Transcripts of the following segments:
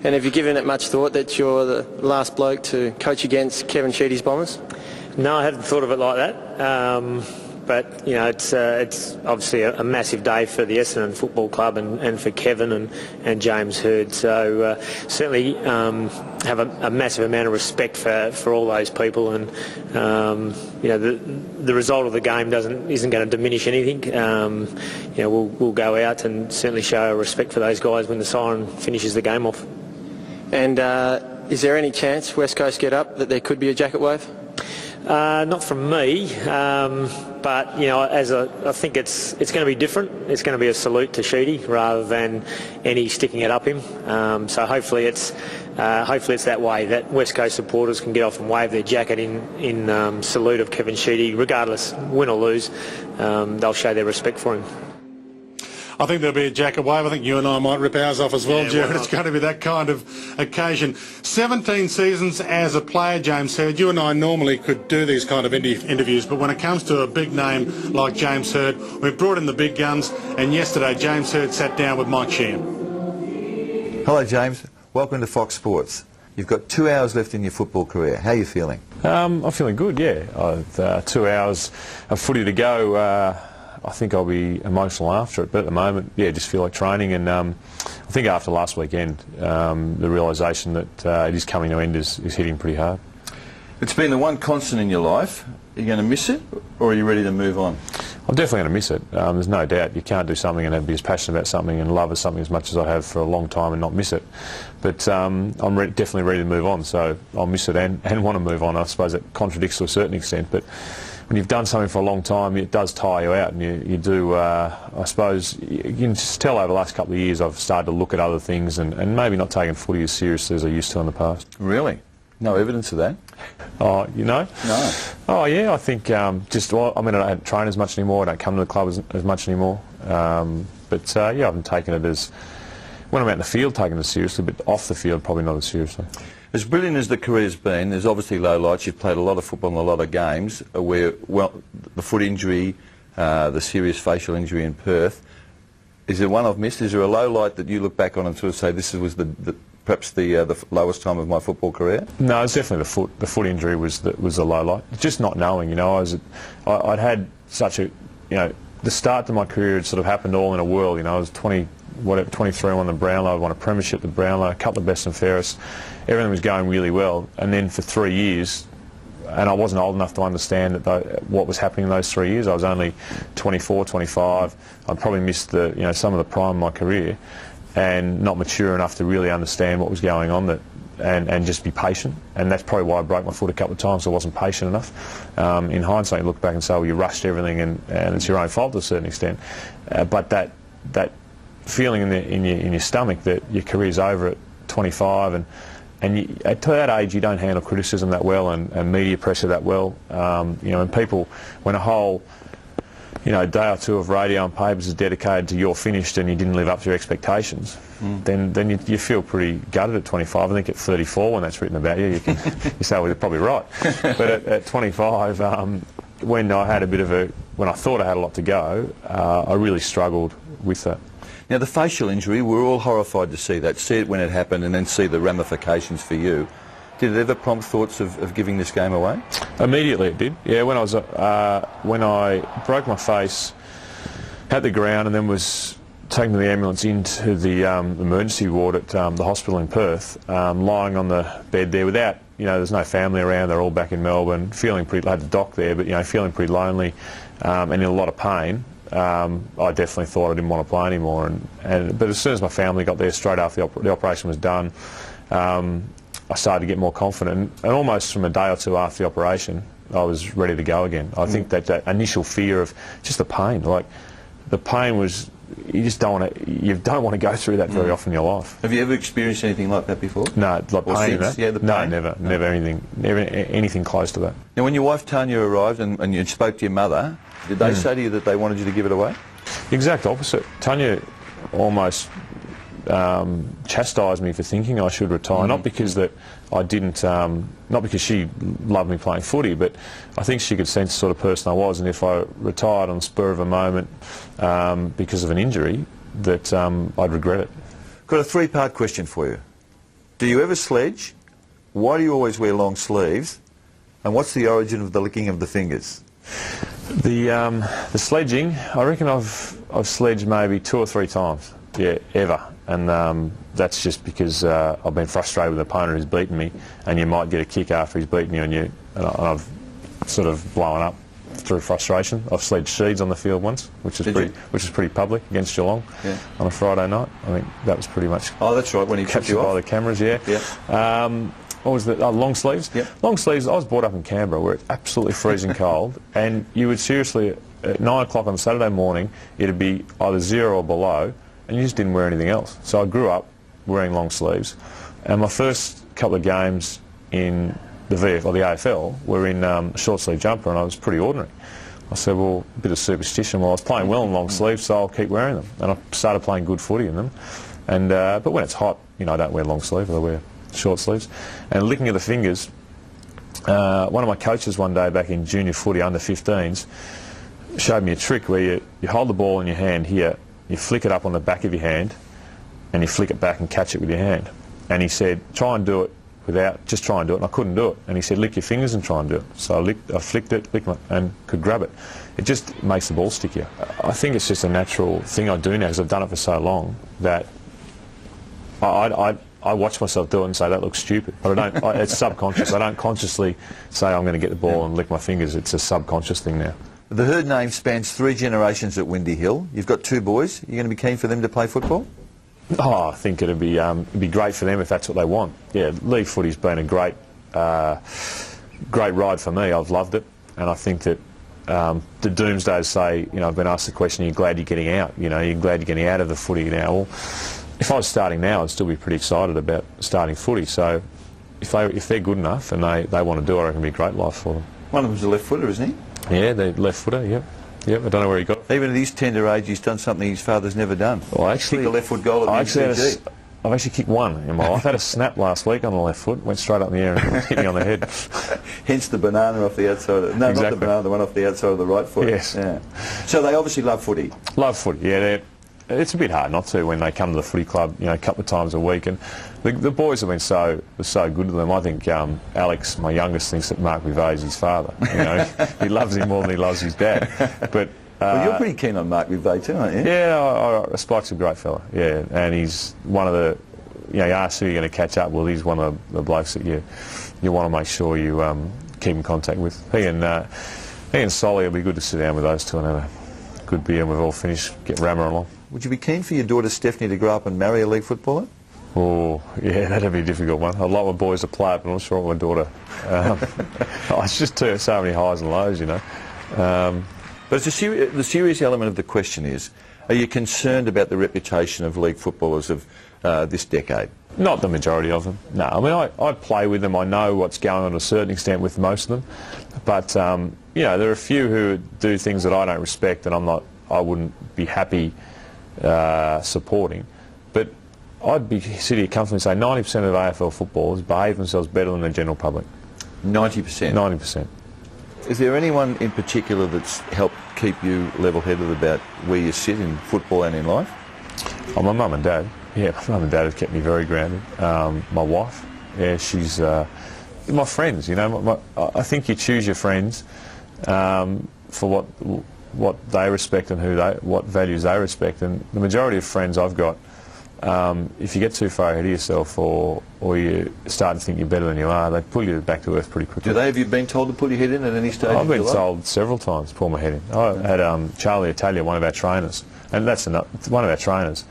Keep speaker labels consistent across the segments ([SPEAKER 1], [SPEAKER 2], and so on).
[SPEAKER 1] And have you given it much thought that you're the last bloke to coach against Kevin Sheedy's Bombers?
[SPEAKER 2] No, I hadn't thought of it like that. But you know, it's obviously a massive day for the Essendon Football Club and for Kevin and James Hird. So certainly have a massive amount of respect for all those people. And you know, the result of the game isn't going to diminish anything. You know, we'll go out and certainly show our respect for those guys when the siren finishes the game off.
[SPEAKER 1] And is there any chance West Coast get up that there could be a jacket wave?
[SPEAKER 2] Not from me, but you know, I think it's going to be different. It's going to be a salute to Sheedy rather than any sticking it up him. So hopefully it's that way, that West Coast supporters can get off and wave their jacket in salute of Kevin Sheedy, regardless, win or lose. They'll show their respect for him.
[SPEAKER 3] I think there'll be a jacket wave. I think you and I might rip ours off as well, Jared. It's going to be that kind of occasion. 17 seasons as a player, James Hird. You and I normally could do these kind of interviews, but when it comes to a big name like James Hird, we've brought in the big guns, and yesterday James Hird sat down with Mike Sheehan.
[SPEAKER 4] Hello, James. Welcome to Fox Sports. You've got 2 hours left in your football career. How are you feeling?
[SPEAKER 5] I'm feeling good, yeah. I've 2 hours of footy to go. I think I'll be emotional after it, but at the moment, yeah, just feel like training. And I think after last weekend, the realisation that it is coming to an end is hitting pretty hard.
[SPEAKER 4] It's been the one constant in your life. Are you going to miss it, or are you ready to move on?
[SPEAKER 5] I'm definitely going to miss it. There's no doubt. You can't do something and be as passionate about something and love something as much as I have for a long time and not miss it. But I'm definitely ready to move on, so I'll miss it and want to move on. I suppose it contradicts to a certain extent, but when you've done something for a long time, it does tire you out, and you do, I suppose, you can just tell over the last couple of years I've started to look at other things and maybe not taking footy as seriously as I used to in the past.
[SPEAKER 4] Really? No evidence of that?
[SPEAKER 5] Oh, you know?
[SPEAKER 4] No.
[SPEAKER 5] Oh, yeah, I think I don't train as much anymore, I don't come to the club as much anymore. But, yeah, I haven't taken it as, when I'm out in the field, taking it seriously, but off the field, probably not as seriously.
[SPEAKER 4] As brilliant as the career's been, there's obviously lowlights. You've played a lot of football and a lot of games where, well, the foot injury, the serious facial injury in Perth. Is there one I've missed? Is there a low light that you look back on and sort of say this was perhaps the lowest time of my football career?
[SPEAKER 5] No, it's definitely the foot. The foot injury was a low light. Just not knowing, you know. I'd had such a, you know, the start to my career had sort of happened all in a whirl. You know, I was 23 on the Brownlow, I won a premiership at the Brownlow, a couple of best and fairest. Everything was going really well, and then for 3 years, and I wasn't old enough to understand what was happening in those 3 years. I was only 24, 25. I'd probably missed some of the prime of my career, and not mature enough to really understand what was going on and just be patient. And that's probably why I broke my foot a couple of times. I wasn't patient enough. In hindsight, you look back and say, well, you rushed everything, and it's your own fault to a certain extent. But that feeling in your stomach that your career's over at 25, and at that age you don't handle criticism that well and media pressure that well. You know, and people, when a whole day or two of radio and papers is dedicated to you're finished and you didn't live up to your expectations, then you feel pretty gutted at 25. I think at 34, when that's written about you, you say, well, you're probably right. But at 25, when I thought I had a lot to go, I really struggled with that.
[SPEAKER 4] Now, the facial injury, we're all horrified to see that, see it when it happened and then see the ramifications for you. Did it ever prompt thoughts of giving this game away?
[SPEAKER 5] Immediately it did. Yeah, when I broke my face at the ground and then was taken to the ambulance into the emergency ward at the hospital in Perth, lying on the bed there without, there's no family around, they're all back in Melbourne, feeling pretty, I had the doc there, but feeling pretty lonely and in a lot of pain. I definitely thought I didn't want to play anymore, but as soon as my family got there, straight after the operation was done, I started to get more confident, and almost from a day or two after the operation, I was ready to go again. I think that initial fear of just the pain, like the pain was, you don't want to go through that very often in your life.
[SPEAKER 4] Have you ever experienced anything like that before?
[SPEAKER 5] No, like
[SPEAKER 4] or
[SPEAKER 5] pain.
[SPEAKER 4] Yeah, the pain.
[SPEAKER 5] No, never anything close to that.
[SPEAKER 4] Now, when your wife Tanya arrived and you spoke to your mother, did they say to you that they wanted you to give it away?
[SPEAKER 5] The exact opposite. Tanya almost chastised me for thinking I should retire, not because that I didn't, not because she loved me playing footy, but I think she could sense the sort of person I was, and if I retired on the spur of a moment because of an injury, that I'd regret it.
[SPEAKER 4] Got a three-part question for you. Do you ever sledge? Why do you always wear long sleeves? And what's the origin of the licking of the fingers?
[SPEAKER 5] The sledging, I reckon I've sledged maybe 2 or 3 times, yeah, ever. And that's just because I've been frustrated with an opponent who's beaten me, and you might get a kick after he's beaten you, and I've sort of blown up through frustration. I've sledged seeds on the field once, which is pretty public, against Geelong on a Friday night. I think that was pretty much.
[SPEAKER 4] Oh, that's right, when he
[SPEAKER 5] captured by the cameras, yeah. What was the long sleeves?
[SPEAKER 4] Yep.
[SPEAKER 5] Long sleeves. I was brought up in Canberra where it's absolutely freezing cold, and you would seriously at 9 o'clock on Saturday morning it'd be either 0 or below, and you just didn't wear anything else. So I grew up wearing long sleeves, and my first couple of games in the VF or the AFL were in a short sleeve jumper, and I was pretty ordinary. I said, well, a bit of superstition. Well, I was playing well in long sleeves, so I'll keep wearing them, and I started playing good footy in them. And but when it's hot, you know, I don't wear long sleeves. I wear short sleeves. And licking of the fingers, one of my coaches one day back in junior footy under 15s showed me a trick where you hold the ball in your hand here, you flick it up on the back of your hand, and you flick it back and catch it with your hand. And he said, try and do it just try and do it. And I couldn't do it. And he said, lick your fingers and try and do it. So I flicked it, and could grab it. It just makes the ball stickier. I think it's just a natural thing I do now because I've done it for so long that I watch myself do it and say that looks stupid, but I don't. It's subconscious. I don't consciously say I'm going to get the ball and lick my fingers. It's a subconscious thing now.
[SPEAKER 4] The Herd name spans 3 generations at Windy Hill. You've got 2 boys. You're going to be keen for them to play football?
[SPEAKER 5] Oh, I think it'd be great for them if that's what they want. Yeah, league footy's been a great ride for me. I've loved it, and I think that the doomsdays say, you know, I've been asked the question, are you glad you're getting out? You know, are you glad you're getting out of the footy now? Well, if I was starting now, I'd still be pretty excited about starting footy. So if they're good enough and they want to do it, I reckon it'd be a great life for them.
[SPEAKER 4] One of them's a left footer, isn't he?
[SPEAKER 5] Yeah, the left footer, yep. Yep, I don't know where he got it.
[SPEAKER 4] Even at his tender age, he's done something his father's never done.
[SPEAKER 5] Well, actually,
[SPEAKER 4] kicked a left foot goal at the MCG.
[SPEAKER 5] I've actually kicked one in my life. I had a snap last week on the left foot, went straight up in the air and hit me on the head.
[SPEAKER 4] Hence the banana off the outside. No,
[SPEAKER 5] exactly.
[SPEAKER 4] Not the banana, the one off the outside of the right foot.
[SPEAKER 5] Yes.
[SPEAKER 4] Yeah. So they obviously love footy.
[SPEAKER 5] Love footy, yeah. It's a bit hard not to when they come to the footy club, you know, a couple of times a week. And the boys have been so good to them. I think Alex, my youngest, thinks that Mark Bouvet is his father. You know, he loves him more than he loves his dad. But
[SPEAKER 4] well, you're pretty keen on Mark Bouvet too, aren't you?
[SPEAKER 5] Yeah, Spike's a great fella. Yeah, and he's one of the. You know, you ask who you're going to catch up. Well, he's one of the blokes that you want to make sure you keep in contact with. He and Solly, it'll be good to sit down with those two and have a good beer, and we've all finished, get rammering along.
[SPEAKER 4] Would you be keen for your daughter Stephanie to grow up and marry a league footballer?
[SPEAKER 5] Oh, yeah, that'd be a difficult one. I'd like my boys to play it, but I'm not sure what my daughter. It's just so many highs and lows, you know.
[SPEAKER 4] But the serious element of the question is, are you concerned about the reputation of league footballers of this decade?
[SPEAKER 5] Not the majority of them, no. I mean, I play with them. I know what's going on to a certain extent with most of them. But, you know, there are a few who do things that I don't respect and I wouldn't be happy supporting. But I'd be sit here comfortably and say 90% of AFL footballers behave themselves better than the general public.
[SPEAKER 4] 90%?
[SPEAKER 5] 90%.
[SPEAKER 4] Is there anyone in particular that's helped keep you level-headed about where you sit in football and in life?
[SPEAKER 5] Oh, my mum and dad. Yeah, my mum and dad have kept me very grounded. My wife, yeah, she's my friends. You know, I think you choose your friends for what they respect and what values they respect. And the majority of friends I've got, if you get too far ahead of yourself or you start to think you're better than you are, they pull you back to earth pretty quickly.
[SPEAKER 4] Have you been told to pull your head in at any stage?
[SPEAKER 5] I've been told several times to pull my head in. I had Charlie Italia, one of our trainers, and that's one of our trainers.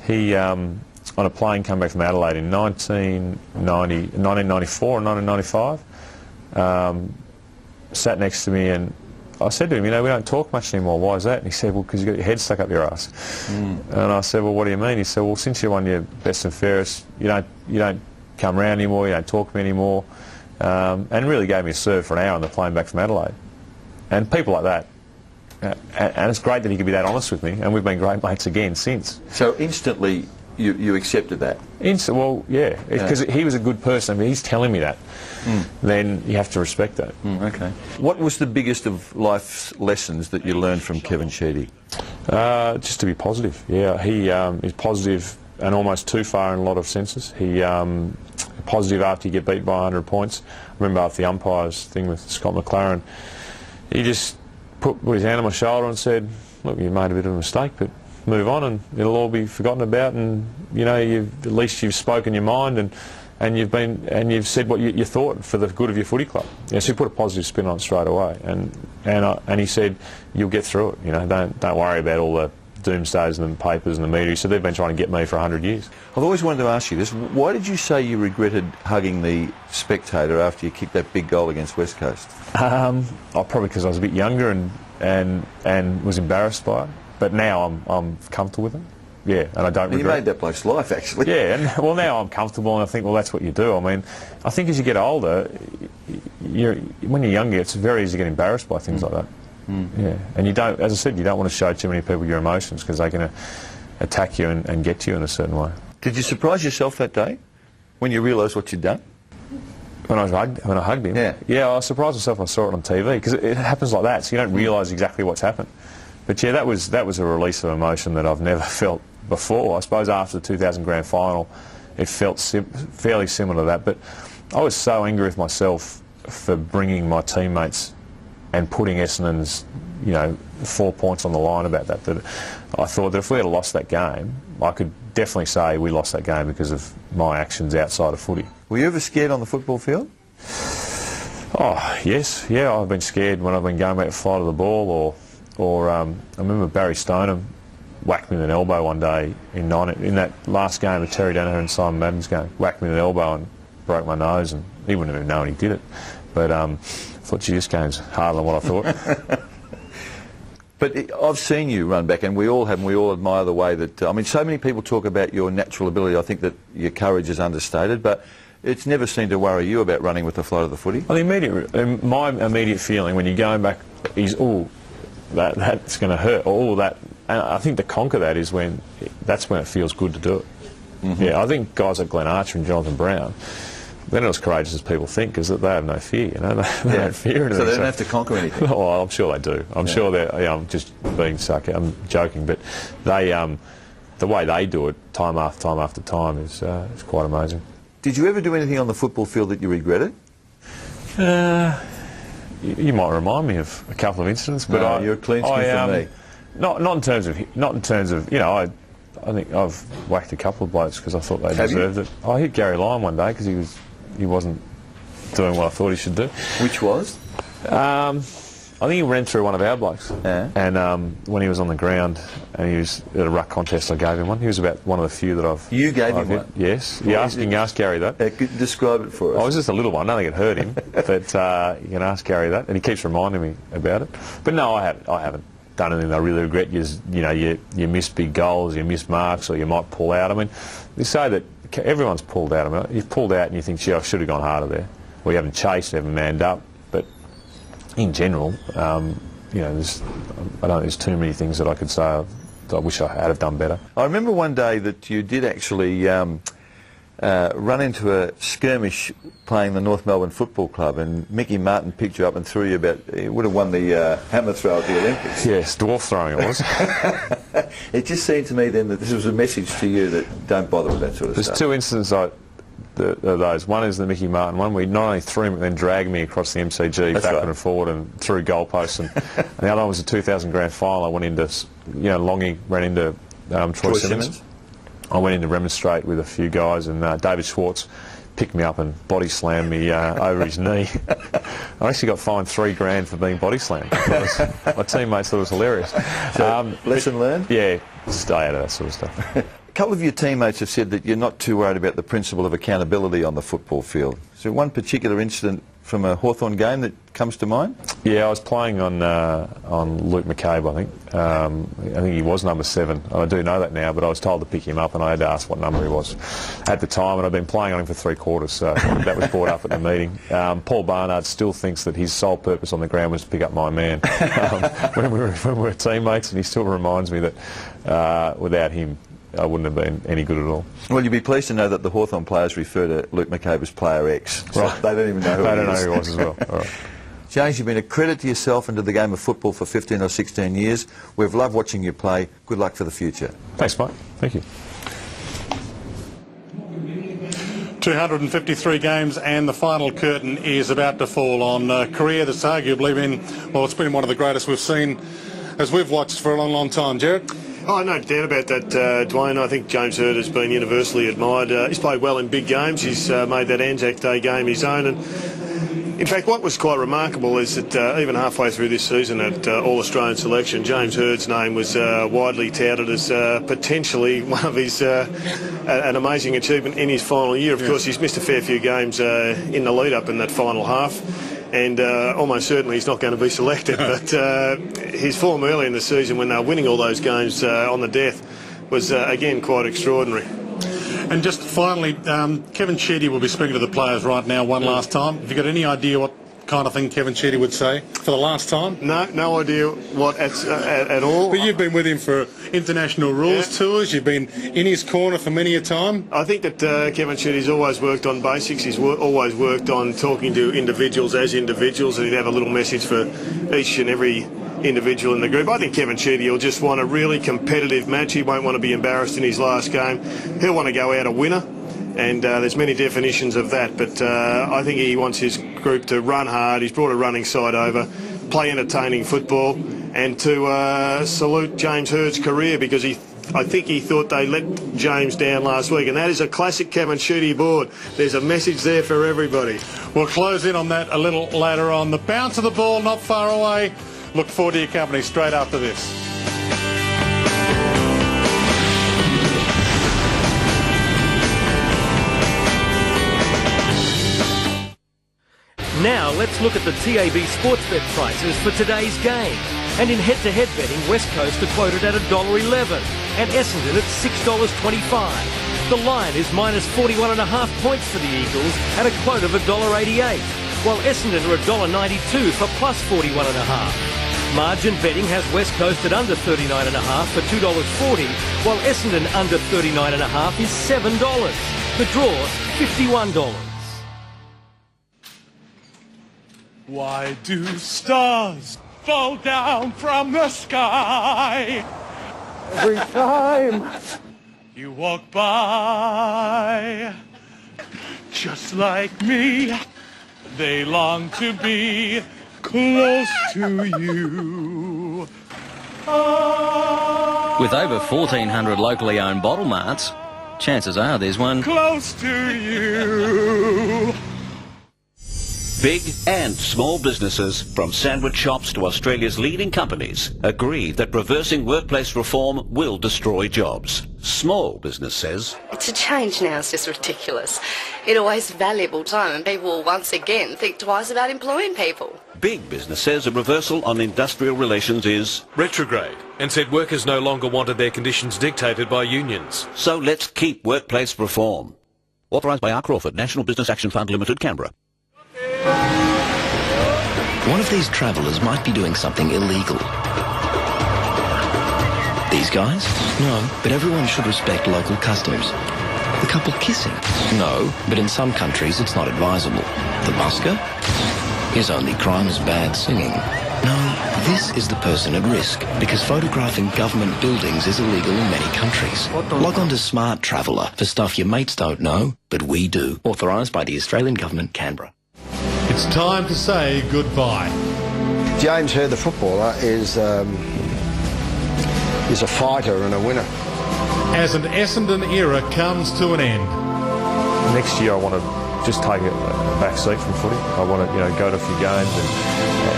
[SPEAKER 5] He, on a plane, come back from Adelaide in 1994 or 1995, sat next to me, and I said to him, you know, we don't talk much anymore. Why is that? And he said, well, because you've got your head stuck up your ass. And I said, well, what do you mean? He said, well, since you won your best and fairest, you don't come around anymore, you don't talk to me anymore. And really gave me a serve for an hour on the plane back from Adelaide. And people like that. And it's great that he could be that honest with me, and we've been great mates again since.
[SPEAKER 4] So instantly you accepted that?
[SPEAKER 5] Well, yeah, because he was a good person. I mean, he's telling me that. Then you have to respect that.
[SPEAKER 4] Okay. What was the biggest of life's lessons that you learned from Kevin Sheedy?
[SPEAKER 5] Just to be positive. Yeah, he is positive and almost too far in a lot of senses. He positive after you get beat by 100 points. I remember after the umpires thing with Scott McLaren, he just put his hand on my shoulder and said, "Look, you made a bit of a mistake, but move on, and it'll all be forgotten about. And you know, at least you've spoken your mind, and you've said what you thought for the good of your footy club." Yeah, so he put a positive spin on it straight away, and he said, "You'll get through it. You know, don't worry about all the doomsdays and the papers and the media." So they've been trying to get me for 100 years.
[SPEAKER 4] I've always wanted to ask you this. Why did you say you regretted hugging the spectator after you kicked that big goal against West Coast?
[SPEAKER 5] Probably because I was a bit younger and was embarrassed by it. But now I'm comfortable with it. Yeah, and I don't regret it.
[SPEAKER 4] You made that bloke's life, actually.
[SPEAKER 5] Yeah, and well, now I'm comfortable, and I think, well, that's what you do. I mean, I think as you get older, when you're younger, it's very easy to get embarrassed by things like that. Yeah, and you don't, as I said, you don't want to show too many people your emotions because they're going to attack you and get to you in a certain way.
[SPEAKER 4] Did you surprise yourself that day when you realised what you'd done?
[SPEAKER 5] When I hugged him?
[SPEAKER 4] Yeah.
[SPEAKER 5] Yeah, I surprised myself when I saw it on TV because it happens like that, so you don't realise exactly what's happened. But yeah, that was a release of emotion that I've never felt before. I suppose after the 2000 grand final, it felt fairly similar to that. But I was so angry with myself for bringing my teammates and putting Essendon's, 4 points on the line about that I thought that if we had lost that game, I could definitely say we lost that game because of my actions outside of footy.
[SPEAKER 4] Were you ever scared on the football field?
[SPEAKER 5] Oh, yes. Yeah, I've been scared when I've been going back to fly to the ball or I remember Barry Stoneham whacked me with an elbow one day in that last game of Terry Danaher and Simon Madden's game. Whacked me with an elbow and broke my nose, and he wouldn't even know when he did it. But I thought, gee, this game's harder than what I thought.
[SPEAKER 4] But I've seen you run back, and we all have, and we all admire the way that... I mean, so many people talk about your natural ability. I think that your courage is understated, but it's never seemed to worry you about running with the flow of the footy.
[SPEAKER 5] Well, my immediate feeling when you're going back is, that's going to hurt, or that... And I think to conquer that is that's when it feels good to do it. Mm-hmm. Yeah, I think guys like Glenn Archer and Jonathan Brown, they're not as courageous as people think, because they have no fear, They don't fear anything.
[SPEAKER 4] So they don't have to conquer anything?
[SPEAKER 5] Oh, I'm sure they do. I'm sure they're... I'm just being sarcastic. I'm joking, but they... the way they do it, time after time, is quite amazing.
[SPEAKER 4] Did you ever do anything on the football field that you regretted?
[SPEAKER 5] You might remind me of a couple of incidents, but
[SPEAKER 4] you're a clean skin from me.
[SPEAKER 5] Not in terms of I think I've whacked a couple of blokes because I thought they deserved it. I hit Gary Lyon one day because he wasn't doing what I thought he should do.
[SPEAKER 4] Which was?
[SPEAKER 5] I think he ran through one of our blokes.
[SPEAKER 4] Yeah.
[SPEAKER 5] And when he was on the ground and he was at a ruck contest, I gave him one. He was about one of the few that I've...
[SPEAKER 4] You gave him
[SPEAKER 5] hit.
[SPEAKER 4] one?
[SPEAKER 5] Yes. You can ask Gary that.
[SPEAKER 4] Describe it for us.
[SPEAKER 5] I was just a little one. I don't think it hurt him. But you can ask Gary that. And he keeps reminding me about it. But no, I haven't done anything I really regret. You miss big goals, you miss marks, or you might pull out. I mean, they say that everyone's pulled out. I mean, you've pulled out and you think, gee, I should have gone harder there. Or you haven't chased, you haven't manned up. But in general, I don't think there's too many things that I could say I wish I had have done better.
[SPEAKER 4] I remember one day that you did actually run into a skirmish playing the North Melbourne Football Club, and Mickey Martin picked you up and threw you about... He would have won the hammer throw at the Olympics.
[SPEAKER 5] Yes, dwarf throwing it was.
[SPEAKER 4] It just seemed to me then that this was a message to you that don't bother with that sort of stuff.
[SPEAKER 5] There's two incidents those. One is the Mickey Martin one, where he not only threw me but then dragged me across the MCG backward and forward and through goalposts. And the other one was the 2000 grand final. I went into, Longy ran into Troy Simmons. I went in to remonstrate with a few guys, and David Schwartz picked me up and body slammed me over his knee. I actually got fined $3 grand for being body slammed. My teammates thought it was hilarious.
[SPEAKER 4] So, lesson learned?
[SPEAKER 5] Yeah, stay out of that sort of stuff.
[SPEAKER 4] A couple of your teammates have said that you're not too worried about the principle of accountability on the football field. Is there one particular incident from a Hawthorn game that comes to mind?
[SPEAKER 5] Yeah, I was playing on Luke McCabe, I think. I think he was number 7. I do know that now, but I was told to pick him up and I had to ask what number he was at the time, and I'd been playing on him for 3 quarters, so that was brought up at the meeting. Paul Barnard still thinks that his sole purpose on the ground was to pick up my man when we were teammates, and he still reminds me that without him I wouldn't have been any good at all.
[SPEAKER 4] Well, you'd be pleased to know that the Hawthorn players refer to Luke McCabe as Player X. So right. They don't even know who he is.
[SPEAKER 5] They don't know who he was as well. All right.
[SPEAKER 4] James, you've been a credit to yourself and to the game of football for 15 or 16 years. We've loved watching you play. Good luck for the future.
[SPEAKER 5] Thanks, mate. Thank you.
[SPEAKER 3] 253 games and the final curtain is about to fall on a career that's arguably been, well, it's been one of the greatest we've seen as we've watched for a long, long time. Jared?
[SPEAKER 6] Oh, no doubt about that, Dwayne. I think James Hird has been universally admired. He's played well in big games. He's made that Anzac Day game his own. And in fact, what was quite remarkable is that even halfway through this season at All-Australian selection, James Hird's name was widely touted as potentially one of his an amazing achievement in his final year. Of course, he's missed a fair few games in the lead-up in that final half. And almost certainly he's not going to be selected. But his form early in the season when they were winning all those games on the death was, again, quite extraordinary.
[SPEAKER 3] And just finally, Kevin Sheedy will be speaking to the players right now one last time. Have you got any idea what kind of thing Kevin Sheedy would say for the last time?
[SPEAKER 6] No idea what at all.
[SPEAKER 3] But you've been with him for international rules tours. You've been in his corner for many a time.
[SPEAKER 6] I think that Kevin Sheedy's always worked on basics. He's always worked on talking to individuals as individuals, and he'd have a little message for each and every individual in the group. I think Kevin Sheedy will just want a really competitive match. He won't want to be embarrassed in his last game. He'll want to go out a winner. And there's many definitions of that, but I think he wants his group to run hard. He's brought a running side over, play entertaining football, and to salute James Hird's career, because I think he thought they let James down last week, and that is a classic Kevin Sheedy board. There's a message there for everybody.
[SPEAKER 3] We'll close in on that a little later on. The bounce of the ball not far away. Look forward to your company straight after this.
[SPEAKER 7] Now let's look at the TAB Sportsbet prices for today's game. And in head-to-head betting, West Coast are quoted at $1.11 and Essendon at $6.25. The line is minus 41.5 points for the Eagles at a quote of $1.88, while Essendon are $1.92 for plus 41.5. Margin betting has West Coast at under 39.5 for $2.40, while Essendon under 39.5 is $7. The draw, $51.
[SPEAKER 8] Why do stars fall down from the sky?
[SPEAKER 1] Every time
[SPEAKER 8] You walk by, just like me, they long to be close to you.
[SPEAKER 9] With over 1,400 locally owned bottle marts, chances are there's one
[SPEAKER 8] Close to you.
[SPEAKER 10] Big and small businesses, from sandwich shops to Australia's leading companies, agree that reversing workplace reform will destroy jobs. Small business says,
[SPEAKER 11] It's a change now, it's just ridiculous. It wastes valuable time and people will once again think twice about employing people.
[SPEAKER 10] big business says a reversal on industrial relations is
[SPEAKER 12] retrograde, and said workers no longer wanted their conditions dictated by unions.
[SPEAKER 10] So let's keep workplace reform. Authorised by R. Crawford, National Business Action Fund Limited, Canberra.
[SPEAKER 13] One of these travellers might be doing something illegal. These guys? No, but everyone should respect local customs. The couple kissing? No, but in some countries it's not advisable. The busker? His only crime is bad singing. No, this is the person at risk, because photographing government buildings is illegal in many countries. Log on to Smart Traveller for stuff your mates don't know, but we do. Authorised by the Australian Government, Canberra.
[SPEAKER 3] It's time to say goodbye.
[SPEAKER 14] James Hird, the footballer, is a fighter and a winner.
[SPEAKER 3] As an Essendon era comes to an end.
[SPEAKER 5] Next year I want to just take a back seat from footy. I want to, go to a few games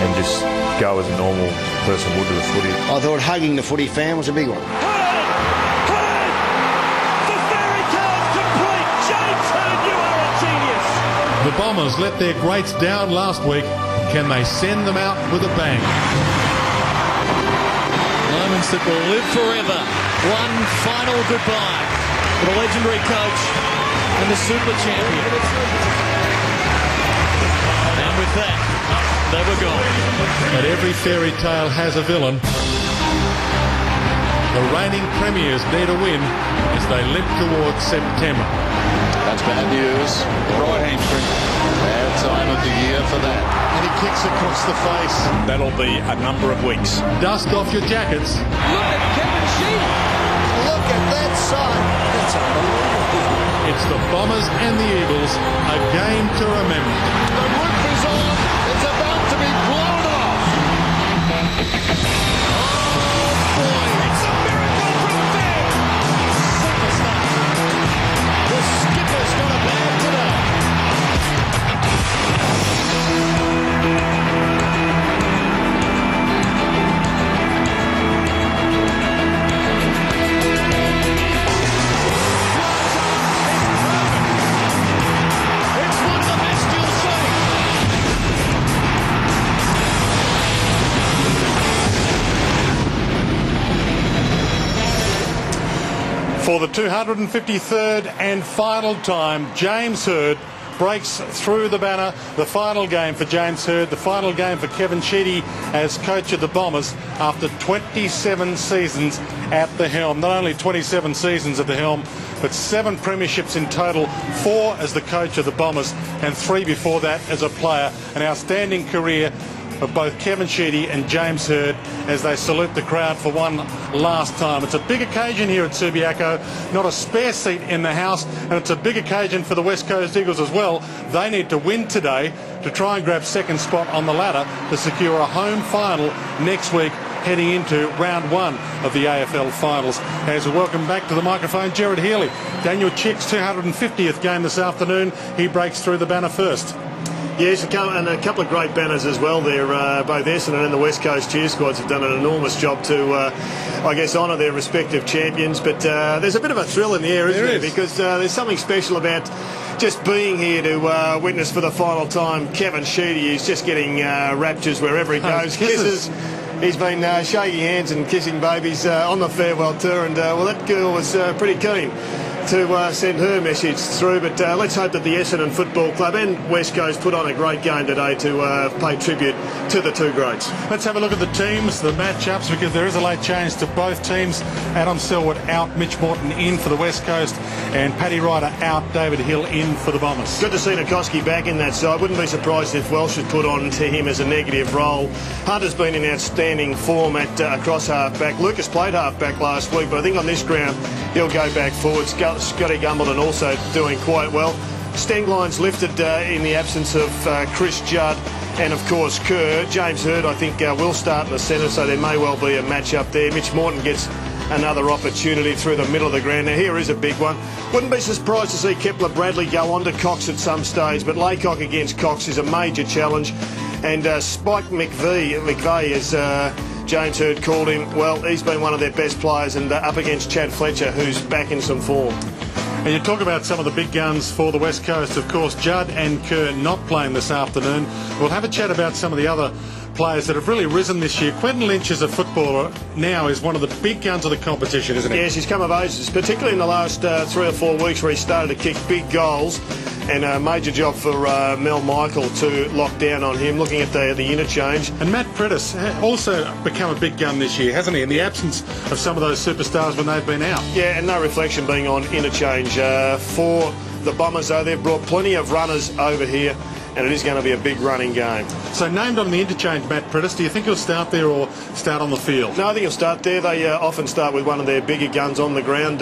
[SPEAKER 5] and just go as a normal person would to the footy.
[SPEAKER 14] I thought hugging the footy fan was a big one.
[SPEAKER 3] The Bombers let their greats down last week. Can they send them out with a bang?
[SPEAKER 15] Moments that will live forever. One final goodbye for the legendary coach and the super champion. And with that, they were gone.
[SPEAKER 3] But every fairy tale has a villain. The reigning premiers need a win as they limp towards September.
[SPEAKER 16] That's bad news. Right hamstring. Bad time of the year for that.
[SPEAKER 3] And he kicks across the face.
[SPEAKER 8] That'll be a number of weeks.
[SPEAKER 3] Dust off your jackets.
[SPEAKER 15] Look at Kevin Sheedy.
[SPEAKER 14] Look at that sight. That's unbelievable.
[SPEAKER 3] It's the Bombers and the Eagles, a game to remember.
[SPEAKER 16] The roof is on. It's about to be blown off. Oh, boy.
[SPEAKER 15] It's a miracle from there. Superstar. The skipper's got a bag today.
[SPEAKER 3] For the 253rd and final time, James Hird breaks through the banner. The final game for James Hird, the final game for Kevin Sheedy as coach of the Bombers after 27 seasons at the helm. Not only 27 seasons at the helm, but 7 premierships in total, 4 as the coach of the Bombers and 3 before that as a player. An outstanding career of both Kevin Sheedy and James Hird as they salute the crowd for one last time. It's a big occasion here at Subiaco, not a spare seat in the house, and it's a big occasion for the West Coast Eagles as well. They need to win today to try and grab second spot on the ladder to secure a home final next week, heading into round 1 of the AFL finals. As we welcome back to the microphone Gerard Healy. Daniel Chick's 250th game this afternoon. He breaks through the banner first.
[SPEAKER 6] Yes, and a couple of great banners as well there. Both Essendon and the West Coast cheer squads have done an enormous job to, I guess, honour their respective champions. But there's a bit of a thrill in the air, isn't there? Because there's something special about just being here to witness for the final time Kevin Sheedy. He's just getting raptures wherever he goes. Kisses. He's been shaking hands and kissing babies on the farewell tour. And, well, that girl was pretty keen to send her message through, but let's hope that the Essendon Football Club and West Coast put on a great game today to pay tribute to the two greats.
[SPEAKER 3] Let's have a look at the teams, the matchups, because there is a late change to both teams. Adam Selwood out, Mitch Morton in for the West Coast, and Paddy Ryder out, David Hill in for the Bombers.
[SPEAKER 6] Good to see Nikoski back in that side. Wouldn't be surprised if Welsh had put on to him as a negative role. Hunter's been in outstanding form at across half-back. Lucas played half-back last week, but I think on this ground he'll go back forward. Scotty Gumbleton also doing quite well. Stengline's lifted in the absence of Chris Judd and, of course, Kerr. James Hird, I think, will start in the centre, so there may well be a match-up there. Mitch Morton gets another opportunity through the middle of the ground. Now, here is a big one. Wouldn't be surprised to see Kepler Bradley go on to Cox at some stage, but Laycock against Cox is a major challenge. And Spike McVeigh, as James Hird called him, well, he's been one of their best players, and up against Chad Fletcher, who's back in some form.
[SPEAKER 3] And you talk about some of the big guns for the West Coast. Of course, Judd and Kerr not playing this afternoon. We'll have a chat about some of the other players that have really risen this year. Quentin Lynch as a footballer now is one of the big guns of the competition, isn't he?
[SPEAKER 6] Yes, he's come of age, particularly in the last 3 or 4 weeks where he started to kick big goals. And a major job for Mel Michael to lock down on him, looking at the interchange.
[SPEAKER 3] And Matt Predis also become a big gun this year, hasn't he, in the absence of some of those superstars when they've been out.
[SPEAKER 6] Yeah, and no reflection being on interchange. For the Bombers, though, they've brought plenty of runners over here, and it is going to be a big running game.
[SPEAKER 3] So named on the interchange, Matt Predis, do you think he'll start there or start on the field?
[SPEAKER 6] No, I think he'll start there. They often start with one of their bigger guns on the ground.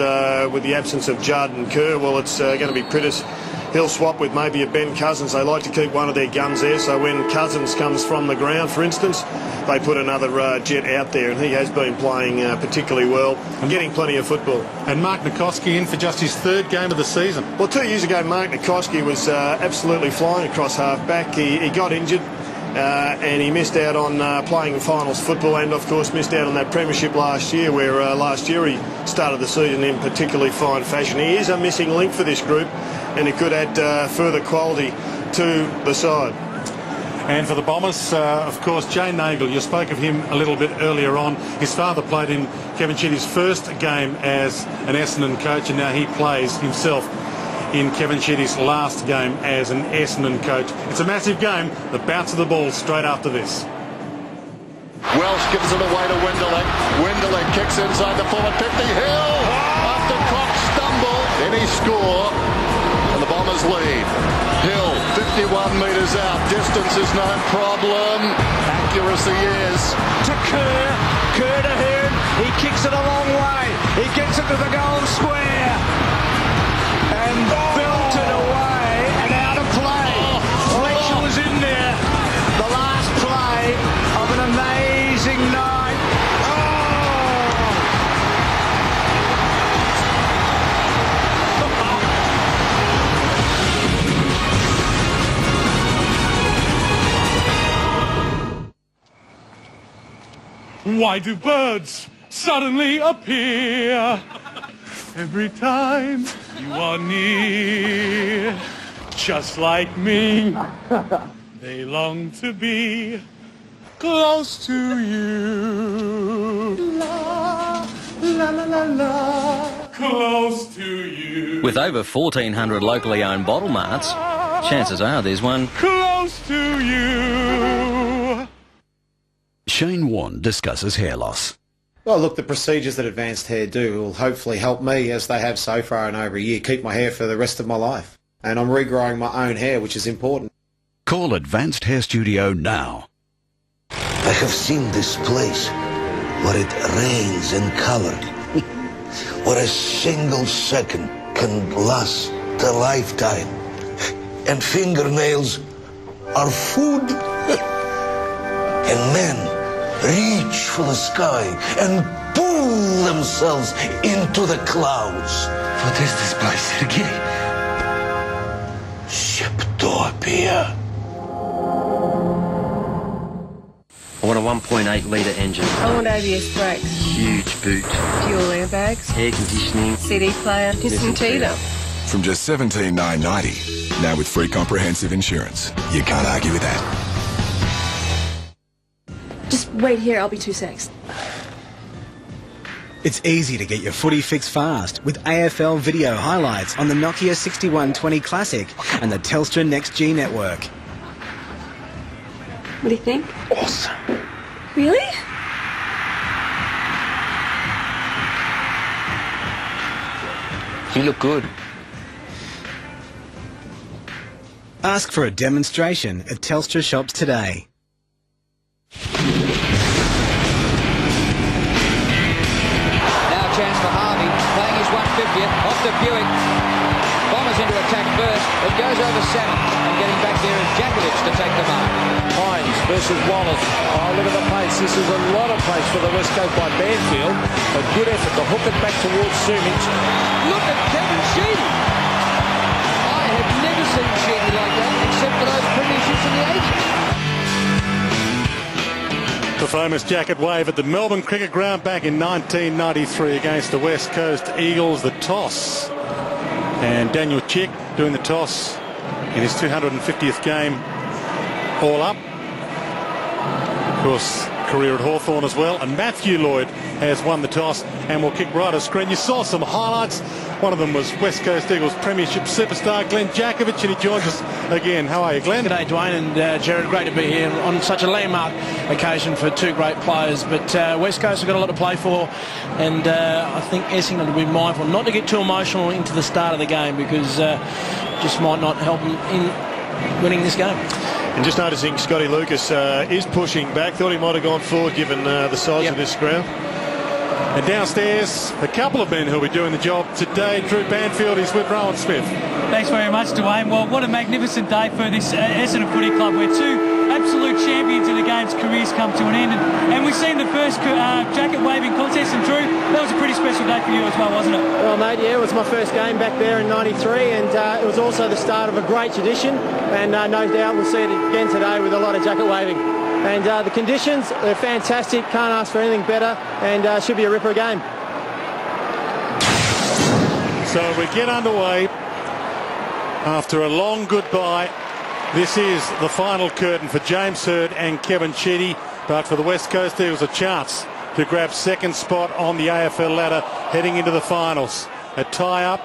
[SPEAKER 6] With the absence of Judd and Kerr, well, it's going to be Predis. He'll swap with maybe a Ben Cousins. They like to keep one of their guns there, so when Cousins comes from the ground, for instance, they put another jet out there, and he has been playing particularly well and getting plenty of football.
[SPEAKER 3] And Mark Nikoski in for just his 3rd game of the season.
[SPEAKER 6] Well, 2 years ago, Mark Nikoski was absolutely flying across half-back. He got injured. And he missed out on playing finals football, and of course missed out on that premiership last year, where last year he started the season in particularly fine fashion. He is a missing link for this group, and it could add further quality to the side.
[SPEAKER 3] And for the Bombers, of course, Jay Nagle, you spoke of him a little bit earlier on. His father played in Kevin Sheedy's first game as an Essendon coach, and now he plays himself in Kevin Sheedy's last game as an Essendon coach. It's a massive game. The bounce of the ball straight after this.
[SPEAKER 16] Welsh gives it away to Winderlich. Winderlich kicks inside the forward 50. Hill after Cox stumble. Any score, and the Bombers lead. Hill 51 metres out. Distance is no problem. Accuracy is
[SPEAKER 15] to Kerr. Kerr to him. He kicks it a long way. He gets it to the goal square. and belted away and out of play. Fletcher was in there. The last play of an amazing night.
[SPEAKER 8] Why do birds suddenly appear every time you are near? Just like me, they long to be close to you. La, la, la, la, la. Close to you.
[SPEAKER 9] With over 1,400 locally owned bottle marts, chances are there's one
[SPEAKER 8] Close to you.
[SPEAKER 17] Shane Warne discusses hair loss.
[SPEAKER 18] Well, look, the procedures that Advanced Hair do will hopefully help me, as they have so far in over a year, keep my hair for the rest of my life. And I'm regrowing my own hair, which is important.
[SPEAKER 17] Call Advanced Hair Studio now.
[SPEAKER 19] I have seen this place where it rains in color, where a single second can last a lifetime, and fingernails are food, and men reach for the sky and pull themselves into the clouds. What is this place, Sergei? Sheptopia.
[SPEAKER 20] I want a 1.8 litre engine.
[SPEAKER 21] I want ABS brakes.
[SPEAKER 20] Huge boot.
[SPEAKER 21] Dual airbags.
[SPEAKER 20] Air conditioning.
[SPEAKER 21] CD player. Nissan Tita.
[SPEAKER 22] From just $17,990. Now with free comprehensive insurance. You can't argue with that.
[SPEAKER 21] Just wait here, I'll be 2 secs.
[SPEAKER 23] It's easy to get your footy fix fast with AFL video highlights on the Nokia 6120 Classic and the Telstra Next G network.
[SPEAKER 21] What do you think?
[SPEAKER 23] Awesome.
[SPEAKER 21] Really?
[SPEAKER 20] You look good.
[SPEAKER 23] Ask for a demonstration at Telstra shops today.
[SPEAKER 24] Now a chance for Harvey, playing his 150th off the Buick. Bombers into attack first, it goes over Salmon, and getting back there is Jakovic to take the mark.
[SPEAKER 25] Hines versus Wallace. Oh, look at the pace. This is a lot of pace for the West Coast by Banfield. A good effort to hook it back towards Sumich.
[SPEAKER 24] Look at Kevin Sheedy. I have never seen Sheedy like that, except for those premierships in the 80s.
[SPEAKER 3] The famous jacket wave at the Melbourne Cricket Ground back in 1993 against the West Coast Eagles. The toss. And Daniel Chick doing the toss in his 250th game all up. Of course, career at Hawthorn as well. And Matthew Lloyd has won the toss and will kick right at screen. You saw some highlights. One of them was West Coast Eagles Premiership superstar Glenn Jakovic, and he joins us again. How are you, Glenn?
[SPEAKER 26] G'day, Dwayne and Jared. Great to be here on such a landmark occasion for two great players. But West Coast have got a lot to play for, and I think Essendon will be mindful not to get too emotional into the start of the game, because just might not help them in winning this game.
[SPEAKER 6] And just noticing Scotty Lucas is pushing back. Thought he might have gone forward given the size of this ground.
[SPEAKER 3] And downstairs, a couple of men who'll be doing the job today. Drew Banfield is with Rowan Smith.
[SPEAKER 27] Thanks very much, Dwayne. Well, what a magnificent day for this Essendon Footy Club, where two absolute champions in the game's careers come to an end. And we've seen the first jacket waving contest. And Drew, that was a pretty special day for you as well, wasn't it?
[SPEAKER 1] Well, mate, yeah, it was my first game back there in '93, and it was also the start of a great tradition. And no doubt we'll see it again today with a lot of jacket waving. And the conditions, they're fantastic. Can't ask for anything better, and should be a ripper game.
[SPEAKER 3] So we get underway after a long goodbye. This is the final curtain for James Hird and Kevin Sheedy. But for the West Coast, there was a chance to grab second spot on the AFL ladder heading into the finals. A tie-up,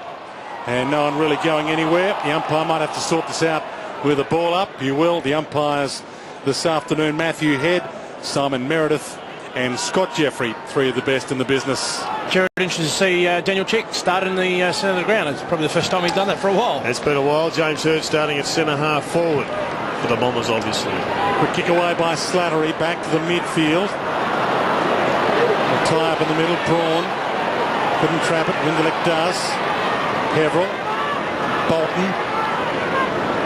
[SPEAKER 3] and no one really going anywhere. The umpire might have to sort this out with a ball up. You will. The umpires this afternoon, Matthew Head, Simon Meredith and Scott Jeffrey, three of the best in the business.
[SPEAKER 26] Jared, interested to see Daniel Chick start in the centre of the ground. It's probably the first time he's done that for a while.
[SPEAKER 6] It's been a while. James Hird starting at centre half forward for the Bombers, obviously.
[SPEAKER 3] Quick kick away by Slattery, back to the midfield. A tie up in the middle, Braun couldn't trap it. Winderlick does. Peverell Bolton.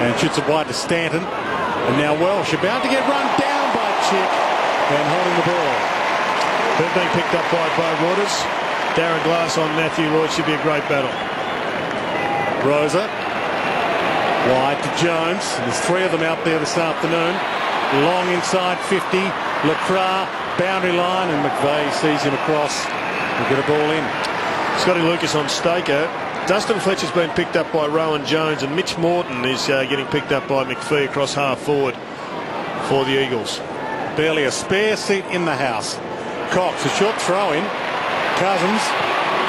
[SPEAKER 3] And shoots it wide to Stanton. And now Welsh about to get run down by Chick. And holding the ball.
[SPEAKER 6] But being picked up by Bo Waters. Darren Glass on Matthew Lloyd should be a great battle.
[SPEAKER 3] Rosa. Wide to Jones. There's 3 of them out there this afternoon. Long inside 50. Lacroix, boundary line, and McVeigh sees him across and get a ball in.
[SPEAKER 6] Scotty Lucas on Staker. Dustin Fletcher's been picked up by Rowan Jones, and Mitch Morton is getting picked up by McPhee across half forward for the Eagles.
[SPEAKER 3] Barely a spare seat in the house. Cox, a short throw in. Cousins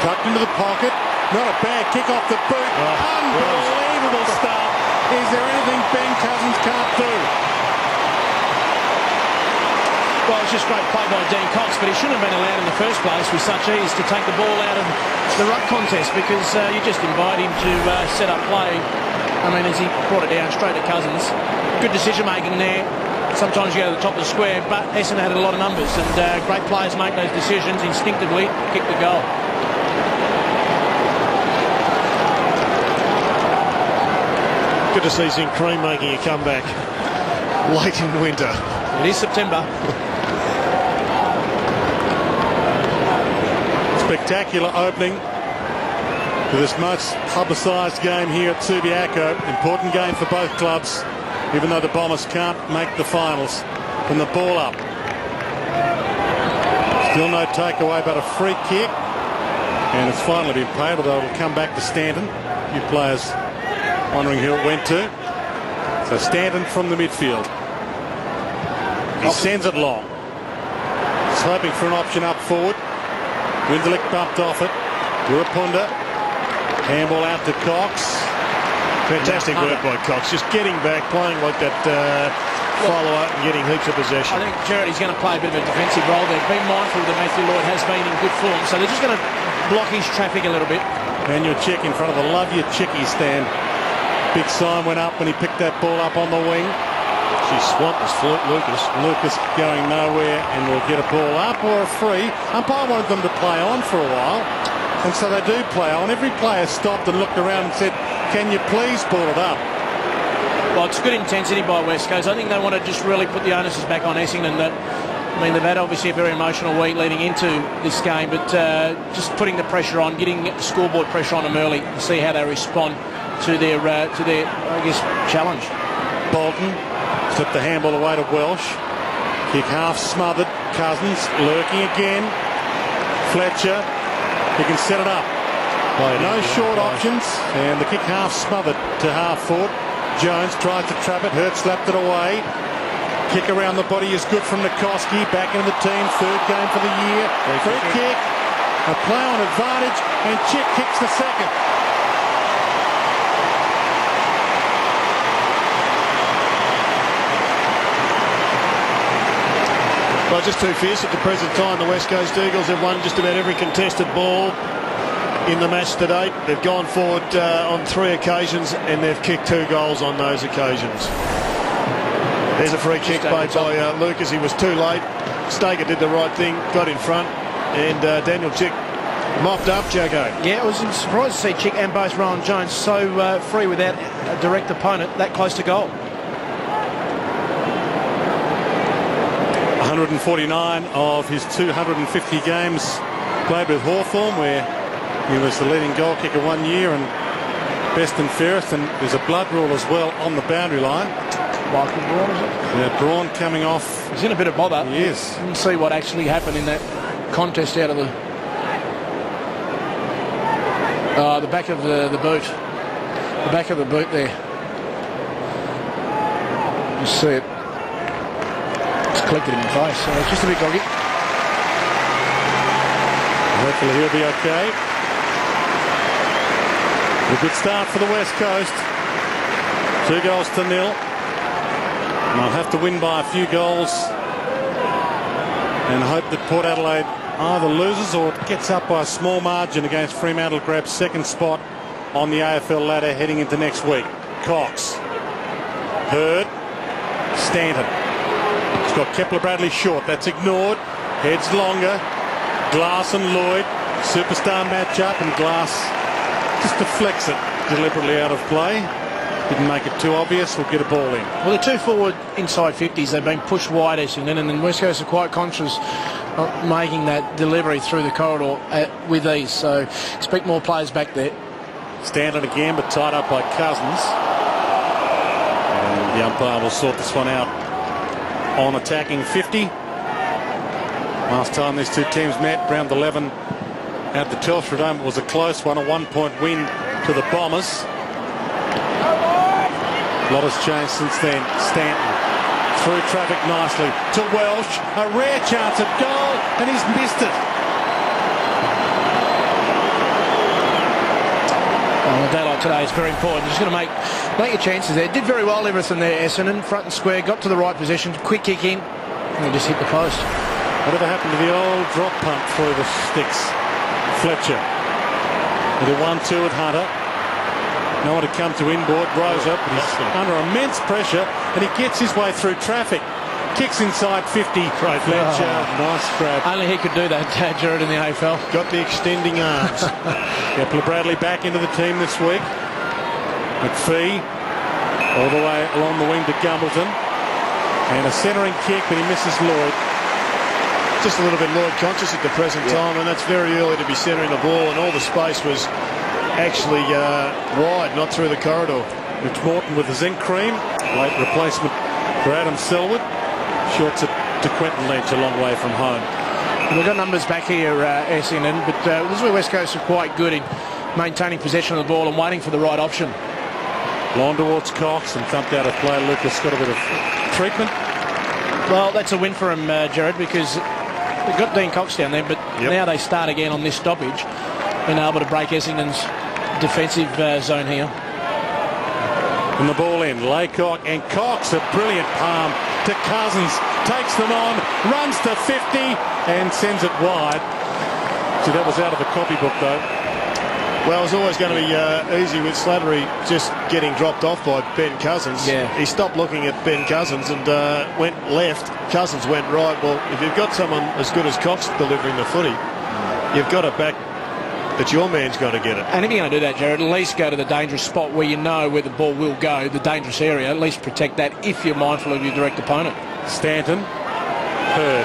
[SPEAKER 3] tucked into the pocket. Not a bad kick off the boot. Unbelievable start. Is there anything Ben Cousins can't do?
[SPEAKER 26] Well, it's just great play by Dean Cox, but he shouldn't have been allowed in the first place with such ease to take the ball out of the ruck contest, because you just invite him to set up play. I mean, as he brought it down straight to Cousins. Good decision making there. Sometimes you go to the top of the square, but Essendon had a lot of numbers, and great players make those decisions instinctively, kick the goal.
[SPEAKER 6] Good to see Zinc Cream making a comeback late in winter.
[SPEAKER 26] It is September.
[SPEAKER 3] Spectacular opening to this most publicised game here at Subiaco. Important game for both clubs, even though the Bombers can't make the finals. From the ball up. Still no takeaway, but a free kick. And it's finally been paid, although it'll come back to Stanton. A few players wondering who it went to. So Stanton from the midfield. He sends it long. He's hoping for an option up forward. Windelick bumped off it. Burapunda. Handball out to Cox.
[SPEAKER 6] Fantastic work by Cox. Just getting back, playing like that follow-up and getting heaps of possession.
[SPEAKER 26] I think Gerrard is going to play a bit of a defensive role there. Be mindful that Matthew Lloyd has been in good form, so they're just going to block his traffic a little bit.
[SPEAKER 3] And your Chick in front of the Love Your Chickie stand. Big sign went up when he picked that ball up on the wing.
[SPEAKER 6] She swamped his foot, Lucas.
[SPEAKER 3] Lucas going nowhere and will get a ball up or a free. Umpire wanted them to play on for a while, and so they do play on. Every player stopped and looked around and said, "Can you please ball it up?"
[SPEAKER 26] Well, it's good intensity by West Coast. I think they want to just really put the onus back on Essendon. That, I mean, they've had obviously a very emotional week leading into this game, but just putting the pressure on, getting the scoreboard pressure on them early to see how they respond to their I guess, challenge.
[SPEAKER 3] Bolton slipped the handball away to Welsh. Kick half smothered. Cousins lurking again. Fletcher, he can set it up. No short options, and the kick half smothered to half forward. Jones tries to trap it. Hurt slapped it away. Kick around the body is good from Nikoski. Back into the team. 3rd game for the year. Free kick. A play on advantage, and Chick kicks the second.
[SPEAKER 6] Well, just too fierce at the present time. The West Coast Eagles have won just about every contested ball in the match to date. They've gone forward on 3 occasions, and they've kicked 2 goals on those occasions. There's a free kick made by Lucas. He was too late. Staker did the right thing, got in front, and Daniel Chick mopped up Jacko.
[SPEAKER 26] Yeah, I was surprised to see Chick and both Rowan Jones so free without a direct opponent that close to goal.
[SPEAKER 3] 149 of his 250 games played with Hawthorn, where he was the leading goal kicker 1 year and best and fairest, and there's a blood rule as well on the boundary line.
[SPEAKER 26] Michael Braun, is it?
[SPEAKER 3] Yeah, Braun coming off.
[SPEAKER 26] He's in a bit of bother.
[SPEAKER 3] He is.
[SPEAKER 26] Didn't see what actually happened in that contest out of the back of the boot. The back of the boot there. You see it. It's collected in the face, so it's just a bit doggy.
[SPEAKER 3] Hopefully he'll be okay. A good start for the West Coast. 2 goals to 0. And they'll have to win by a few goals and hope that Port Adelaide either loses or gets up by a small margin against Fremantle, grabs 2nd spot on the AFL ladder heading into next week. Cox. Hurd. Stanton. He's got Kepler-Bradley short. That's ignored. Heads longer. Glass and Lloyd. Superstar match-up, and Glass just deflects it. deliberately out of play. Didn't make it too obvious. We'll get a ball in.
[SPEAKER 26] Well, the two forward inside 50s, they've been pushed wide, Essendon, and then West Coast are quite conscious of making that delivery through the corridor with ease. So expect more players back there.
[SPEAKER 3] Stanton again, but tied up by Cousins. And the umpire will sort this one out on attacking 50. Last time these two teams met, round 11 at the Telstra Dome, it was a close one, a 1-point win to the Bombers. A lot has changed since then. Stanton through traffic nicely to Welsh. A rare chance at goal, and he's missed it.
[SPEAKER 26] On a day like today, it's very important. Just going to make your chances there. Did very well, everything there, Essendon. Front and square, got to the right position, quick kick in, and just hit the post.
[SPEAKER 3] Whatever happened to the old drop punt through the sticks? Fletcher with a 1-2 at Hunter. No one to come to inboard. Rosa, but he's under immense pressure, and he gets his way through traffic. Kicks inside 50. Fletcher, nice grab.
[SPEAKER 26] Only he could do that, Jared, in the AFL.
[SPEAKER 6] Got the extending arms.
[SPEAKER 3] Kepler Bradley back into the team this week. McPhee all the way along the wing to Gumbleton. And a centering kick, but he misses Lloyd.
[SPEAKER 6] Just a little bit Lloyd conscious at the present time, and that's very early to be centering the ball, and all the space was actually wide, not through the corridor.
[SPEAKER 3] Mitch Morton with the zinc cream. Late replacement for Adam Selwood. Shorts it to Quentin Lynch, a long way from home.
[SPEAKER 26] We've got numbers back here, Essendon, but this is where West Coast are quite good in maintaining possession of the ball and waiting for the right option.
[SPEAKER 3] Long towards Cox and thumped out of play. Lucas got a bit of treatment.
[SPEAKER 26] Well, that's a win for him, Jared, because they've got Dean Cox down there, but now they start again on this stoppage, being able to break Essendon's defensive zone here.
[SPEAKER 3] And the ball in, Laycock and Cox, a brilliant palm to Cousins, takes them on, runs to 50 and sends it wide. See, that was out of the copybook though.
[SPEAKER 6] Well, it was always going to be easy with Slattery just getting dropped off by Ben Cousins.
[SPEAKER 26] Yeah.
[SPEAKER 6] He stopped looking at Ben Cousins and went left. Cousins went right. Well, if you've got someone as good as Cox delivering the footy, you've got to back that your man's got to get it.
[SPEAKER 26] And if you're going to do that, Jared, at least go to the dangerous spot where you know where the ball will go, the dangerous area. At least protect that if you're mindful of your direct opponent.
[SPEAKER 3] Stanton, Hurd.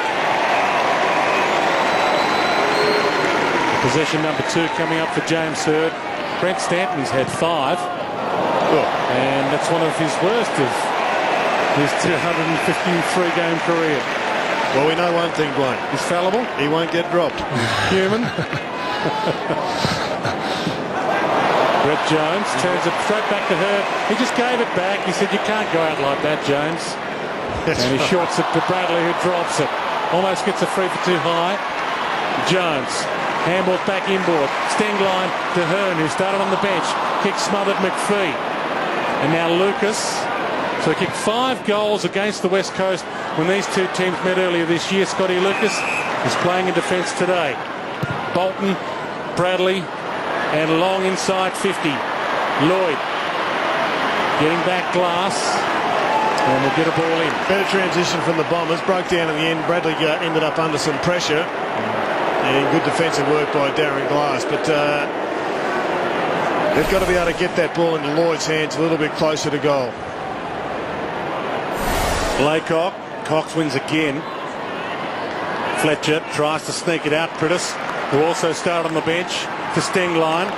[SPEAKER 3] Possession number 2 coming up for James Hurd. Brent Stanton's had 5. And that's one of his worst of his 253-game career.
[SPEAKER 6] Well, we know one thing, Blaine.
[SPEAKER 3] He's fallible.
[SPEAKER 6] He won't get dropped.
[SPEAKER 3] Human. Brett Jones turns it straight back to Hurd. He just gave it back. He said, you can't go out like that, Jones. And he shorts it to Bradley, who drops it. Almost gets a free for too high. Jones. Handball back inboard. Stengline to Hearn, who started on the bench. Kick smothered McPhee. And now Lucas. So he kicked 5 goals against the West Coast when these two teams met earlier this year. Scotty Lucas is playing in defence today. Bolton, Bradley, and long inside 50. Lloyd getting back Glass. And we'll get a ball in.
[SPEAKER 6] Better transition from the Bombers. Broke down in the end. Bradley ended up under some pressure. And good defensive work by Darren Glass. But they've got to be able to get that ball into Lloyd's hands a little bit closer to goal.
[SPEAKER 3] Laycock. Cox wins again. Fletcher tries to sneak it out. Prittis, who also started on the bench, to Stengline.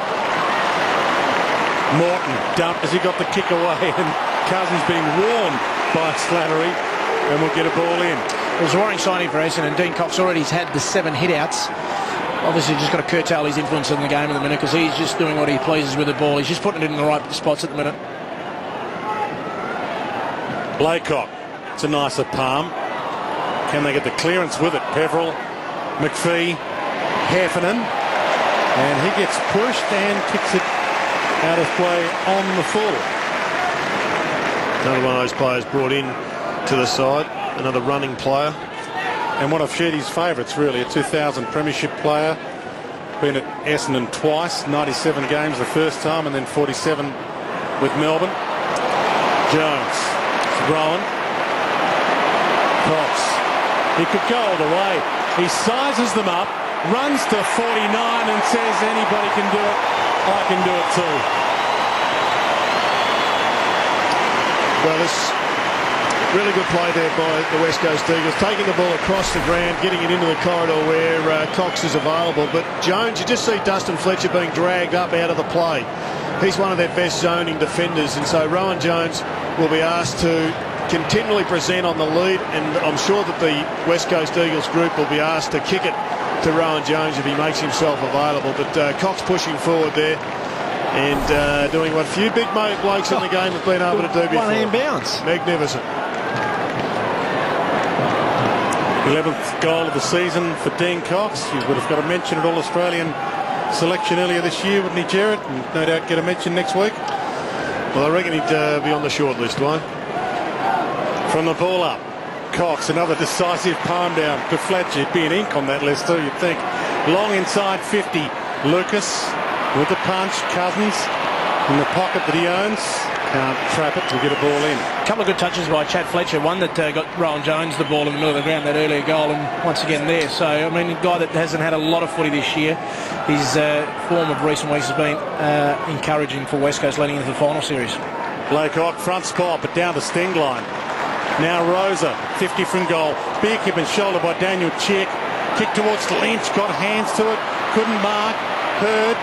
[SPEAKER 3] Morton dumped as he got the kick away, and Cousins being warned by Slattery, and we'll get a ball in.
[SPEAKER 26] It was a worrying signing for Essendon, and Dean Cox already had the 7 hit-outs. Obviously just got to curtail his influence in the game at the minute, because he's just doing what he pleases with the ball. He's just putting it in the right spots at the minute.
[SPEAKER 3] Laycock. It's a nicer palm. Can they get the clearance with it? Peveril, McPhee, Heffernan, and he gets pushed and kicks it out of play on the full.
[SPEAKER 6] Another one of those players brought in to the side. Another running player.
[SPEAKER 3] And one of Sheedy's favourites, really, a 2000 premiership player. Been at Essendon twice, 97 games the first time, and then 47 with Melbourne. Jones, Rowan, Cox. He could go all the way. He sizes them up, runs to 49 and says, anybody can do it. I can do it too.
[SPEAKER 6] Well, it's really good play there by the West Coast Eagles, taking the ball across the ground, getting it into the corridor where Cox is available. But Jones, you just see Dustin Fletcher being dragged up out of the play. He's one of their best zoning defenders, and so Rowan Jones will be asked to continually present on the lead, and I'm sure that the West Coast Eagles group will be asked to kick it to Rowan Jones if he makes himself available. But Cox pushing forward there and doing what few big blokes in the game have been able to do before.
[SPEAKER 1] One-hand bounce.
[SPEAKER 6] Magnificent.
[SPEAKER 3] 11th goal of the season for Dean Cox. He would have got a mention at All-Australian selection earlier this year, wouldn't he, Jared? And no doubt get a mention next week.
[SPEAKER 6] Well, I reckon he'd be on the short list, Wayne.
[SPEAKER 3] From the ball up, Cox, another decisive palm down to Fletcher. He'd be an ink on that list too, you'd think. Long inside 50, Lucas with the punch, Cousins in the pocket that he owns. Can't trap it to get a ball in.
[SPEAKER 26] A couple of good touches by Chad Fletcher. One that got Rowan Jones the ball in the middle of the ground, that earlier goal, and once again there. So, I mean, a guy that hasn't had a lot of footy this year. His form of recent weeks has been encouraging for West Coast leading into the final series.
[SPEAKER 3] Laycock, front spot, but down the sting line. Now Rosa, 50 from goal. Big hip and shoulder by Daniel Chick. Kick towards Lynch, got hands to it. Couldn't mark. Hurd,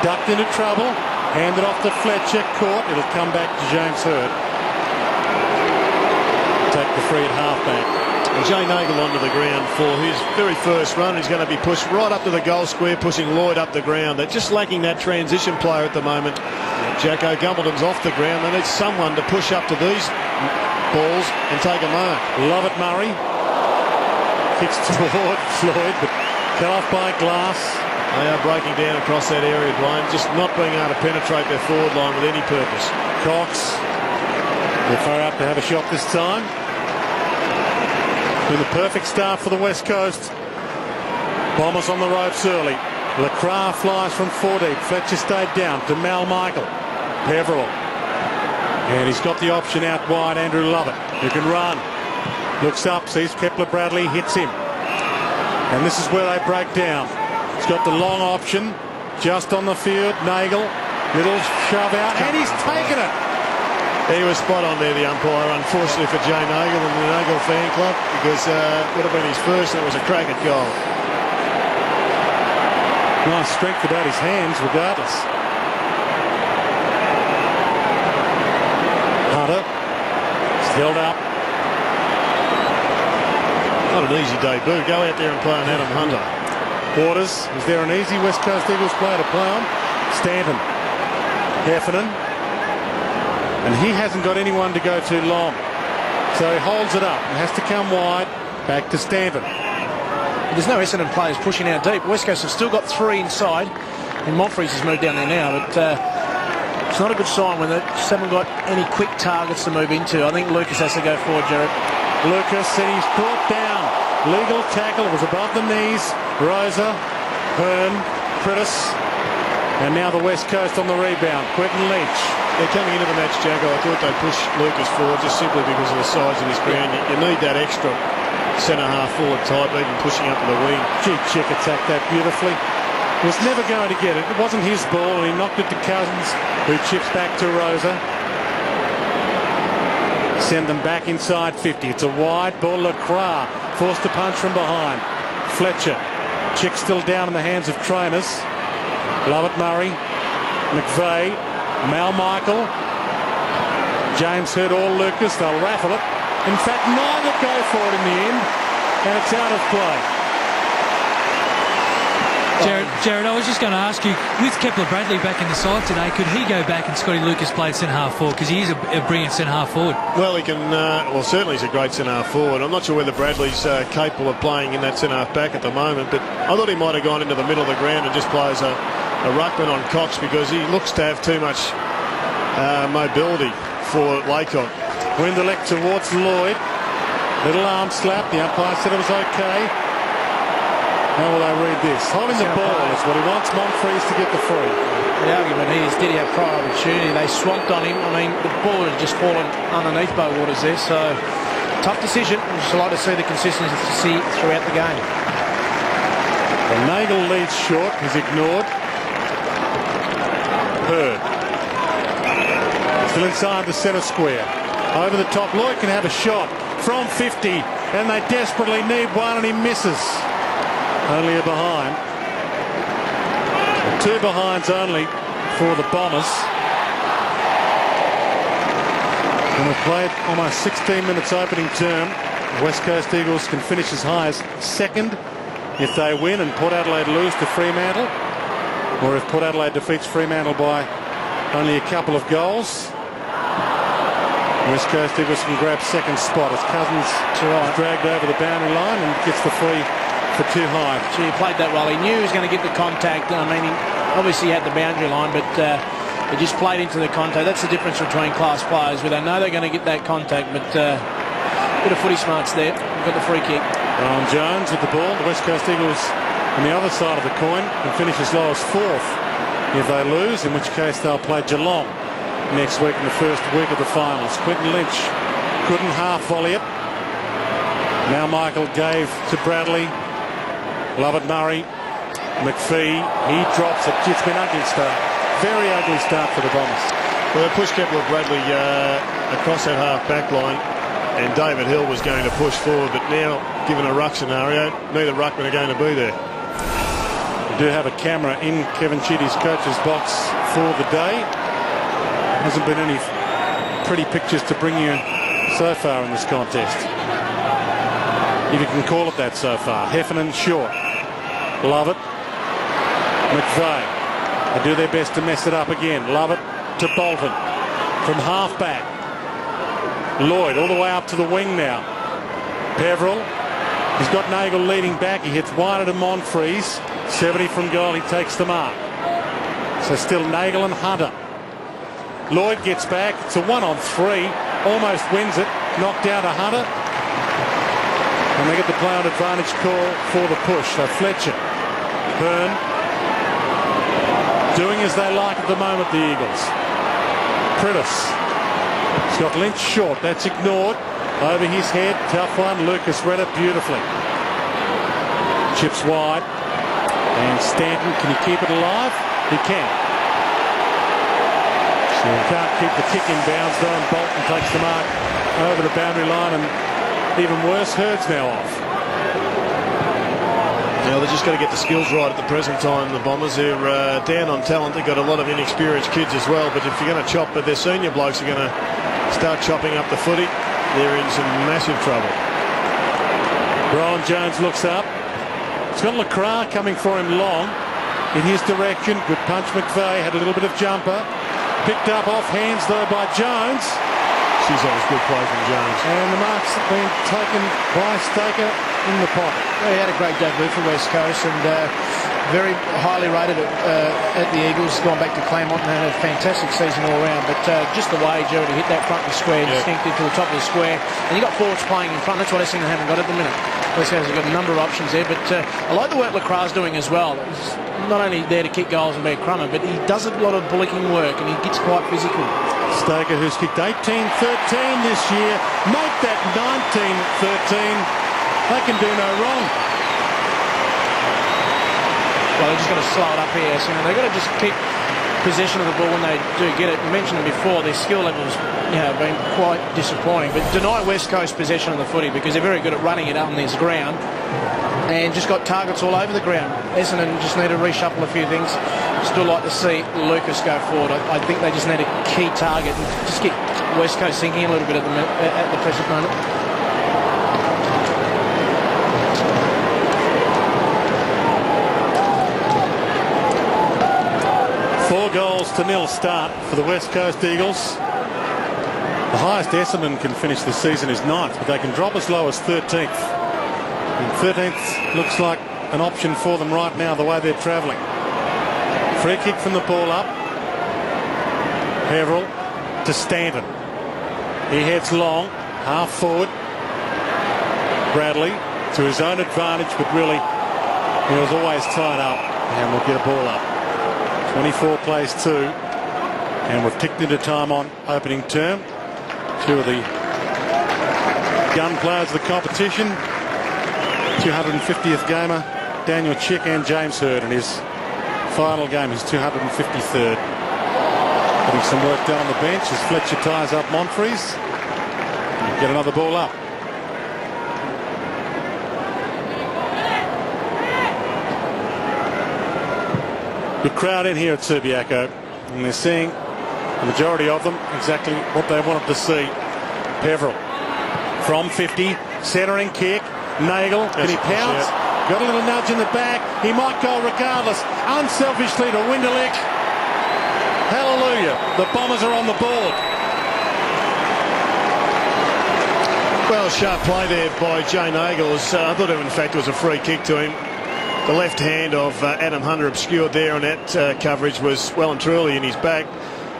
[SPEAKER 3] ducked into trouble. Handed off to Fletcher, caught. It'll come back to James Hurd. Take the free at halfback.
[SPEAKER 6] And Jay Nagle onto the ground for his very first run. He's going to be pushed right up to the goal square, pushing Lloyd up the ground. They're just lacking that transition player at the moment. Jacko Gumbleton's off the ground. They need someone to push up to these balls and take a mark.
[SPEAKER 3] Lovett Murray. Kicks toward Floyd, but cut off by Glass.
[SPEAKER 6] They are breaking down across that area, Dwayne, just not being able to penetrate their forward line with any purpose.
[SPEAKER 3] Cox, they're far out to have a shot this time. Been the perfect start for the West Coast. Bombers on the ropes early. Lacroix flies from 4 deep. Fletcher stayed down to Mal Michael. Peverell. And he's got the option out wide, Andrew Lovett, who can run. Looks up, sees Kepler Bradley, hits him. And this is where they break down. He's got the long option just on the field. Nagle, little shove out, and he's taken it.
[SPEAKER 6] He was spot on there, the umpire, unfortunately for Jay Nagle and the Nagle fan club, because it would have been his first, and it was a cracker goal.
[SPEAKER 3] Nice strength about his hands, regardless. Hunter, held up.
[SPEAKER 6] Not an easy debut. Go out there and play on Adam Hunter.
[SPEAKER 3] Waters, is there an easy West Coast Eagles player to play on? Stanton, Heffernan, and he hasn't got anyone to go too long, so he holds it up and has to come wide. Back to Stanton.
[SPEAKER 26] There's no Essendon players pushing out deep. West Coast have still got three inside, and Monfries has moved down there now, but it's not a good sign when they just haven't got any quick targets to move into. I think Lucas has to go forward, Jared.
[SPEAKER 3] Lucas, and he's brought down. Legal tackle, it was above the knees. Rosa, Hearn, Prittis, and now the West Coast on the rebound. Quentin Leach.
[SPEAKER 6] They're coming into the match, Jacko. I thought they pushed Lucas forward just simply because of the size of his ground. You need that extra centre-half forward type, even pushing up to the wing.
[SPEAKER 3] Gee, Chick attacked that beautifully. Was never going to get it. It wasn't his ball, and he knocked it to Cousins, who chips back to Rosa. Send them back inside 50. It's a wide ball. Lacroix forced to punch from behind. Fletcher. Chick still down in the hands of trainers. Lovett Murray. McVeigh. Mal Michael. James Hurd or Lucas. They'll raffle it. In fact, neither go for it in the end. And it's out of play.
[SPEAKER 27] Jared, I was just going to ask you, with Kepler Bradley back in the side today, could he go back and Scotty Lucas play centre-half forward? Because he is a brilliant centre-half forward.
[SPEAKER 6] Well, he can. Well, certainly he's a great centre-half forward. I'm not sure whether Bradley's capable of playing in that centre-half back at the moment, but I thought he might have gone into the middle of the ground and just plays a ruckman on Cox, because he looks to have too much mobility for Laycock.
[SPEAKER 3] Winderlick towards Lloyd. Little arm slap. The umpire said it was okay. How will they read this? Holding the ball is what he wants Monfries to get the free.
[SPEAKER 26] The argument is, did he have prior opportunity? They swamped on him. I mean, the ball had just fallen underneath Bo Waters there, so tough decision. I'd just like to see the consistency throughout the game.
[SPEAKER 3] Well, Nagle leads short. He's ignored. Hurd. Still inside the centre square. Over the top, Lloyd can have a shot from 50, and they desperately need one, and he misses. Only a behind. 2 behinds only for the Bombers. And we've played almost 16 minutes opening term. The West Coast Eagles can finish as high as second if they win and Port Adelaide lose to Fremantle, or if Port Adelaide defeats Fremantle by only a couple of goals. West Coast Eagles can grab second spot as Cousins is dragged over the boundary line and gets the free for too high.
[SPEAKER 26] So he played that well. He knew he was going to get the contact. I mean, he obviously had the boundary line, but he just played into the contact. That's the difference between class players, where they know they're going to get that contact, but a bit of footy smarts there. Got the free kick.
[SPEAKER 3] Ron Jones with the ball. The West Coast Eagles on the other side of the coin can finish as low as 4th if they lose, in which case they'll play Geelong next week in the first week of the finals. Quinton Lynch couldn't half volley it. Now Michael gave to Bradley. Lovett Murray. McPhee. He drops it. It's been ugly start. Very ugly start for the Bombers.
[SPEAKER 6] Well, they pushed Kepler Bradley across that half back line, and David Hill was going to push forward, but now, given a ruck scenario, neither ruckman are going to be there.
[SPEAKER 3] We do have a camera in Kevin Chitty's coach's box for the day. Hasn't been any pretty pictures to bring you so far in this contest, if you can call it that so far. Heffernan short. Lovett. McVeigh. They do their best to mess it up again. Lovett to Bolton from half back. Lloyd all the way up to the wing now. Peveril. He's got Nagel leading back. He hits wider to Monfries. 70 from goal. He takes the mark. So still Nagel and Hunter. Lloyd gets back. It's a 1-on-3. Almost wins it. Knocked down to Hunter. And they get the play on advantage call for the push. So Fletcher. Hearn. Doing as they like at the moment, the Eagles. Prittis. He's got Lynch short. That's ignored. Over his head. Tough one. Lucas read it beautifully. Chips wide. And Stanton, can he keep it alive? He can. So he can't keep the kick in bounds though, and Bolton takes the mark over the boundary line, and even worse, Hurd's now off.
[SPEAKER 6] Now they've just got to get the skills right at the present time. The Bombers, they're down on talent. They've got a lot of inexperienced kids as well, but if you're going to chop, but their senior blokes are going to start chopping up the footy, they're in some massive trouble.
[SPEAKER 3] Ron Jones looks up. It's got LeCras coming for him long in his direction. Good punch. McVeigh had a little bit of jumper. Picked up off hands though by Jones.
[SPEAKER 6] She's always good play from Jones.
[SPEAKER 3] And the mark's been taken by Staker in the pocket.
[SPEAKER 26] Well, he had a great debut for West Coast, and very highly rated at the Eagles. Gone back to Claremont and had a fantastic season all round. But just the way Gerard hit that front of the square, distinctive to the top of the square. And you got forwards playing in front. That's what Essendon haven't got at the minute. West Coast has got a number of options there. But I like the work LeCras doing as well. He's not only there to kick goals and be a crummer, but he does a lot of bullocking work, and he gets quite physical.
[SPEAKER 3] Staker, who's kicked 18-13 this year, make that 19-13. They can do no wrong.
[SPEAKER 26] Well, they're just got to slow it up here. So they've got to just keep possession of the ball when they do get it. You mentioned it before, their skill levels have been quite disappointing. But deny West Coast possession of the footy, because they're very good at running it up on this ground. And just got targets all over the ground. Essendon just need to reshuffle a few things. Still like to see Lucas go forward. I think they just need a key target and just get West Coast thinking a little bit at the present moment.
[SPEAKER 3] Four goals to nil start for the West Coast Eagles. The highest Essendon can finish this season is 9th, but they can drop as low as 13th. And 13th looks like an option for them right now, the way they're travelling. Free kick from the ball up. Peveril to Stanton. He heads long, half forward. Bradley to his own advantage, but really he was always tied up, and will get a ball up. 24 plays 2, and we've ticked into time on opening term. Two of the gun players of the competition, 250th gamer Daniel Chick, and James Hurd in his final game, his 253rd. Getting some work done on the bench as Fletcher ties up Monfries. Get another ball up. Good crowd in here at Subiaco, and they're seeing, the majority of them, exactly what they wanted to see. Peveril from 50, centering kick. Nagel, can he pounce? Got a little nudge in the back. He might go regardless. Unselfishly to Winderlich. Hallelujah. The Bombers are on the board.
[SPEAKER 6] Well, sharp play there by Jay Nagels. I thought, in fact, it was a free kick to him. The left hand of Adam Hunter obscured there on that coverage was well and truly in his back.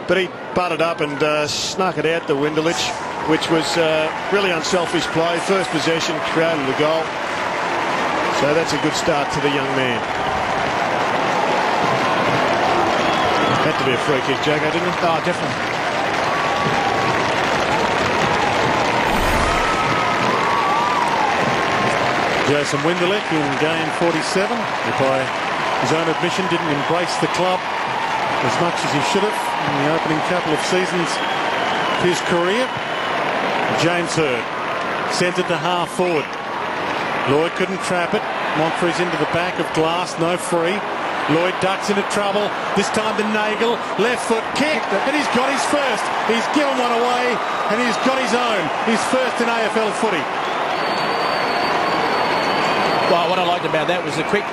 [SPEAKER 6] But he butted up and snuck it out to Winderlich, which was really unselfish play. First possession, created the goal. So that's a good start to the young man. Had to be a free kick, Jacko, didn't it?
[SPEAKER 26] Oh, definitely.
[SPEAKER 3] Jason Winderlich in game 47, who by his own admission didn't embrace the club as much as he should have in the opening couple of seasons of his career. James Hird sent it to half forward. Lloyd couldn't trap it. Monfrey's into the back of Glass, no free. Lloyd ducks into trouble. This time to Nagel, left foot kick, and he's got his first. He's given one away, and he's got his own. His first in AFL footy.
[SPEAKER 26] Well, what I liked about that was the quick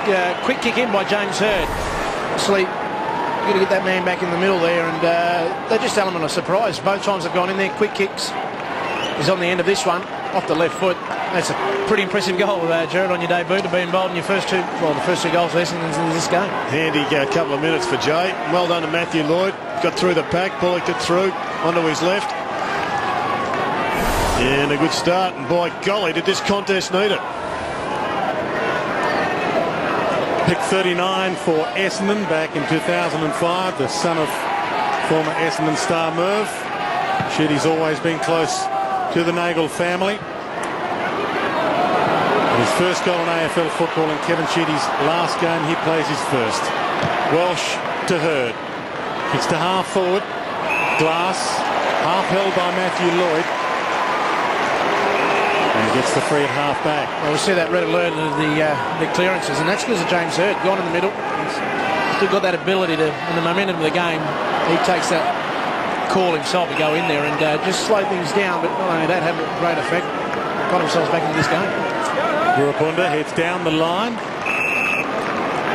[SPEAKER 26] kick in by James Hird. Sleep, you've got to get that man back in the middle there, and they're just element of surprise. Both times they've gone in there, quick kicks. He's on the end of this one, off the left foot. That's a pretty impressive goal, Jared, on your debut to be involved in your first two goals for Essendon in this game.
[SPEAKER 6] Handy couple of minutes for Jay. Well done to Matthew Lloyd. Got through the pack, bullocked it through onto his left. And a good start, and by golly, did this contest need it.
[SPEAKER 3] Pick 39 for Essendon back in 2005, the son of former Essendon star Merv. Sheedy's always been close to the Nagel family. His first goal in AFL football in Kevin Sheedy's last game, he plays his first. Welsh to Hird. Kicks to half forward. Glass, half held by Matthew Lloyd. And gets the free at half back.
[SPEAKER 26] Well, we see that red alert of the clearances, and that's because of James Hird, gone in the middle. He's still got that ability to, in the momentum of the game, he takes that call himself to go in there and just slow things down, but not only that, have a great effect. Got themselves back into this game.
[SPEAKER 3] Gurapunda heads down the line.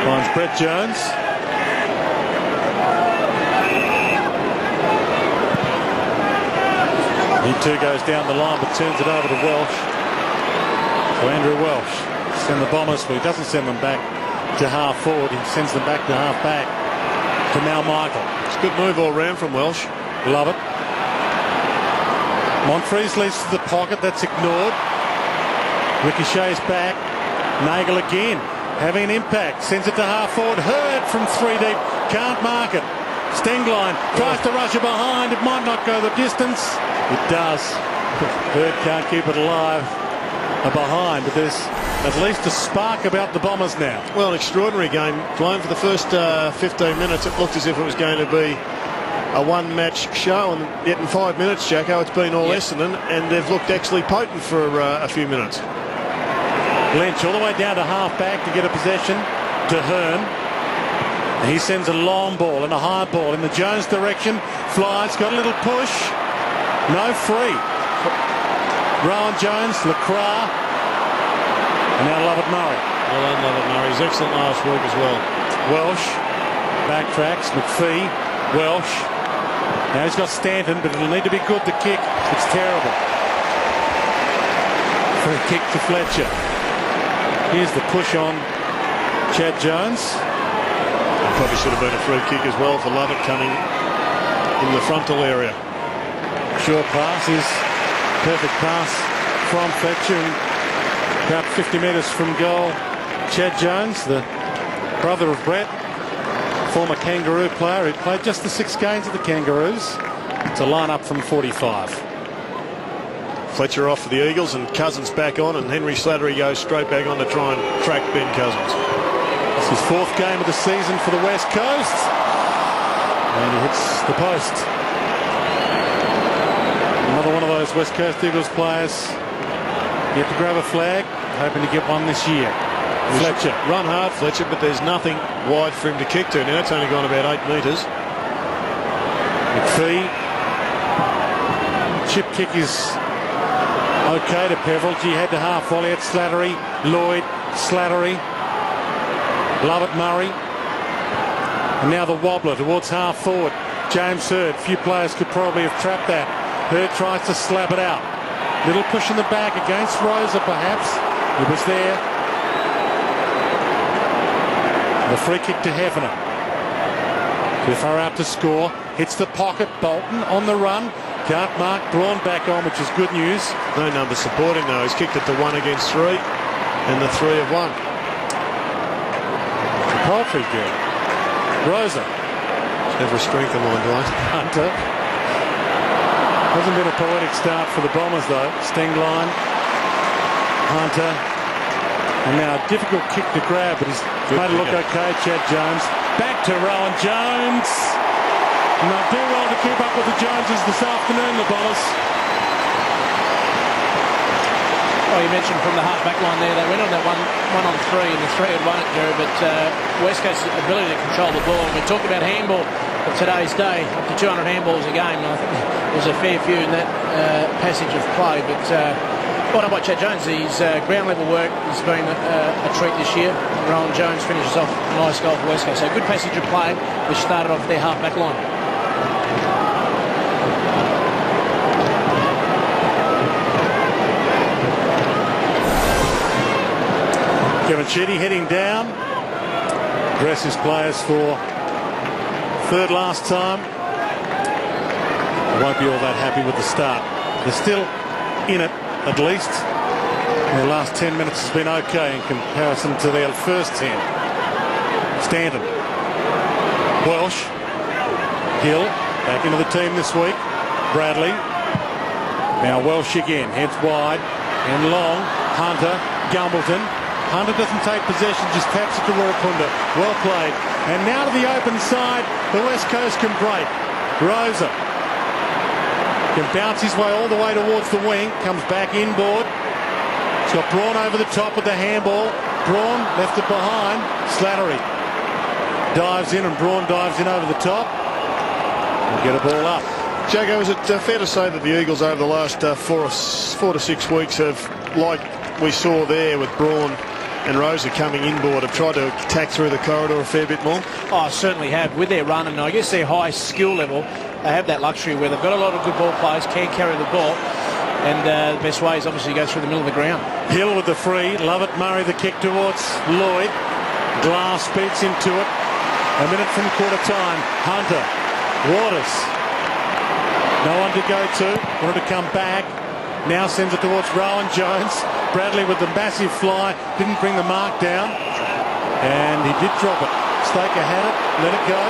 [SPEAKER 3] Finds Brett Jones. He too goes down the line, but turns it over to Welsh. So Andrew Welsh send the Bombers, but he doesn't send them back to half forward. He sends them back to half back to Mal Michael.
[SPEAKER 6] It's a good move all round from Welsh.
[SPEAKER 3] Love it. Monfries leads to the pocket. That's ignored. Ricochets back. Nagel again having an impact. Sends it to half forward. Hird from 3 deep. Can't mark it. Stengline tries to rush it behind. It might not go the distance. It does. Hird can't keep it alive behind, but there's at least a spark about the Bombers now.
[SPEAKER 6] Well, an extraordinary game. Playing for the first 15 minutes, it looked as if it was going to be a one-match show, and yet in 5 minutes, Jacko, it's been all Essendon, and they've looked actually potent for a few minutes.
[SPEAKER 3] Lynch all the way down to half-back to get a possession to Hearn. He sends a long ball and a high ball in the Jones direction. Flies, got a little push. No free. Rowan Jones, Lacroix, and now Lovett Murray.
[SPEAKER 6] Well done, Lovett Murray. He's excellent last week as well.
[SPEAKER 3] Welsh backtracks. McPhee, Welsh. Now he's got Stanton, but it'll need to be good to kick. It's terrible. Free kick to Fletcher. Here's the push on Chad Jones.
[SPEAKER 6] Probably should have been a free kick as well for Lovett coming in the frontal area.
[SPEAKER 3] Short pass is perfect pass from Fletcher, and about 50 metres from goal. Chad Jones, the brother of Brett, former Kangaroo player. He played just the 6 games of the Kangaroos. It's a line-up from 45.
[SPEAKER 6] Fletcher off for the Eagles, and Cousins back on, and Henry Slattery goes straight back on to try and track Ben Cousins.
[SPEAKER 3] It's his 4th game of the season for the West Coast, and he hits the post. Another one of those those West Coast Eagles players yet to grab a flag, hoping to get one this year. Fletcher.
[SPEAKER 6] Run hard, Fletcher, but there's nothing wide for him to kick to. Now that's only gone about 8 metres.
[SPEAKER 3] McPhee. Chip kick is okay to Peverill. He had to half volley at Slattery. Lloyd, Slattery. Lovett, Murray. And now the wobbler towards half forward. James Hird. Few players could probably have trapped that. Hird tries to slap it out. Little push in the back against Rosa, perhaps. It was there. The free kick to Heffernan. Too far out to score. Hits the pocket. Bolton on the run. Can't mark. Braun back on, which is good news.
[SPEAKER 6] No number supporting though. He's kicked it to 1 against 3. And the 3 have won.
[SPEAKER 3] Poultry good. Rosa.
[SPEAKER 6] It's never a strength of mine, Dwight.
[SPEAKER 3] Hunter. Hasn't been a poetic start for the Bombers though. Stengline. Hunter. And now a difficult kick to grab, but he's made it look okay, Chad Jones. Back to Rowan Jones. And they'll do well to keep up with the Joneses this afternoon, the Bombers.
[SPEAKER 26] Oh, you mentioned from the half-back line there, they went on that one on 3, and the 3 had won it, Jerry, but West Coast's ability to control the ball. And we talked about handball of today's day, up to 200 handballs a game, and I think there's a fair few in that passage of play, but well done by Chad Jones. His ground level work has been a treat this year. Rowan Jones finishes off a nice goal for West Coast. So good passage of play, which started off their half-back line.
[SPEAKER 3] Kevin Sheedy heading down. Dress his players for third last time. Won't be all that happy with the start. They're still in it, at least. Their last 10 minutes has been okay in comparison to their first 10. Stanton. Welsh. Hill. Back into the team this week. Bradley. Now Welsh again. Heads wide and long. Hunter. Gumbleton. Hunter doesn't take possession, just taps it to Warapunda. Well played. And now to the open side. The West Coast can break. Rosa can bounce his way all the way towards the wing. Comes back inboard. He's got Braun over the top with the handball. Braun left it behind. Slattery dives in and Braun dives in over the top. And get a ball up.
[SPEAKER 6] Jago, is it fair to say that the Eagles over the last 4 to 6 weeks have, like we saw there with Braun and Rosa coming inboard, have tried to attack through the corridor a fair bit more?
[SPEAKER 26] Oh, certainly have. With their run and I guess their high skill level, they have that luxury where they've got a lot of good ball players, can carry the ball, and the best way is obviously go through the middle of the ground.
[SPEAKER 3] Hill with the free. Lovett Murray the kick towards Lloyd. Glass beats into it. A minute from quarter time. Hunter. Waters. No one to go to. Wanted to come back. Now sends it towards Rowan Jones. Bradley with the massive fly. Didn't bring the mark down. And he did drop it. Stoker had it. Let it go.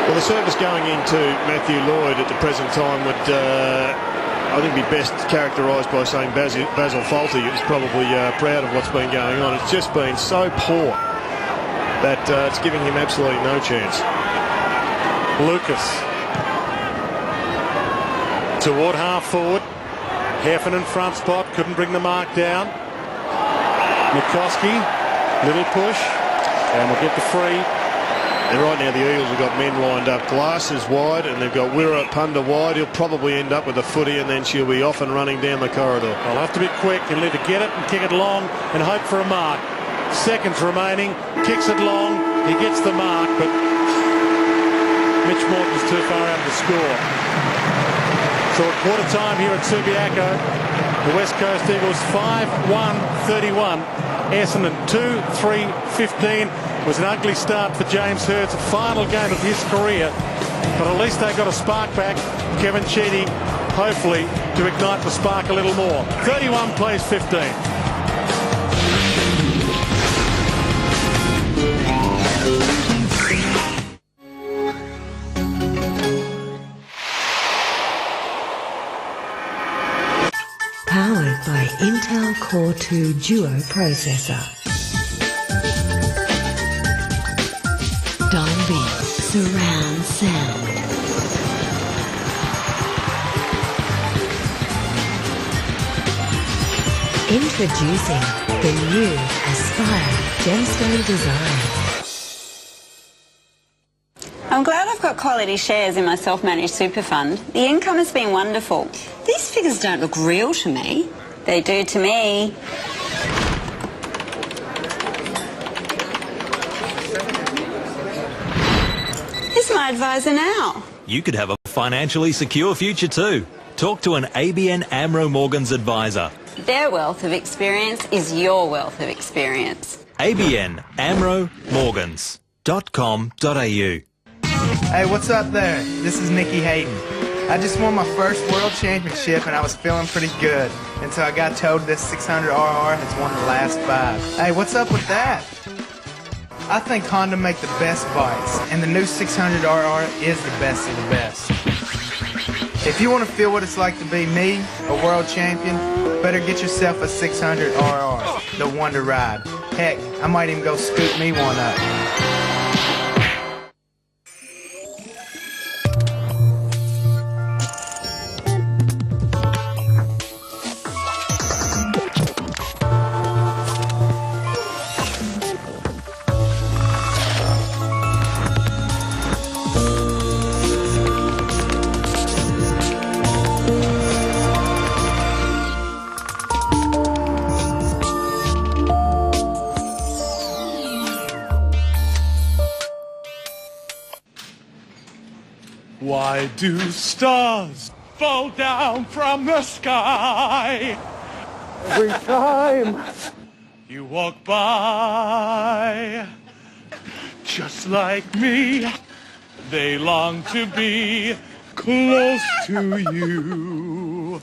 [SPEAKER 6] Well, the service going into Matthew Lloyd at the present time would, I think, be best characterised by saying Basil Faulty is probably proud of what's been going on. It's just been so poor that it's giving him absolutely no chance.
[SPEAKER 3] Lucas. Toward half forward. Heffernan front spot. Couldn't bring the mark down. Nikoski. Little push. And we'll get the free.
[SPEAKER 6] And right now the Eagles have got men lined up. Glasses wide and they've got Wirra wide. He'll probably end up with a footy and then she'll be off and running down the corridor.
[SPEAKER 3] I'll have to be quick. He'll need to get it and kick it long and hope for a mark. Seconds remaining. Kicks it long. He gets the mark, but Mitch Morton's too far out to score. So at quarter time here at Subiaco, the West Coast Eagles 5-1-31. Essendon 2-3-15. Was an ugly start for James Hird's final game of his career, but at least they got a spark back. Kevin Sheedy, hopefully, to ignite the spark a little more. 31 plays 15.
[SPEAKER 2] Powered by Intel Core 2 Duo processor. Dolby surround sound. Introducing the new Aspire Gemstone Design.
[SPEAKER 4] I'm glad I've got quality shares in my self-managed super fund. The income has been wonderful. These figures don't look real to me. They do to me. Who's my advisor now?
[SPEAKER 5] You could have a financially secure future too. Talk to an ABN AMRO Morgans advisor.
[SPEAKER 4] Their wealth of experience is your wealth of experience.
[SPEAKER 5] ABN AMRO Morgans.com.au.
[SPEAKER 7] Hey, what's up there? This is Nicky Hayden. I just won my first world championship and I was feeling pretty good until I got told this 600RR has won the last 5. Hey, what's up with that? I think Honda make the best bikes, and the new 600RR is the best of the best. If you want to feel what it's like to be me, a world champion, better get yourself a 600RR, the one to ride. Heck, I might even go scoop me one up.
[SPEAKER 8] Why do stars fall down from the sky? Every time you walk by, just like me, they long to be close to you.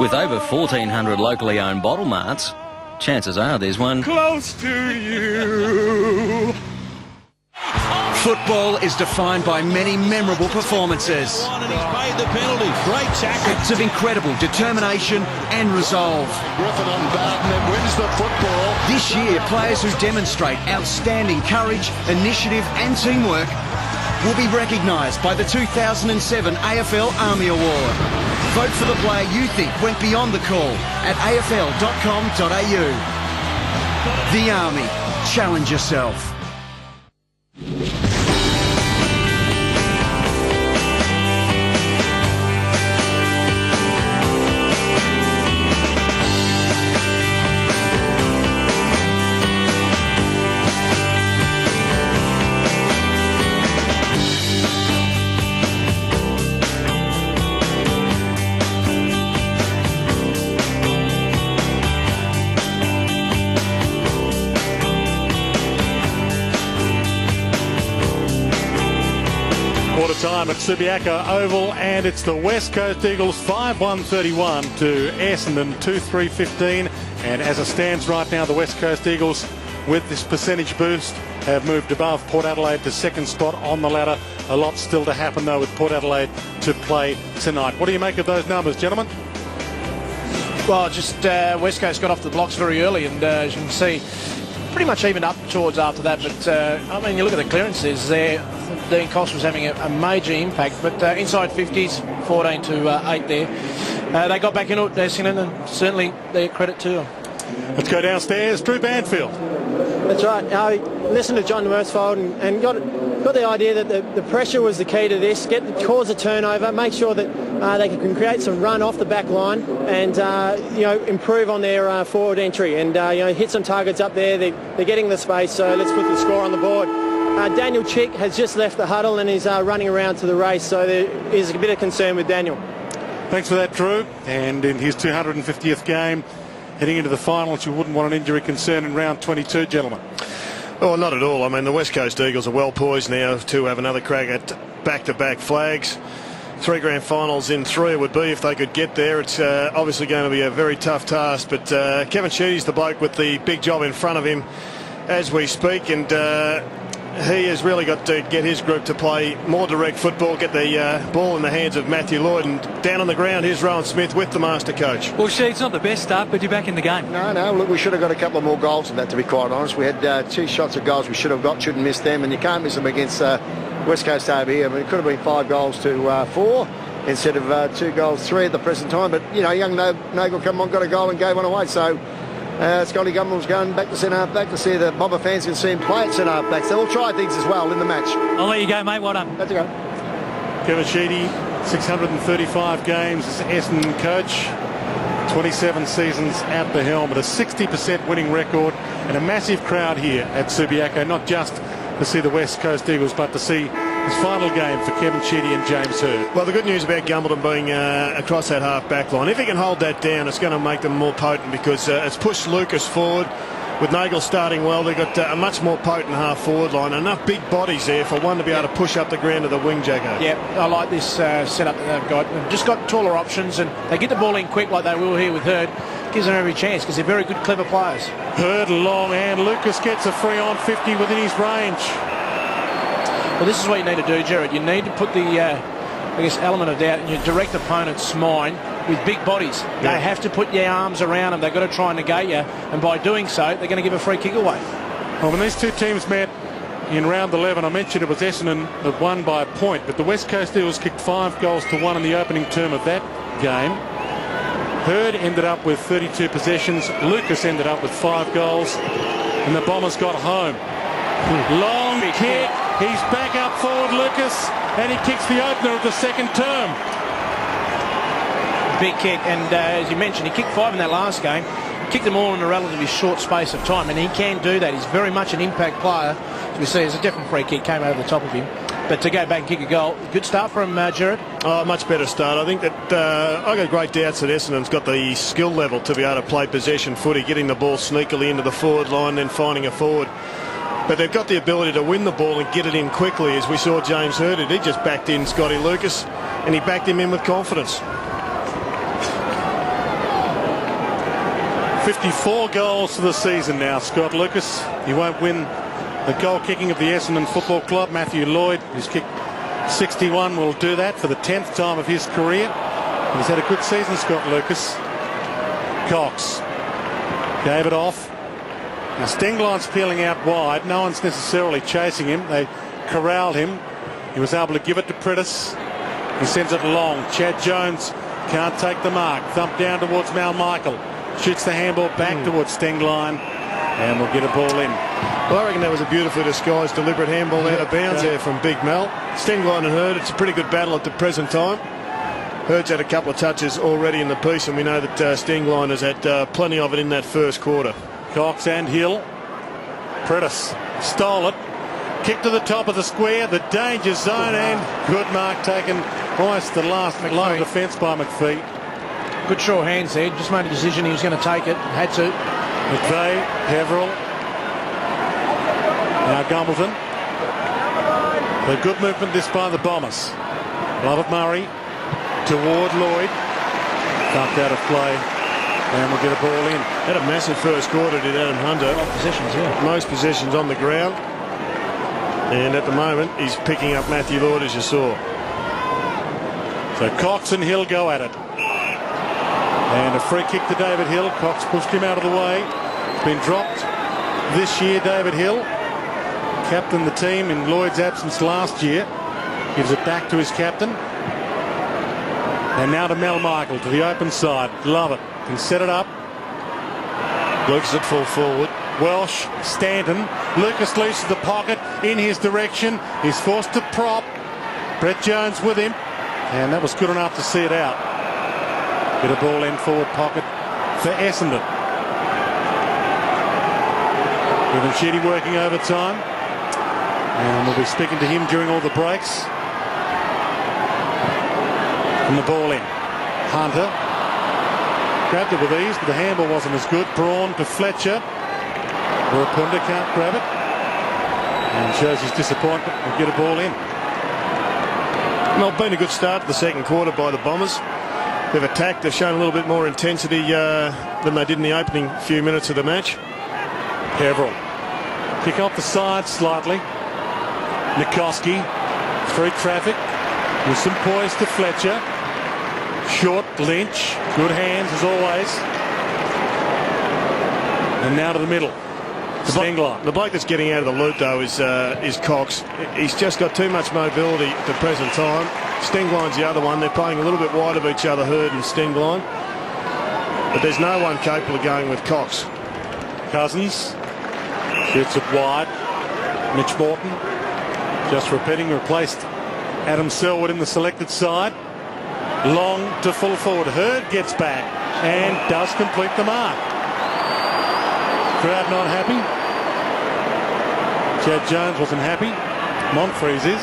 [SPEAKER 9] With over 1,400 locally owned bottle marts, chances are there's one
[SPEAKER 8] close to you.
[SPEAKER 10] Football is defined by many memorable performances.
[SPEAKER 25] And he's paid the penalty. Great tackle.
[SPEAKER 10] Acts of incredible determination and resolve.
[SPEAKER 16] Griffin on Bowden and wins the football.
[SPEAKER 10] This year, players who demonstrate outstanding courage, initiative and teamwork will be recognised by the 2007 AFL Army Award. Vote for the player you think went beyond the call at afl.com.au. The Army. Challenge yourself.
[SPEAKER 3] Time at Subiaco Oval, and it's the West Coast Eagles 5-1-31 to Essendon 2-3-15, and as it stands right now, the West Coast Eagles with this percentage boost have moved above Port Adelaide to second spot on the ladder. A lot still to happen though with Port Adelaide to play tonight. What do you make of those numbers, gentlemen?
[SPEAKER 26] Well, just West Coast got off the blocks very early, and as you can see, pretty much evened up towards after that. But I mean, you look at the clearances there. Dean Cost was having a major impact, but inside 50s, 14 to 8 there. They got back into it, Essendon, and certainly their credit to them.
[SPEAKER 3] Let's go downstairs. Drew Banfield.
[SPEAKER 1] That's right. I listened to John Worsfold and got the idea that the pressure was the key to this. Cause a turnover, make sure that they can create some run off the back line, and improve on their forward entry, and hit some targets up there. They're getting the space, so let's put the score on the board. Daniel Chick has just left the huddle and is running around to the race, so there is a bit of concern with Daniel.
[SPEAKER 3] Thanks for that, Drew. And in his 250th game, heading into the finals, you wouldn't want an injury concern in round 22, gentlemen.
[SPEAKER 6] Oh, not at all. I mean, the West Coast Eagles are well poised now to have another crack at back-to-back flags. 3 grand finals in 3 it would be if they could get there. It's obviously going to be a very tough task, but Kevin Sheedy's the bloke with the big job in front of him as we speak, and he has really got to get his group to play more direct football, get the ball in the hands of Matthew Lloyd, and down on the ground here's Rowan Smith with the master coach.
[SPEAKER 27] Well, it's not the best start, but you're back in the game.
[SPEAKER 14] No, look, we should have got a couple of more goals than that, to be quite honest. We had 2 shots of goals we should have got, shouldn't miss them, and you can't miss them against West Coast over here. I mean, it could have been 5 goals to 4, instead of 2 goals 3 at the present time. But, you know, young Nagel come on, got a goal and gave one away. So Scotty Gumbal's going back to centre half back to see the Bomber fans can see him play at centre half back. So we'll try things as well in the match.
[SPEAKER 27] I'll let you go, mate. Well done.
[SPEAKER 14] Let's go.
[SPEAKER 3] Kevin Sheedy, 635 games as Essendon coach. 27 seasons at the helm with a 60% winning record and a massive crowd here at Subiaco, not just to see the West Coast Eagles but to see his final game for Kevin Sheedy and James Hird.
[SPEAKER 6] Well, the good news about Gumbleton being across that half-back line, if he can hold that down, it's going to make them more potent because it's pushed Lucas forward. With Nagel starting well, they've got a much more potent half-forward line. Enough big bodies there for one to be able to push up the ground of the wing, Jacko.
[SPEAKER 26] Yeah, I like this setup that they've got. They've just got taller options and they get the ball in quick like they will here with Hird. Gives them every chance because they're very good, clever players.
[SPEAKER 3] Hird long and Lucas gets a free on 50 within his range.
[SPEAKER 26] Well, this is what you need to do, Gerard. You need to put the, I guess, element of doubt in your direct opponent's mind with big bodies. Yeah. They have to put their arms around them. They've got to try and negate you. And by doing so, they're going to give a free kick away.
[SPEAKER 3] Well, when these two teams met in round 11, I mentioned it was Essendon that won by a point, but the West Coast Eagles kicked 5 goals to 1 in the opening term of that game. Hird ended up with 32 possessions. Lucas ended up with 5 goals. And the Bombers got home. Long kick. He's back up forward, Lucas, and he kicks the opener of the second term.
[SPEAKER 26] Big kick, and as you mentioned, he kicked 5 in that last game. Kicked them all in a relatively short space of time, and he can do that. He's very much an impact player. As we see, there's a different free kick came over the top of him. But to go back and kick a goal, good start from Gerard.
[SPEAKER 6] Oh, much better start. I think that I got great doubts that Essendon's got the skill level to be able to play possession footy, getting the ball sneakily into the forward line, then finding a forward. But they've got the ability to win the ball and get it in quickly, as we saw James Hird. He just backed in Scotty Lucas, and he backed him in with confidence.
[SPEAKER 3] 54 goals for the season now, Scott Lucas. He won't win the goal kicking of the Essendon Football Club. Matthew Lloyd, who's kicked 61, will do that for the 10th time of his career. He's had a good season, Scott Lucas. Cox gave it off. Now Stengeline's peeling out wide. No one's necessarily chasing him. They corralled him. He was able to give it to Prentice. He sends it long. Chad Jones can't take the mark. Thump down towards Mal Michael. Shoots the handball back towards Stengeline. And we'll get a ball in.
[SPEAKER 6] Well, I reckon that was a beautifully disguised, deliberate handball out of bounds there from Big Mel. Stengeline and Hird, it's a pretty good battle at the present time. Hird's had a couple of touches already in the piece, and we know that Stengeline has had plenty of it in that first quarter.
[SPEAKER 3] Cox and Hill. Prentice stole it. Kick to the top of the square, the danger zone, and good mark taken almost the last line of defence by McPhee.
[SPEAKER 26] Good sure hands there. Just made a decision he was going to take it. Had to.
[SPEAKER 3] McVeigh, Haverhill. Now Gumbleton. The good movement this by the Bombers. Lovett Murray toward Lloyd. Dumped out of play. And we'll get a ball in.
[SPEAKER 6] Had a massive first quarter, did Adam Hunter.
[SPEAKER 26] Possessions, yeah.
[SPEAKER 6] Most possessions on the ground. And at the moment, he's picking up Matthew Lloyd, as you saw.
[SPEAKER 3] So Cox and Hill go at it. And a free kick to David Hill. Cox pushed him out of the way. It's been dropped this year, David Hill. Captained the team in Lloyd's absence last year. Gives it back to his captain. And now to Mel Michael, to the open side. Love it. Can set it up.
[SPEAKER 6] Lucas at full forward.
[SPEAKER 3] Welsh, Stanton. Lucas leaves the pocket in his direction. He's forced to prop. Brett Jones with him. And that was good enough to see it out. Get a ball in forward pocket for Essendon. Kevin Sheedy working overtime. And we'll be speaking to him during all the breaks. And the ball in. Hunter grabbed it with ease, but the handball wasn't as good. Braun to Fletcher. Rapunda can't grab it. And shows his disappointment. We'll get a ball in.
[SPEAKER 6] Well, been a good start to the second quarter by the Bombers. They've attacked. They've shown a little bit more intensity than they did in the opening few minutes of the match.
[SPEAKER 3] Haverhill. Kick off the side slightly. Nikoski through traffic with some poise to Fletcher. Short Lynch. Good hands as always. And now to the middle.
[SPEAKER 6] The bloke that's getting out of the loop though is Cox. He's just got too much mobility at the present time. Stengline's the other one. They're playing a little bit wide of each other, Hurd and Stengline. But there's no one capable of going with Cox.
[SPEAKER 3] Cousins shoots it wide. Mitch Morton, just repeating, replaced Adam Selwood in the selected side. Long to full forward. Hurd gets back and does complete the mark. Crowd not happy. Chad Jones wasn't happy. Monfries is.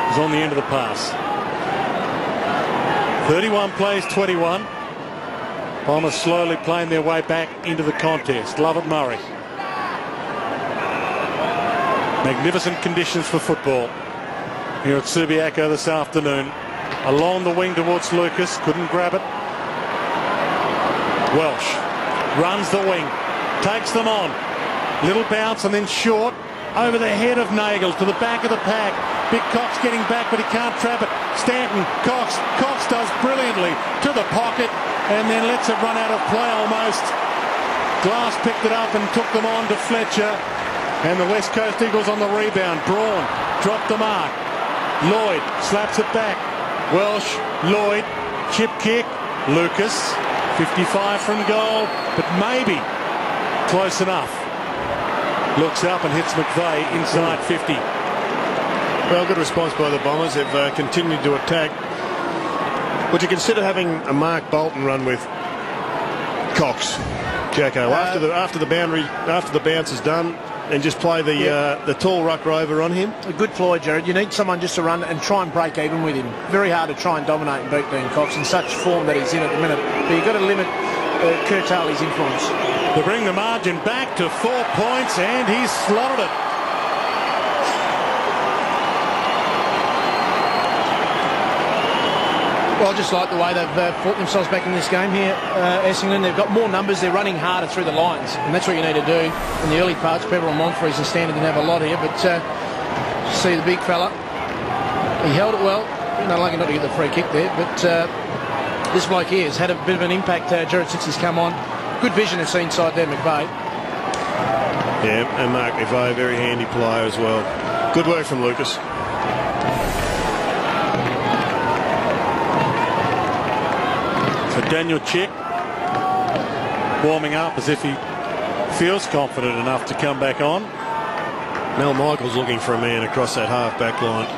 [SPEAKER 3] He's on the end of the pass. 31 plays 21. Bombers slowly playing their way back into the contest. Lovett Murray. Magnificent conditions for football here at Subiaco this afternoon. Along the wing towards Lucas. Couldn't grab it. Welsh runs the wing. Takes them on. Little bounce and then short. Over the head of Nagel to the back of the pack. Big Cox getting back, but he can't trap it. Stanton, Cox. Cox does brilliantly to the pocket and then lets it run out of play almost. Glass picked it up and took them on to Fletcher. And the West Coast Eagles on the rebound. Braun dropped the mark. Lloyd slaps it back. Welsh, Lloyd, chip kick. Lucas, 55 from goal, but maybe close enough. Looks up and hits McVeigh inside 50.
[SPEAKER 6] Well, good response by the Bombers. They've continued to attack. Would you consider having a Mark Bolton run with Cox, Jacko, after the bounce is done, and just play the tall ruck rover on him?
[SPEAKER 26] A good ploy, Jared. You need someone just to run and try and break even with him. Very hard to try and dominate and beat Dean Cox in such form that he's in at the minute. But you've got to limit, curtail his influence.
[SPEAKER 3] To bring the margin back to 4 points, and he's slotted it.
[SPEAKER 26] Well, I just like the way they've fought themselves back in this game here, Essendon. They've got more numbers. They're running harder through the lines, and that's what you need to do. In the early parts, Pepper and Monfries and Stanton didn't have a lot here, but see the big fella. He held it well. Lucky not to get the free kick there, but this bloke here has had a bit of an impact, Jared, since he's come on. Good vision to see inside there, McVeigh.
[SPEAKER 6] Yeah, and Mark McVeigh, very handy player as well. Good work from Lucas.
[SPEAKER 3] So Daniel Chick warming up as if he feels confident enough to come back on.
[SPEAKER 6] Mel Michael's looking for a man across that half-back line.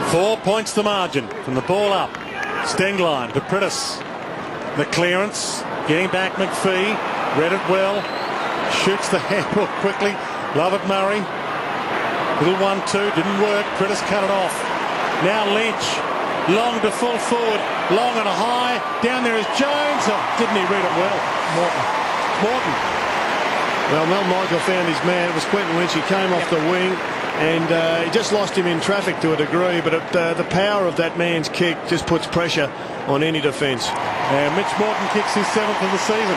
[SPEAKER 3] 4 points the margin from the ball up. Stengline to Prittis. The clearance. Getting back McPhee. Read it well. Shoots the handball quickly. Lovett Murray. Little 1-2. Didn't work. Prittis cut it off. Now Lynch. Long to full forward. Long and a high. Down there is Jones. Oh, didn't he read it well? Morton.
[SPEAKER 6] Well, Mel Michael found his man. It was Quentin Lynch. He came off the wing. And he just lost him in traffic to a degree, but the power of that man's kick just puts pressure on any defence.
[SPEAKER 3] And Mitch Morton kicks his 7th of the season.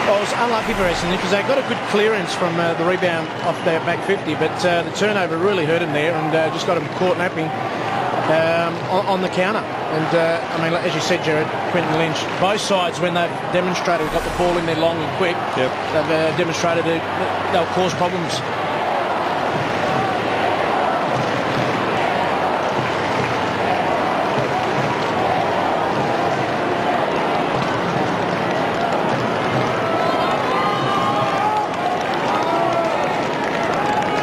[SPEAKER 26] Well, it was unlucky for Essendon because they got a good clearance from the rebound off their back 50, but the turnover really hurt him there and just got him caught napping on the counter. And, as you said, Jared, Quentin Lynch, both sides, when they've demonstrated got the ball in there long and quick, they've demonstrated they'll cause problems.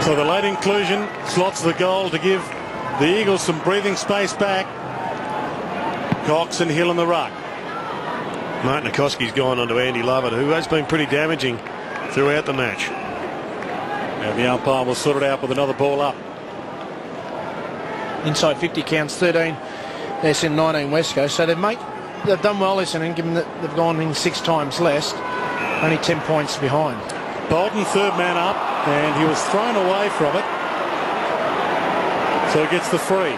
[SPEAKER 3] So the late inclusion slots the goal to give the Eagles some breathing space back. Cox and Hill in the ruck.
[SPEAKER 6] Martin Nikoski's gone on to Andy Lovett, who has been pretty damaging throughout the match.
[SPEAKER 3] And the umpire will sort it out with another ball up.
[SPEAKER 26] Inside 50 counts, 13 Essendon, 19 West Coast. So they've done well, Essendon, given that they've gone in 6 times less. Only 10 points behind.
[SPEAKER 3] Bolton, third man up, and he was thrown away from it. So he gets the free.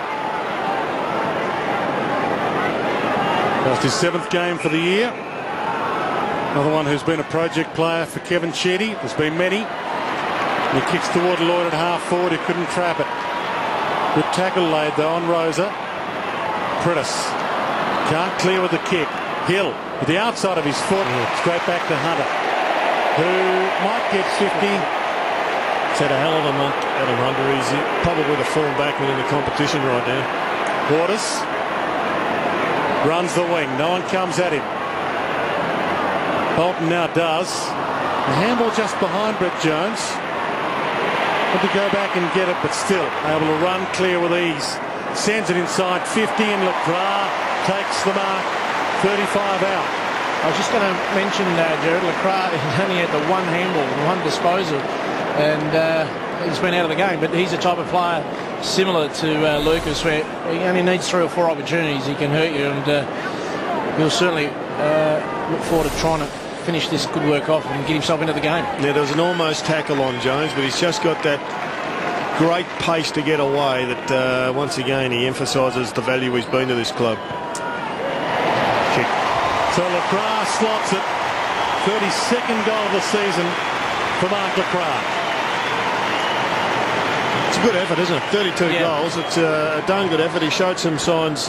[SPEAKER 3] That's his 7th game for the year. Another one who's been a project player for Kevin Sheedy. There's been many. He kicks toward Lloyd at half forward. He couldn't trap it. Good tackle laid though on Rosa. Prittis can't clear with the kick. Hill with the outside of his foot straight back to Hunter, who might get 50.
[SPEAKER 6] He's had a hell of a month, Adam Hunter. He's probably the form backman in the competition right now.
[SPEAKER 3] Waters runs the wing. No one comes at him. Bolton now does. The handball just behind Brett Jones. Had to go back and get it, but still able to run clear with ease. Sends it inside 50 and Lacroix takes the mark. 35 out.
[SPEAKER 26] I was just going to mention, Jared, Lacroix only had the one handball and one disposal, and he's been out of the game. But he's a type of player similar to Lucas, where he only needs 3 or 4 opportunities. He can hurt you, and he'll certainly look forward to trying to finish this good work off and get himself into the game.
[SPEAKER 6] Yeah, there was an almost tackle on Jones, but he's just got that great pace to get away that once again he emphasises the value he's been to this club.
[SPEAKER 3] Kick. So Lacroix slots it. 32nd goal of the season for Mark Lacroix.
[SPEAKER 6] It's a good effort, isn't it? 32 goals. It's a darn good effort. He showed some signs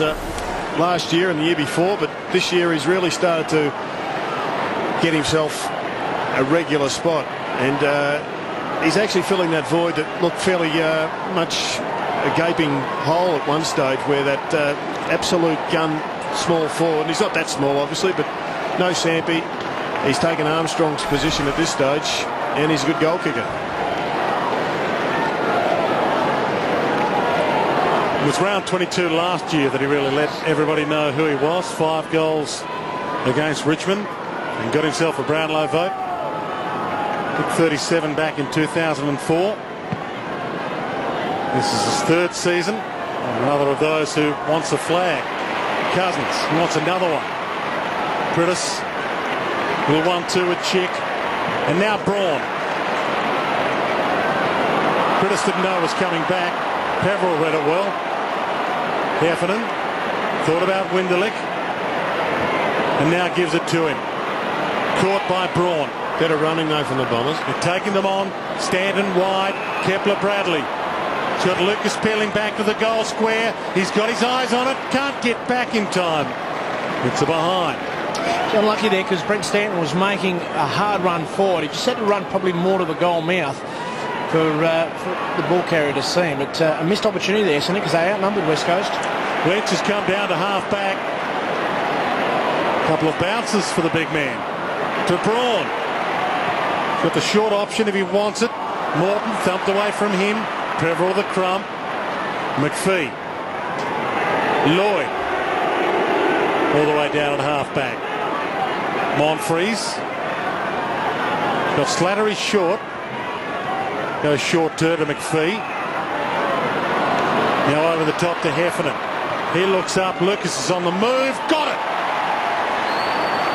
[SPEAKER 6] last year and the year before, but this year he's really started to get himself a regular spot, and he's actually filling that void that looked fairly much a gaping hole at one stage, where that absolute gun small forward, and he's not that small obviously, but no Sampi. He's taken Armstrong's position at this stage, and he's a good goal kicker.
[SPEAKER 3] It was round 22 last year that he really let everybody know who he was. 5 goals against Richmond and got himself a Brownlow vote. Took 37 back in 2004. This is his 3rd season. Another of those who wants a flag. Cousins wants another one. Pritis will 1-2 with Chick. And now Braun. Pritis didn't know it was coming back. Peverill read it well. Heffernan thought about Winderlich and now gives it to him. Caught by Braun.
[SPEAKER 6] Better running though from the Bombers.
[SPEAKER 3] They're taking them on. Stanton wide. Kepler Bradley. He's got Lucas peeling back to the goal square. He's got his eyes on it. Can't get back in time. It's a behind.
[SPEAKER 26] It's unlucky there because Brent Stanton was making a hard run forward. He just had to run probably more to the goal mouth for the ball carrier to see him. But a missed opportunity there, isn't it? Because they outnumbered West Coast.
[SPEAKER 3] Lynch has come down to half back. A couple of bounces for the big man. To Braun. Got the short option if he wants it. Morton thumped away from him. Peverill the crump. McPhee. Lloyd. All the way down at half back. Monfries. Got Slattery short. Goes short to McPhee. Now over the top to Heffernan. He looks up. Lucas is on the move. Got it.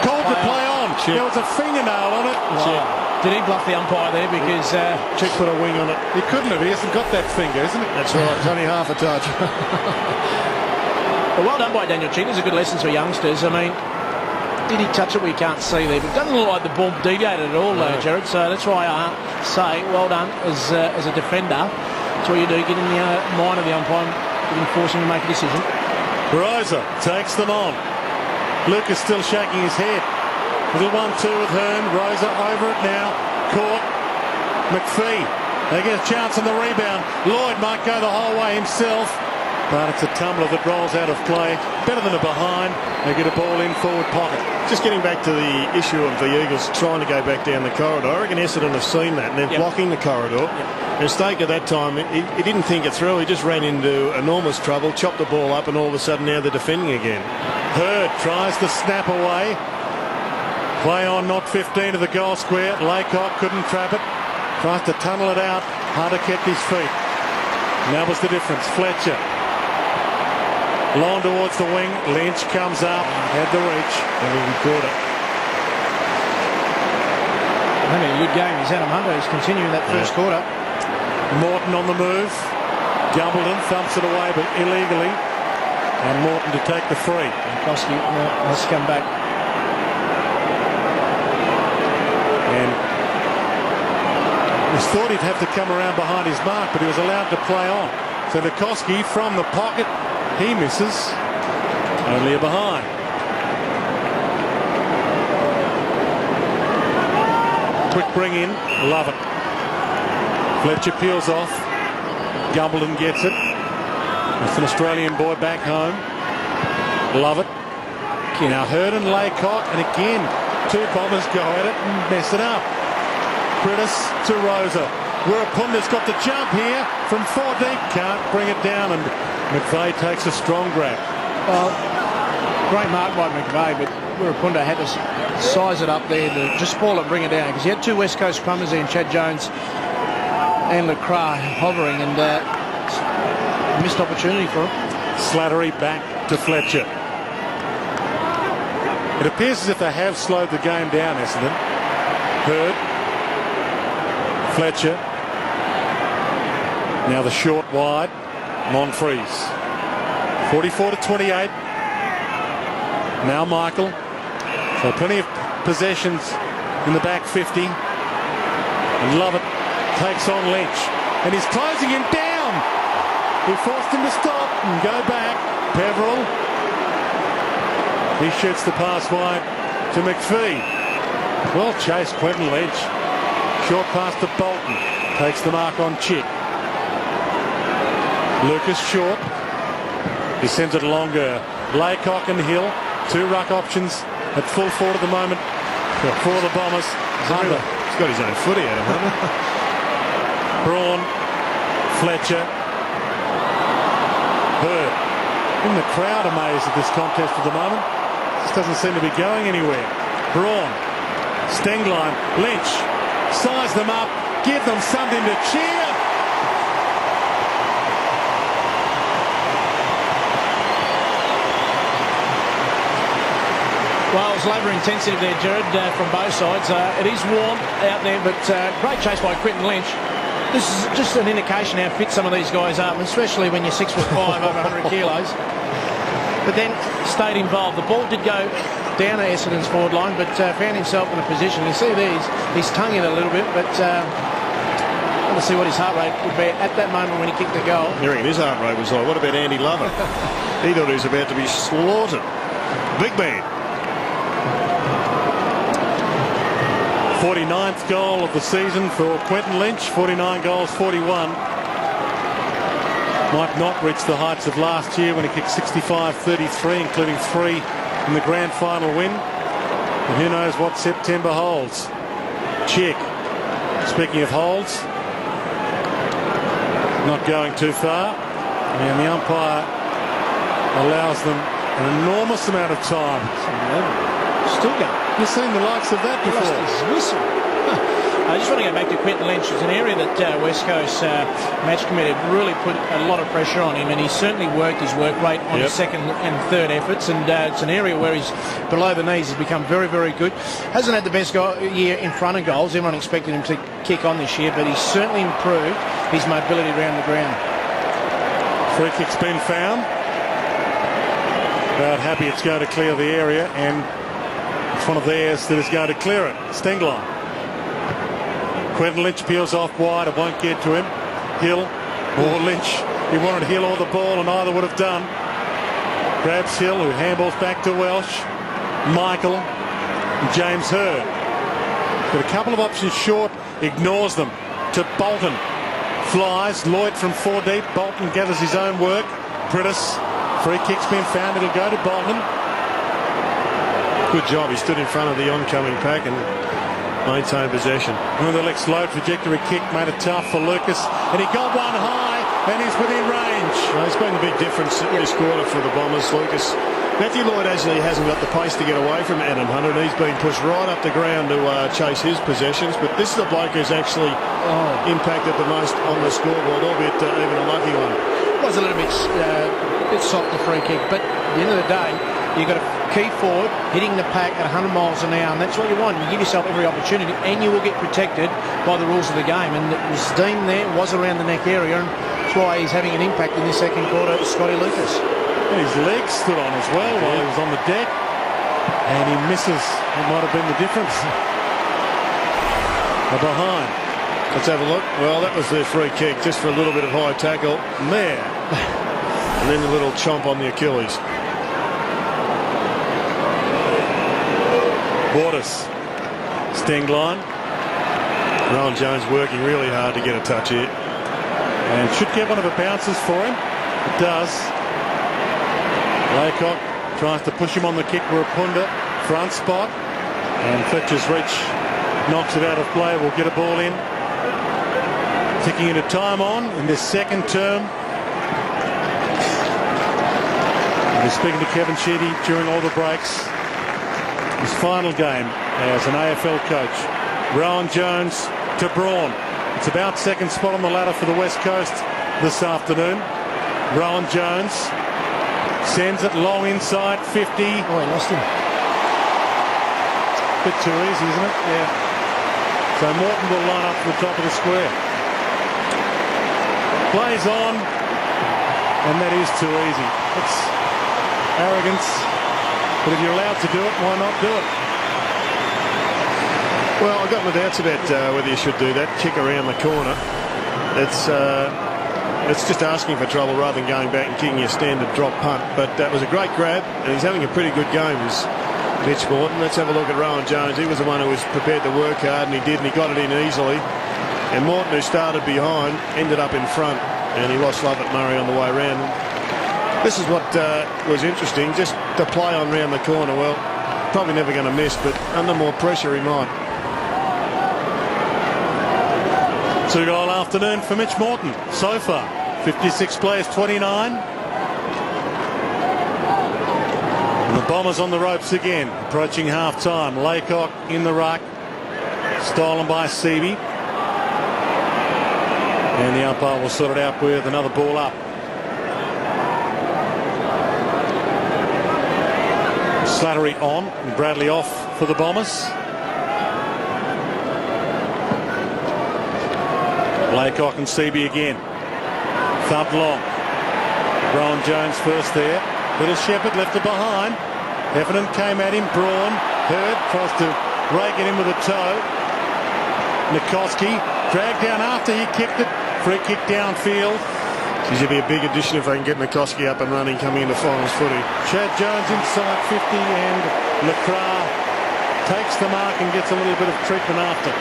[SPEAKER 3] Called the play on.
[SPEAKER 6] Chip.
[SPEAKER 3] There was a fingernail on it.
[SPEAKER 26] Wow. Did he bluff the umpire there? Because
[SPEAKER 6] Chick put a wing on it.
[SPEAKER 3] He couldn't have. He hasn't got that finger, isn't it?
[SPEAKER 6] That's right. It's only half a touch.
[SPEAKER 26] Well, well done by Daniel Cheek. There's a good lesson for youngsters. I mean, did he touch it? We can't see there, but it doesn't look like the ball deviated at all, Jared. So that's why I say well done as a defender. That's what you do. Get in the mind of the umpire and force him to make a decision.
[SPEAKER 3] Rosa takes them on. Lucas still shaking his head. Little 1-2 with Hearn. Rosa over it now. Caught. McPhee. They get a chance on the rebound. Lloyd might go the whole way himself. But it's a tumbler that rolls out of play. Better than a behind. They get a ball in forward pocket.
[SPEAKER 6] Just getting back to the issue of the Eagles trying to go back down the corridor. I reckon Essendon have seen that and they're blocking the corridor. Mistake at that time, he didn't think it through. He just ran into enormous trouble, chopped the ball up, and all of a sudden now they're defending again.
[SPEAKER 3] Hurd tries to snap away. Play on, not 15 to the goal square. Laycock couldn't trap it. Tries to tunnel it out. Hunter kept his feet. And that was the difference. Fletcher. Long towards the wing. Lynch comes up. Had the reach. And he caught it.
[SPEAKER 26] Having a good game. He's Adam Hunter. He's continuing that first quarter.
[SPEAKER 3] Morton on the move. Gumbleton thumps it away, but illegally. And Morton to take the free.
[SPEAKER 26] And Koski has come back.
[SPEAKER 3] And he thought he'd have to come around behind his mark, but he was allowed to play on. So Nikoski from the pocket, he misses. Only a behind. Quick bring in, love it. Fletcher peels off. Gumbleton gets it. It's an Australian boy back home. Love it. Now Hurd and Laycock, and again, two Bombers go at it and mess it up. Prittis to Rosa. Wirapunda's got the jump here from 4 deep. Can't bring it down, and McVeigh takes a strong grab.
[SPEAKER 26] Well, great mark by McVeigh, but Wirapunda had to size it up there to just spoil it and bring it down, because he had two West Coast scrummers there, Chad Jones and LeCras hovering, and missed opportunity for him.
[SPEAKER 3] Slattery back to Fletcher. It appears as if they have slowed the game down, Essendon. Hurd. Fletcher. Now the short wide. Monfries. 44-28. Now Michael. So plenty of possessions in the back 50. And Lovett takes on Lynch. And he's closing him down. He forced him to stop and go back. Peveril. He shoots the pass wide to McPhee. Well chased, Quentin Lynch. Short pass to Bolton. Takes the mark on Chick. Lucas short. He sends it longer. Laycock and Hill. Two ruck options at full forward at the moment for the Bombers.
[SPEAKER 6] He's got his own footy out of him.
[SPEAKER 3] Braun. Fletcher. Hurd. In the crowd amazed at this contest at the moment. This doesn't seem to be going anywhere. Braun. Stengline. Lynch. Size them up. Give them something to cheer.
[SPEAKER 26] Well, it's labour intensive there, Jared, from both sides. It is warm out there, but great chase by Quentin Lynch. This is just an indication how fit some of these guys are, especially when you're 6'5", over 100 kilos. But then stayed involved. The ball did go down to Essendon's forward line, but found himself in a position. You see there, he's tonguing it a little bit, but want to see what his heart rate would be at that moment when he kicked the goal.
[SPEAKER 6] You reckon his heart rate was like, what about Andy Lover? He thought he was about to be slaughtered. Big man.
[SPEAKER 3] 49th goal of the season for Quentin Lynch. 49 goals, 41. Might not reach the heights of last year when he kicked 65-33, including 3 in the grand final win. And who knows what September holds. Chick. Speaking of holds, not going too far. And the umpire allows them an enormous amount of time.
[SPEAKER 26] Still going.
[SPEAKER 3] You've seen the likes of that before.
[SPEAKER 26] He lost his whistle. I just want to go back to Quentin Lynch. It's an area that West Coast match committee really put a lot of pressure on him, and he's certainly worked his work rate on his second and third efforts, and it's an area where he's below the knees. He's become very, very good. Hasn't had the best year in front of goals. Everyone expected him to kick on this year, but he's certainly improved his mobility around the ground.
[SPEAKER 3] Free kick's been found. About happy it's going to clear the area, and it's one of theirs that is going to clear it. Stengline. Quentin Lynch peels off wide. It won't get to him. Hill or Lynch. He wanted Hill or the ball, and either would have done. Grabs Hill, who handballs back to Welsh. Michael and James Hurd. Got a couple of options short. Ignores them to Bolton. Flies. Lloyd from 4 deep. Bolton gathers his own work. Prittis. Free kick's been found. It'll go to Bolton.
[SPEAKER 6] Good job. He stood in front of the oncoming pack and maintained possession.
[SPEAKER 3] And the slow trajectory kick made it tough for Lucas, and he got one high, and he's within range.
[SPEAKER 6] Well, it's been a big difference this quarter for the Bombers, Lucas. Matthew Lloyd actually hasn't got the pace to get away from Adam Hunter, and he's been pushed right up the ground to chase his possessions. But this is the bloke who's actually impacted the most on the scoreboard, albeit even a lucky one.
[SPEAKER 26] It was a little bit soft, the free kick, but at the end of the day, you've got to keep forward, hitting the pack at 100 miles an hour, and that's what you want. You give yourself every opportunity, and you will get protected by the rules of the game. And the steam there was around the neck area, and that's why he's having an impact in this second quarter, Scotty Lucas.
[SPEAKER 3] And his legs stood on as well while he was on the deck, and he misses. It might have been the difference. They're behind.
[SPEAKER 6] Let's have a look. Well, that was their free kick, just for a little bit of high tackle.
[SPEAKER 3] There.
[SPEAKER 6] And then a little chomp on the Achilles.
[SPEAKER 3] Waters. Stengline.
[SPEAKER 6] Rowan Jones working really hard to get a touch here.
[SPEAKER 3] And should get one of the bounces for him. It does. Laycock tries to push him on the kick for a Punda. Front spot. And Fletcher's reach knocks it out of play. Will get a ball in. Ticking into time on in this second term. We're speaking to Kevin Sheedy during all the breaks. His final game as an AFL coach. Rowan Jones to Braun. It's about second spot on the ladder for the West Coast this afternoon. Rowan Jones sends it long inside 50.
[SPEAKER 1] Oh, he lost him.
[SPEAKER 3] Bit too easy, isn't it? Yeah. So Morton will line up to the top of the square. Plays on, and that is too easy. It's arrogance, but if you're allowed to do it, why not do it?
[SPEAKER 6] Well, I've got my doubts about whether you should do that. Kick around the corner. It's just asking for trouble rather than going back and kicking a standard drop punt. But that was a great grab, and he's having a pretty good game, is Mitch Morton. Let's have a look at Rowan Jones. He was the one who was prepared to work hard, and he did, and he got it in easily. And Morton, who started behind, ended up in front, and he lost love at Murray on the way round. This is what was interesting, just the play on round the corner. Well, probably never going to miss, but under more pressure he might.
[SPEAKER 3] 2-goal afternoon for Mitch Morton so far. 56 plays, 29. And the Bombers on the ropes again, approaching half-time. Laycock in the ruck, stolen by Seavey. And the umpire will sort it out with another ball up. Slattery on and Bradley off for the Bombers. Laycock and Seavey again. Thumped long. Rowan Jones first there. Little Shepherd left it behind. Essendon came at him. Braun. Hurd tries to rake it in with a toe. Nikoski dragged down after he kicked it. Free kick downfield.
[SPEAKER 6] Geez, it'd be a big addition if they can get Nikoski up and running coming into finals footy.
[SPEAKER 3] Chad Jones inside 50 and Lecras takes the mark and gets a little bit of treatment after.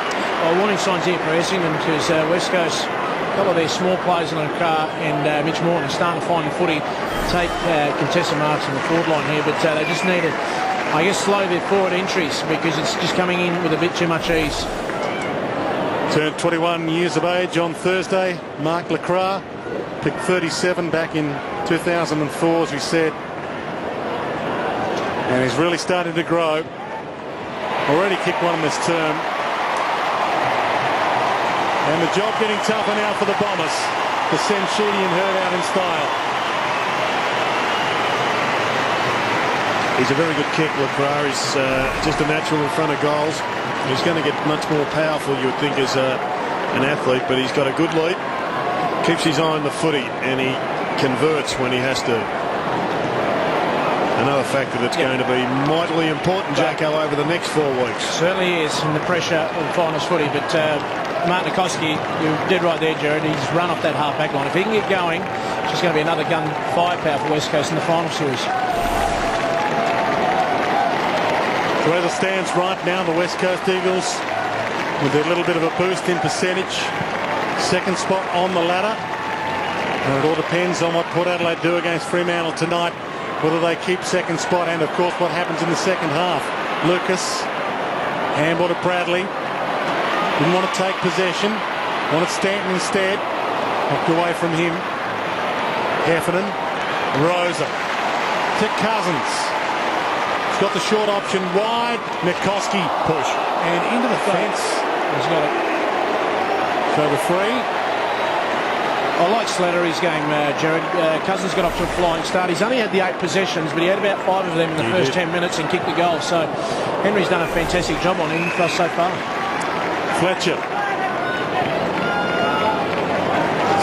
[SPEAKER 26] Well, warning signs here for Essendon because West Coast, a couple of their small players in Lecras and Mitch Morton are starting to find the footy, take contested marks on the forward line here, but they just need to, I guess, slow their forward entries because it's just coming in with a bit too much ease.
[SPEAKER 3] Turned 21 years of age on Thursday. Mark Lecras picked 37 back in 2004, as we said. And he's really starting to grow. Already kicked one in this term. And the job getting tougher now for the Bombers to send Sheedy and Hurd out in style.
[SPEAKER 6] He's a very good kick, Lecras. He's just a natural in front of goals. He's going to get much more powerful, you would think, as an athlete, but he's got a good leap. Keeps his eye on the footy, and he converts when he has to. Another factor that's going to be mightily important, Jacko, over the next 4 weeks.
[SPEAKER 26] Certainly is, in the pressure of finals footy, but Martin Nikoski, you did right there, Jared. He's run off that half-back line. If he can get going, it's just going to be another gun firepower for West Coast in the final series.
[SPEAKER 3] So as it stands right now, the West Coast Eagles with a little bit of a boost in percentage. Second spot on the ladder. And it all depends on what Port Adelaide do against Fremantle tonight, whether they keep second spot and, of course, what happens in the second half. Lucas, handball to Bradley. Didn't want to take possession. Wanted Stanton instead. Knocked away from him. Heffernan. Rosa. To Cousins. He's got the short option wide. Nikoski push. And into the fence.
[SPEAKER 26] He's got it.
[SPEAKER 3] So the free.
[SPEAKER 26] I like Slattery's game, Jared. Cousins got off to a flying start. He's only had the 8 possessions, but he had about 5 of them in the first 10 minutes and kicked the goal. So Henry's done a fantastic job on him for us so far.
[SPEAKER 3] Fletcher.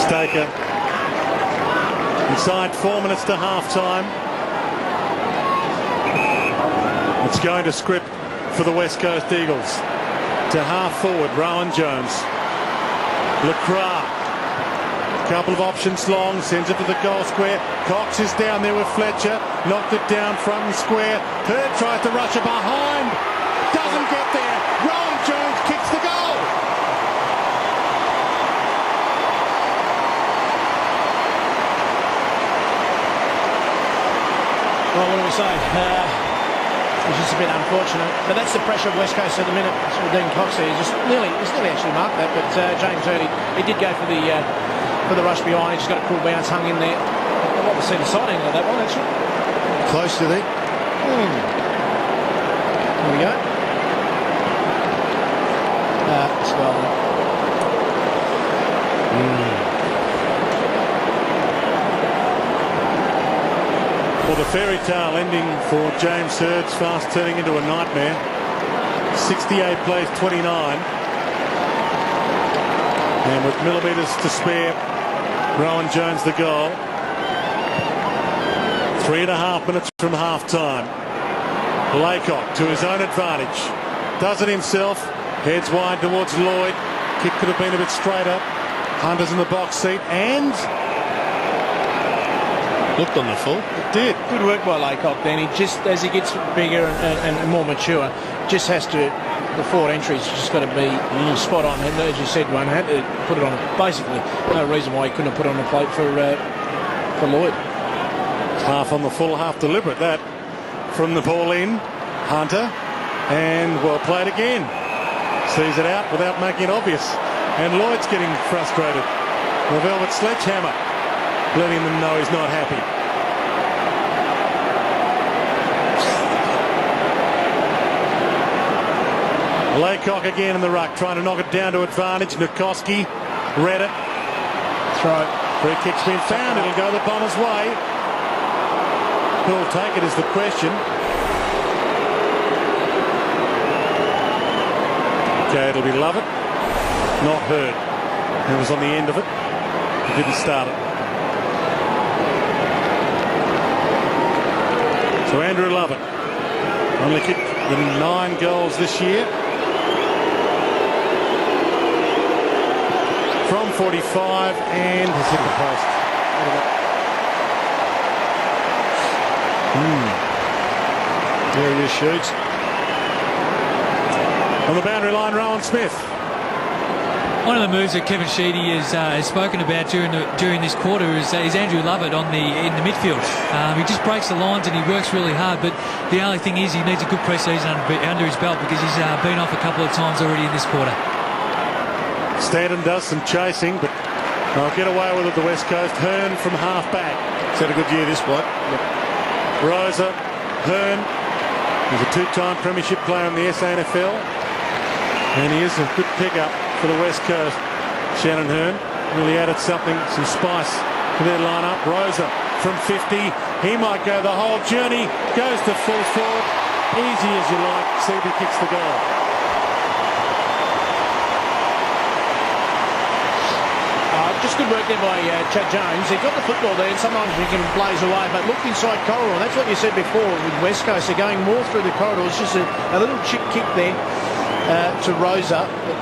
[SPEAKER 3] Staker. Inside 4 minutes to half-time. It's going to script for the West Coast Eagles. To half-forward, Rowan Jones. Lecras. Couple of options long, sends it to the goal square. Cox is down there with Fletcher. Knocked it down front and square. Hurd tries to rush it behind. Doesn't get there. Rowan Jones kicks the goal.
[SPEAKER 26] Well, what do we say? It's just a bit unfortunate, but that's the pressure of West Coast at the minute. So Dean Cox there, he's nearly actually marked that, but James Hurd, he did go for the rush behind. He just got a cool bounce, hung in there. I'd like to see the side angle of that one, actually.
[SPEAKER 6] Close to there.
[SPEAKER 26] There we go. It's well done.
[SPEAKER 3] Well, the fairy tale ending for James Hurd's fast turning into a nightmare. 68 plays 29. And with millimetres to spare, Rowan Jones the goal. 3.5 minutes from half-time. Laycock to his own advantage. Does it himself. Heads wide towards Lloyd. Kick could have been a bit straighter. Hunter's in the box seat and looked on the full. It did.
[SPEAKER 26] Good work by Laycock then. He just, as he gets bigger and more mature, just has to, the forward entry's just got to be spot on. And as you said, one had to put it on. Basically, no reason why he couldn't have put it on the plate for Lloyd.
[SPEAKER 3] Half on the full, half deliberate. That from the ball in. Hunter. And well played again. Sees it out without making it obvious. And Lloyd's getting frustrated. The velvet sledgehammer, letting them know he's not happy. Laycock again in the ruck, trying to knock it down to advantage. Nikoski read it.
[SPEAKER 26] Throw.
[SPEAKER 3] Free kick's been found. It'll go the Bombers' way. Who'll take it is the question. Okay, it'll be Lovett, not Hurd. He was on the end of it. He didn't start it. So Andrew Lovett only kicked the 9 goals this year. From 45 and has hit the post.
[SPEAKER 6] There he is, shoots.
[SPEAKER 3] On the boundary line, Rowan Smith.
[SPEAKER 27] One of the moves that Kevin Sheedy has spoken about during this quarter is Andrew Lovett in the midfield. He just breaks the lines and he works really hard, but the only thing is he needs a good pre-season under his belt because he's been off a couple of times already in this quarter.
[SPEAKER 3] Stanton does some chasing, but they'll get away with it, the West Coast. Hearn from half back.
[SPEAKER 6] He's had a good year, this bloke.
[SPEAKER 3] Yep. Rosa, Hearn. He's a 2-time premiership player in the SANFL. And he is a good pickup for the West Coast. Shannon Hearn really added something, some spice to their lineup. Rosa from 50. He might go the whole journey. Goes to full forward. Easy as you like. Seaby kicks the goal.
[SPEAKER 26] Just good work there by Chad Jones. He got the football there, and sometimes he can blaze away, but look inside corridor. That's what you said before with West Coast. They're going more through the corridor. It's just a little chip kick there to Rosa, but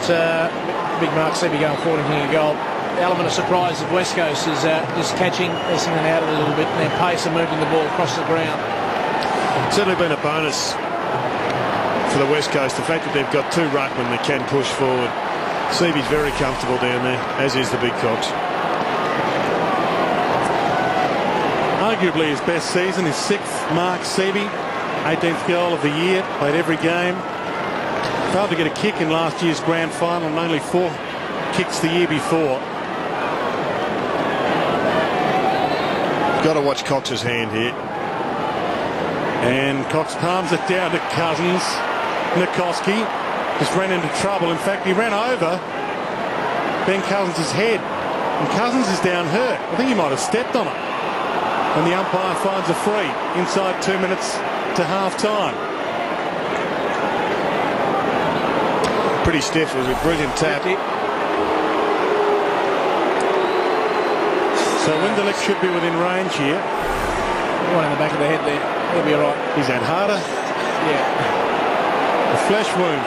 [SPEAKER 26] big Mark Seaby going forward and hitting a goal. The element of surprise of West Coast is just catching Essendon out a little bit, and their pace of moving the ball across the ground.
[SPEAKER 6] It's certainly been a bonus for the West Coast, the fact that they've got 2 ruckmen that can push forward. Seaby's very comfortable down there, as is the big Cox.
[SPEAKER 3] Arguably his best season, his 6th, Mark Seaby, 18th goal of the year, played every game. Failed to get a kick in last year's grand final, and only 4 kicks the year before.
[SPEAKER 6] Got to watch Cox's hand here.
[SPEAKER 3] And Cox palms it down to Cousins. Nikoski just ran into trouble. In fact, he ran over Ben Cousins' head. And Cousins is down hurt. I think he might have stepped on it. And the umpire finds a free inside 2 minutes to half-time.
[SPEAKER 6] Pretty stiff. It was a brilliant tap.
[SPEAKER 3] So Winderlick should be within range here.
[SPEAKER 26] One in the back of the head there. He'll be all right.
[SPEAKER 3] Is that harder?
[SPEAKER 26] Yeah.
[SPEAKER 3] A flesh wound.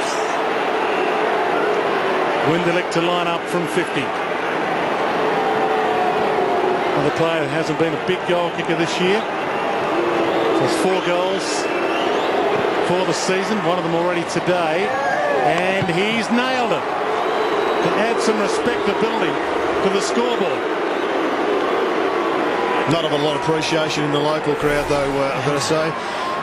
[SPEAKER 3] Winderlick to line up from 50. Another player that hasn't been a big goal kicker this year. So it's 4 goals for the season. One of them already today. And he's nailed it to add some respectability to the scoreboard.
[SPEAKER 6] Not of a lot of appreciation in the local crowd, though, I've got to say.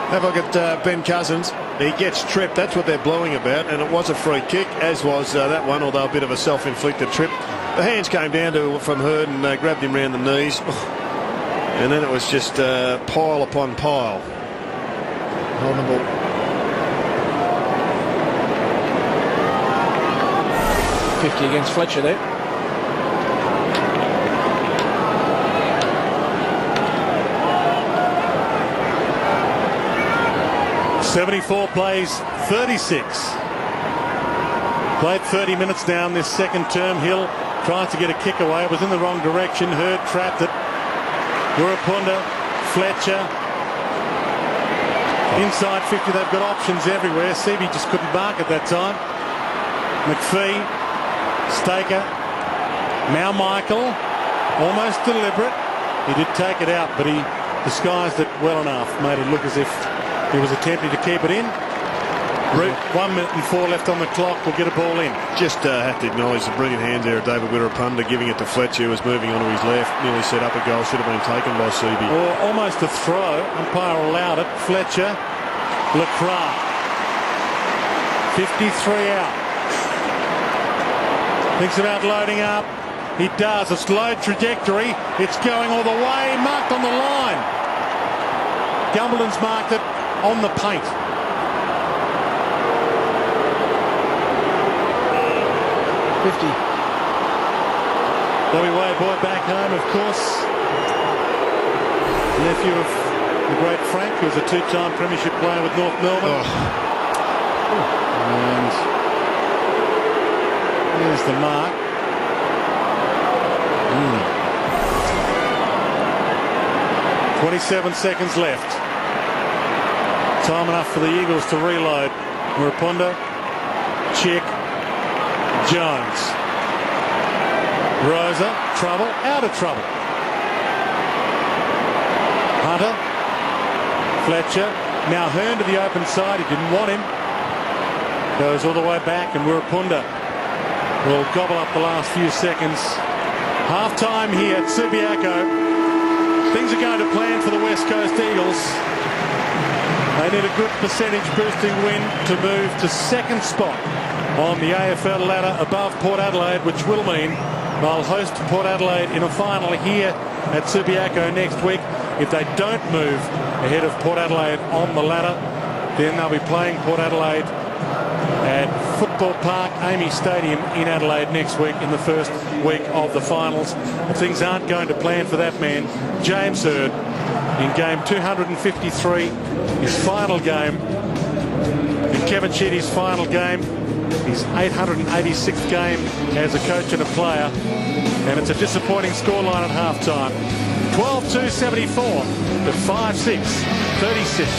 [SPEAKER 6] Have a look at Ben Cousins. He gets tripped. That's what they're blowing about, and it was a free kick, as was that one, although a bit of a self-inflicted trip. The hands came down from Hurd and grabbed him round the knees. And then it was just pile upon pile. Hold the ball.
[SPEAKER 26] .50 against Fletcher there.
[SPEAKER 3] .74 plays 36. Played 30 minutes down this second term. Hill tries to get a kick away. It was in the wrong direction. Hurd trapped it. Wirapunda, Fletcher. Inside 50, they've got options everywhere. Seavey just couldn't mark at that time. McPhee, Staker, now Michael, almost deliberate. He did take it out, but he disguised it well enough. Made it look as if he was attempting to keep it in. 1 minute and 4 left on the clock. We'll get a ball in.
[SPEAKER 6] Just have to acknowledge the brilliant hands there of David Wirapunda, giving it to Fletcher, who was moving onto his left. Nearly set up a goal. Should have been taken by Seavey.
[SPEAKER 3] Or almost a throw. Umpire allowed it. Fletcher, Lacroix. 53 out. Thinks about loading up. He does. A slow trajectory. It's going all the way. Marked on the line. Gumbleton's marked it on the paint. Bobby Wade boy back home, of course. Nephew of the great Frank, who was a two-time premiership player with North Melbourne. And here's the mark. 27 seconds left. Time enough for the Eagles to reload. Wirapunda, Chick, Jones. Rosa, trouble, out of trouble. Hunter, Fletcher, now Hearn to the open side. He didn't want him. Goes all the way back, and Wirapunda will gobble up the last few seconds. Half time here at Subiaco. Things are going to plan for the West Coast Eagles. They need a good percentage boosting win to move to second spot on the AFL ladder above Port Adelaide, which will mean they'll host Port Adelaide in a final here at Subiaco next week. If they don't move ahead of Port Adelaide on the ladder, then they'll be playing Port Adelaide at Football Park, Amy Stadium in Adelaide next week in the first week of the finals. But things aren't going to plan for that man, James Hurd, in game 253, his final game, in Kevin Sheedy's final game, his 886th game as a coach and a player, and it's a disappointing scoreline at half-time. 12-2, 74 to 5-6, 36.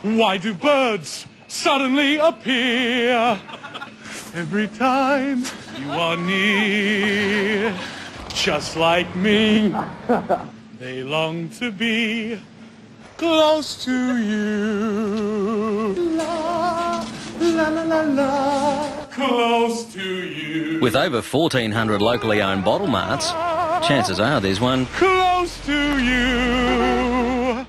[SPEAKER 8] Why do birds suddenly appear every time you are near? Just like me, they long to be close to you. La, la, la, la, la, close to you.
[SPEAKER 9] With over 1,400 locally owned bottle marts, chances are there's one
[SPEAKER 8] close to you.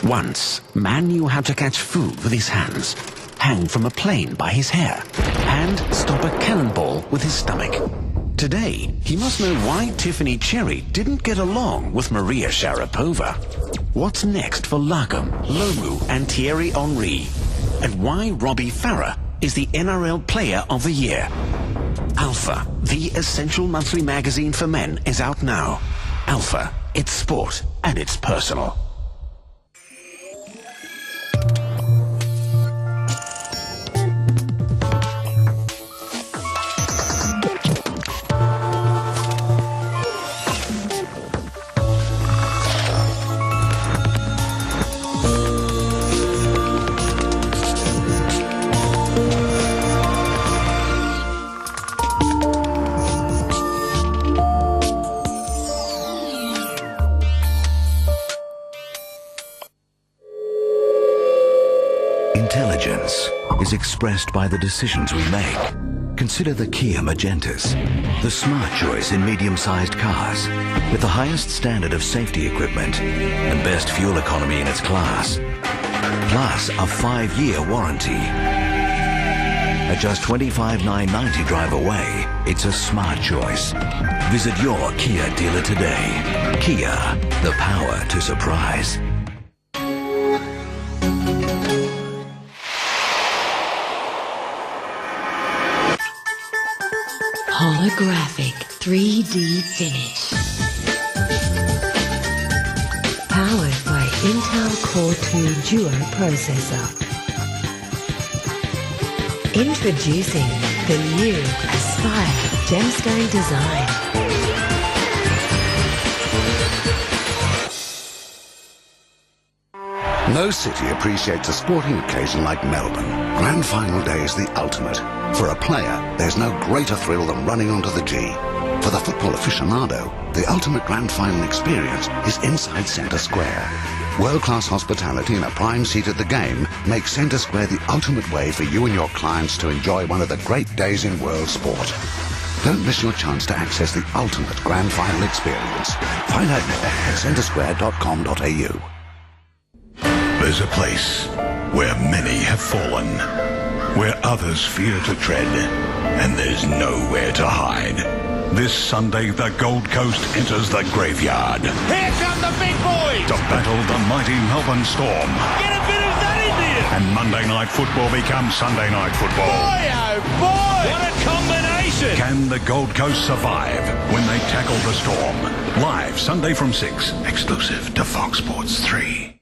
[SPEAKER 11] Once, man knew how to catch food with his hands, hang from a plane by his hair, and stop a cannonball with his stomach. Today, he must know why Tiffany Cherry didn't get along with Maria Sharapova. What's next for Larkham, Lomu and Thierry Henry? And why Robbie Farah is the NRL Player of the Year. Alpha, the essential monthly magazine for men, is out now. Alpha, it's sport and it's personal. expressed by the decisions we make. Consider the Kia Magentas, the smart choice in medium-sized cars, with the highest standard of safety equipment and best fuel economy in its class. Plus a 5-year warranty. At just $25,990 drive away, it's a smart choice. Visit your Kia dealer today. Kia, the power to surprise.
[SPEAKER 2] Holographic 3D finish. Powered by Intel Core 2 Duo processor. Introducing the new Aspire gemstone design.
[SPEAKER 12] No city appreciates a sporting occasion like Melbourne. Grand Final Day is the ultimate. For a player, there's no greater thrill than running onto the G. For the football aficionado, the ultimate Grand Final experience is inside Centre Square. World-class hospitality and a prime seat at the game make Centre Square the ultimate way for you and your clients to enjoy one of the great days in world sport. Don't miss your chance to access the ultimate Grand Final experience. Find out more at centresquare.com.au.
[SPEAKER 13] There's a place where many have fallen, where others fear to tread, and there's nowhere to hide. This Sunday, the Gold Coast enters the graveyard.
[SPEAKER 8] Here come the big boys!
[SPEAKER 13] To battle the mighty Melbourne Storm.
[SPEAKER 8] Get a bit of that in there!
[SPEAKER 13] And Monday Night Football becomes Sunday Night Football.
[SPEAKER 8] Boy, oh boy! What a combination!
[SPEAKER 13] Can the Gold Coast survive when they tackle the Storm? Live Sunday from 6, exclusive to Fox Sports 3.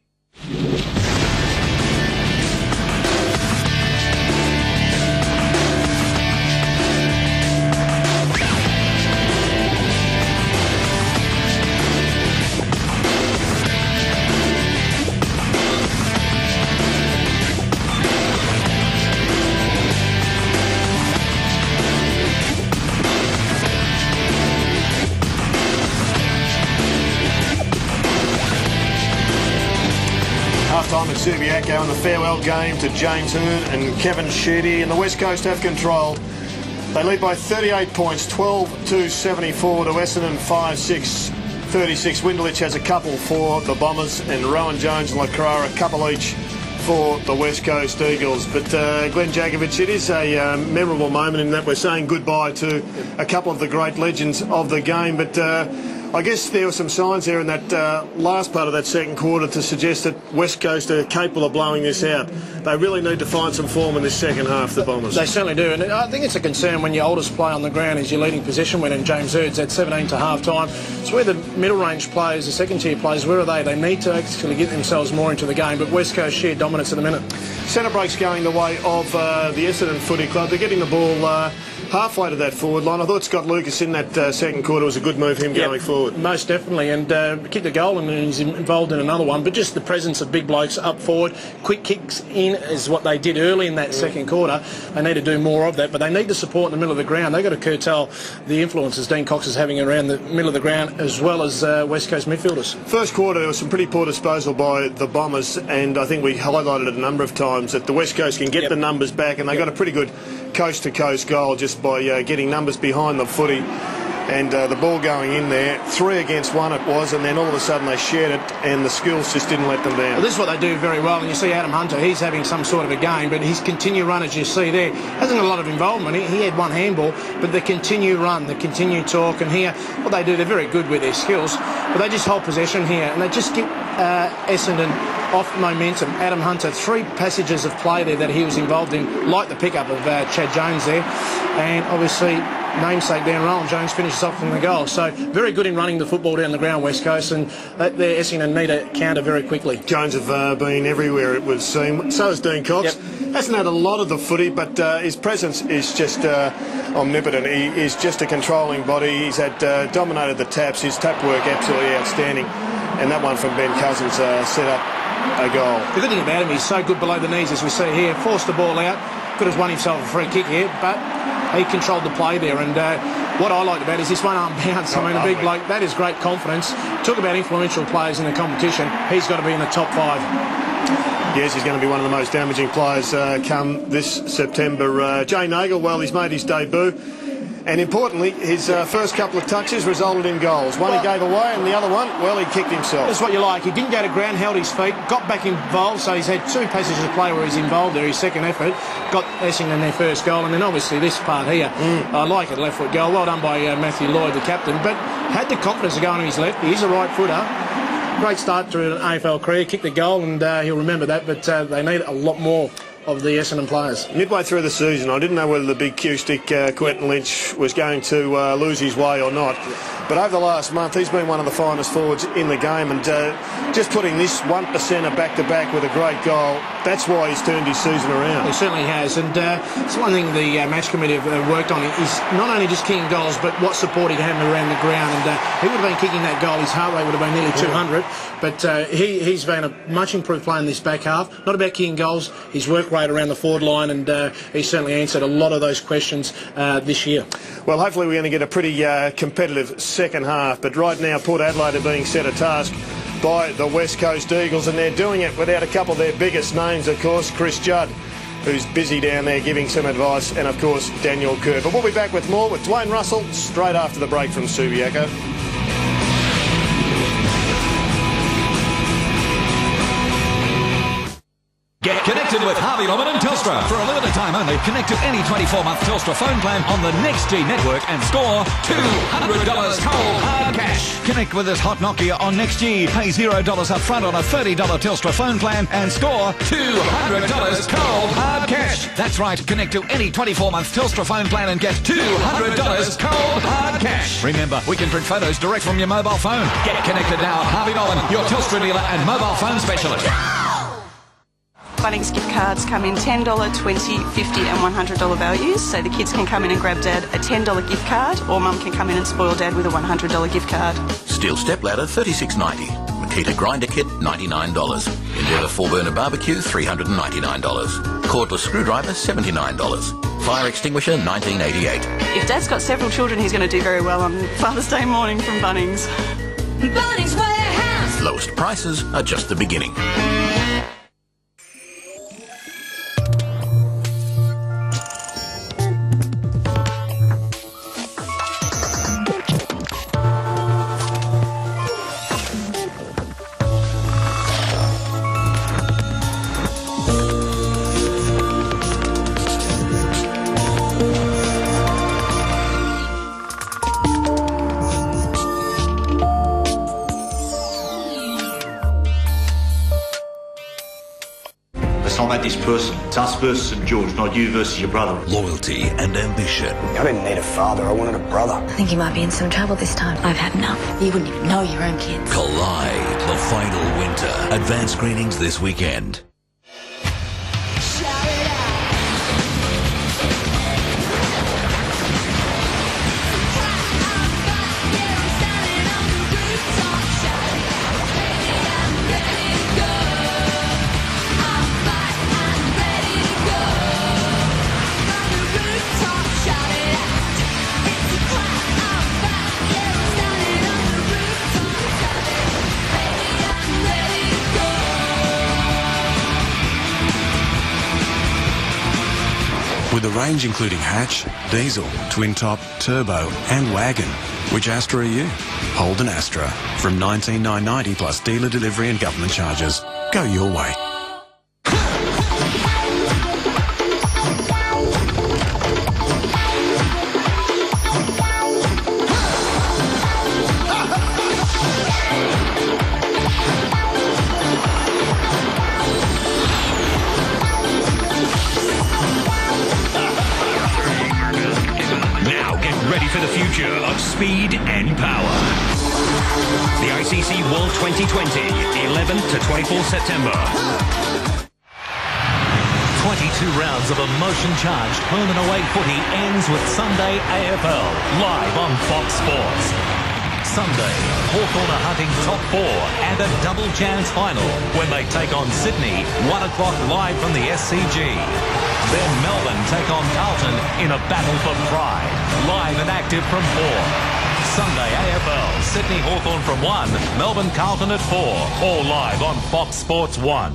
[SPEAKER 6] Half-time at Subiaco in the farewell game to James Hurd and Kevin Sheedy, and the West Coast have control. They lead by 38 points, 12-74 to Essendon, 5-6-36. Windelich has a couple for the Bombers, and Rowan Jones and Lacroix a couple each for the West Coast Eagles. But Glenn Jakovich, it is a memorable moment in that we're saying goodbye to a couple of the great legends of the game, but I guess there were some signs there in that last part of that second quarter to suggest that West Coast are capable of blowing this out. They really need to find some form in this second half, the Bombers.
[SPEAKER 26] They certainly do, and I think it's a concern when your oldest player on the ground is your leading possession winner, and James Hurd's at 17 to half-time. It's where the middle-range players, the second-tier players, where are they? They need to actually get themselves more into the game, but West Coast sheer dominance at the minute.
[SPEAKER 6] Centre break's going the way of the Essendon Footy Club. They're getting the ball halfway to that forward line. I thought Scott Lucas in that second quarter was a good move, him going forward.
[SPEAKER 26] Most definitely, and kicked a goal and he's involved in another one, but just the presence of big blokes up forward, quick kicks in is what they did early in that second quarter. They need to do more of that, but they need the support in the middle of the ground. They've got to curtail the influences Dean Cox is having around the middle of the ground, as well as West Coast midfielders.
[SPEAKER 6] First quarter, there was some pretty poor disposal by the Bombers, and I think we highlighted it a number of times that the West Coast can get the numbers back, and they got a pretty good coast-to-coast goal just by getting numbers behind the footy and the ball going in there. 3 against 1 it was, and then all of a sudden they shared it and the skills just didn't let them down.
[SPEAKER 26] Well, this is what they do very well, and you see Adam Hunter, he's having some sort of a game, but his continue run, as you see there, hasn't got a lot of involvement. He had one handball, but the continue run, the continue talk, and here, what they do, they're very good with their skills, but they just hold possession here, and they just get Essendon off momentum. Adam Hunter, 3 passages of play there that he was involved in, like the pickup of Chad Jones there, and obviously namesake there, Rowan Jones finishes off from the goal. So very good in running the football down the ground, West Coast, and their Essendon need to counter very quickly.
[SPEAKER 6] Jones have been everywhere, it would seem. So has Dean Cox. Hasn't had a lot of the footy, but his presence is just omnipotent. He is just a controlling body. He's had dominated the taps. His tap work absolutely outstanding, and that one from Ben Cousins set up a goal.
[SPEAKER 26] The good thing about him, he's so good below the knees, as we see here. Forced the ball out. Could have won himself a free kick here, but he controlled the play there. And what I liked about it is this one-arm bounce. I mean, a big bloke, that is great confidence. Talk about influential players in the competition. He's got to be in the top 5.
[SPEAKER 6] Yes, he's going to be one of the most damaging players come this September. Jay Nagle, well, he's made his debut. And importantly, his first couple of touches resulted in goals. One he gave away, and the other one, well, he kicked himself.
[SPEAKER 26] That's what you like. He didn't go to ground, held his feet, got back involved, so he's had 2 passages of play where he's involved there. His second effort got Essendon their first goal, and then obviously this part here. I like it, left foot goal. Well done by Matthew Lloyd, the captain, but had the confidence to go on his left. He is a right footer. Great start to an AFL career, kicked the goal, and he'll remember that, but they need a lot more of the Essendon players.
[SPEAKER 6] Midway through the season, I didn't know whether the big Q stick Quentin Lynch was going to lose his way or not. But over the last month, he's been one of the finest forwards in the game, and just putting this 1%er back-to-back with a great goal, that's why he's turned his season around.
[SPEAKER 26] He certainly has, and it's one thing the match committee have worked on is not only just kicking goals, but what support he had around the ground, and he would have been kicking that goal, his heart rate would have been nearly 200, but he's been a much improved player in this back half. Not about kicking goals, his work rate around the forward line, and he certainly answered a lot of those questions this year.
[SPEAKER 6] Well, hopefully we're going to get a pretty competitive second half, but right now Port Adelaide are being set a task by the West Coast Eagles, and they're doing it without a couple of their biggest names, of course, Chris Judd, who's busy down there giving some advice, and of course Daniel Kerr. But we'll be back with more with Dwayne Russell straight after the break from Subiaco.
[SPEAKER 15] Get connected with Harvey Norman and Telstra. For a limited time only, connect to any 24-month Telstra phone plan on the Next G network and score $200 cold hard cash. Connect with this hot Nokia on Next G. Pay $0 up front on a $30 Telstra phone plan and score $200 cold hard cash. That's right, connect to any 24-month Telstra phone plan and get $200 cold hard cash. Remember, we can print photos direct from your mobile phone. Get connected now. Harvey Norman, your Telstra dealer and mobile phone specialist.
[SPEAKER 17] Bunnings gift cards come in $10, $20, $50 and $100 values, so the kids can come in and grab Dad a $10 gift card, or Mum can come in and spoil Dad with a $100 gift card.
[SPEAKER 18] Steel stepladder $36.90. Makita grinder kit $99. Endeavour 4-burner barbecue $399. Cordless screwdriver $79. Fire extinguisher $19.88.
[SPEAKER 17] If Dad's got several children, he's going to do very well on Father's Day morning from Bunnings.
[SPEAKER 18] Bunnings Warehouse. Lowest prices are just the beginning.
[SPEAKER 19] This person. It's us versus St George, not you versus your brother.
[SPEAKER 13] Loyalty and ambition.
[SPEAKER 20] I didn't need a father, I wanted a brother.
[SPEAKER 21] I think you might be in some trouble this time. I've had enough. You wouldn't even know your own kids.
[SPEAKER 13] Collide, the final winter. Advanced screenings this weekend.
[SPEAKER 22] With a range including hatch, diesel, twin top, turbo and wagon. Which Astra are you? Hold an Astra from $19,990 plus dealer delivery and government charges. Go your way.
[SPEAKER 15] For the future of speed and power. The ICC World 2020, 11 to 24 September. 22 rounds of emotion-charged home and away footy ends with Sunday AFL, live on Fox Sports. Sunday, Hawthorn are hunting top 4 and a double chance final when they take on Sydney, 1 o'clock live from the SCG. Then Melbourne take on Carlton in a battle for pride, live and active from 4. Sunday AFL, Sydney Hawthorn from 1, Melbourne Carlton at 4, all live on Fox Sports 1.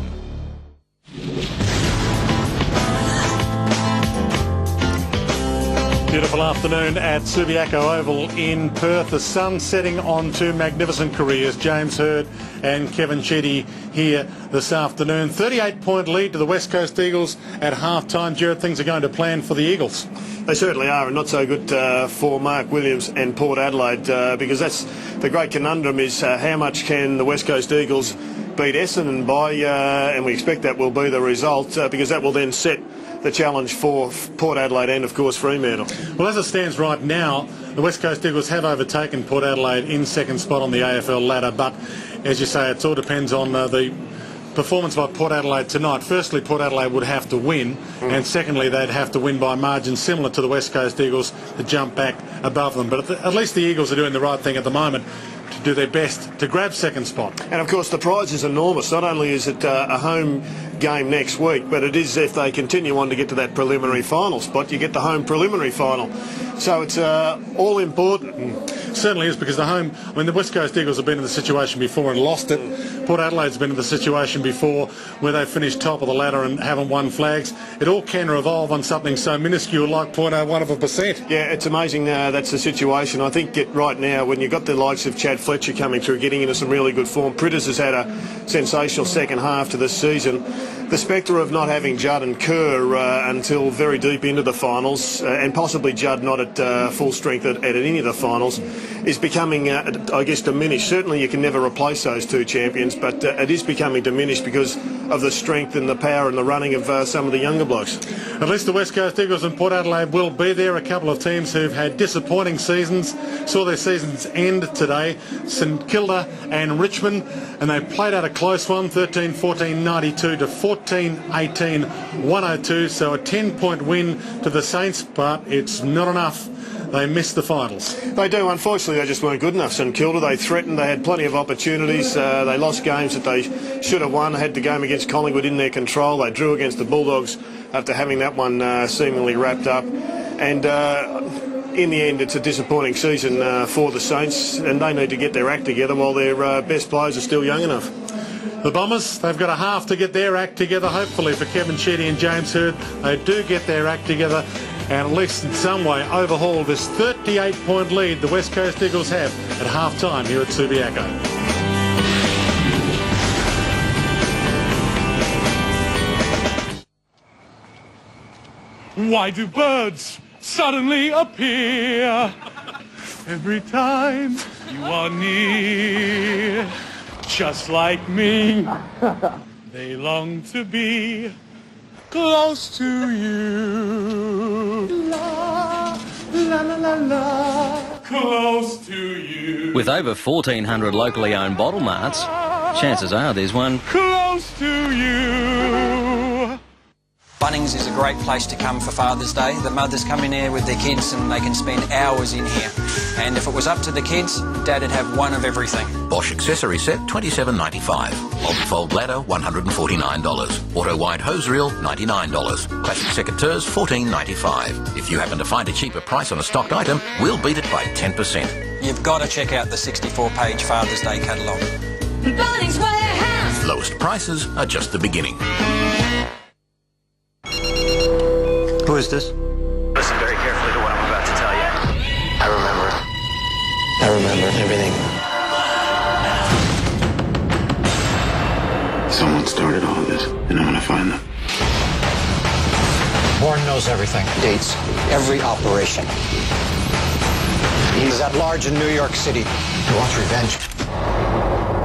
[SPEAKER 3] Beautiful afternoon at Subiaco Oval in Perth. The sun setting on two magnificent careers. James Hird and Kevin Sheedy here this afternoon. 38-point lead to the West Coast Eagles at half-time. Jared, things are going to plan for the Eagles.
[SPEAKER 6] They certainly are, and not so good for Mark Williams and Port Adelaide, because that's the great conundrum is how much can the West Coast Eagles beat Essendon by, and we expect that will be the result, because that will then set the challenge for Port Adelaide and, of course, Fremantle.
[SPEAKER 3] Well, as it stands right now, the West Coast Eagles have overtaken Port Adelaide in second spot on the AFL ladder, but as you say, it all depends on the performance by Port Adelaide tonight. Firstly, Port Adelaide would have to win, and secondly, they'd have to win by margin similar to the West Coast Eagles to jump back above them. But at least the Eagles are doing the right thing at the moment to do their best to grab second spot.
[SPEAKER 6] And of course the prize is enormous. Not only is it a home game next week, but it is if they continue on to get to that preliminary final spot, you get the home preliminary final. So it's all important.
[SPEAKER 3] Certainly is, because the West Coast Eagles have been in the situation before and lost it. Port Adelaide's been in the situation before where they've finished top of the ladder and haven't won flags. It all can revolve on something so minuscule like 0.01%.
[SPEAKER 6] Yeah, it's amazing that's the situation. I think right now, when you've got the likes of Chad Fletcher coming through, getting into some really good form, Pritters has had a sensational second half to this season. The spectre of not having Judd and Kerr until very deep into the finals, and possibly Judd not at full strength at any of the finals, is becoming, I guess, diminished. Certainly you can never replace those two champions, but it is becoming diminished because of the strength and the power and the running of some of the younger blokes.
[SPEAKER 3] At least the West Coast Eagles and Port Adelaide will be there. A couple of teams who've had disappointing seasons saw their seasons end today. St Kilda and Richmond, and they played out a close one, 13-14, 92 to 14-18, 102. So a 10-point win to the Saints, but it's not enough. They missed the finals.
[SPEAKER 6] They do. Unfortunately, they just weren't good enough. St Kilda, they threatened. They had plenty of opportunities. They lost games that they should have won. They had the game against Collingwood in their control. They drew against the Bulldogs after having that one seemingly wrapped up. And in the end, it's a disappointing season for the Saints, and they need to get their act together while their best players are still young enough.
[SPEAKER 3] The Bombers, they've got a half to get their act together, hopefully, for Kevin Sheedy and James Hird. They do get their act together and at least in some way overhaul this 38-point lead the West Coast Eagles have at half-time here at Subiaco.
[SPEAKER 8] Why do birds suddenly appear every time you are near? Just like me, they long to be close to you. La, la, la, la, la. Close to you.
[SPEAKER 9] With over 1,400 locally owned bottle marts, chances are there's one
[SPEAKER 8] close to you.
[SPEAKER 4] Bunnings is a great place to come for Father's Day. The mothers come in here with their kids and they can spend hours in here. And if it was up to the kids, Dad would have one of everything.
[SPEAKER 18] Bosch accessory set, $27.95. Multifold ladder, $149. Auto-wide hose reel, $99. Classic secateurs, $14.95. If you happen to find a cheaper price on a stocked item, we'll beat it by 10%.
[SPEAKER 4] You've got to check out the 64-page Father's Day catalogue.
[SPEAKER 18] Bunnings Warehouse. Lowest prices are just the beginning.
[SPEAKER 5] Who is this?
[SPEAKER 4] Listen very carefully to what I'm about to tell you.
[SPEAKER 5] I remember everything.
[SPEAKER 7] Someone started all of this, and I'm gonna find them.
[SPEAKER 16] Bourne knows everything. Dates every operation. He's at large in New York City. He wants revenge.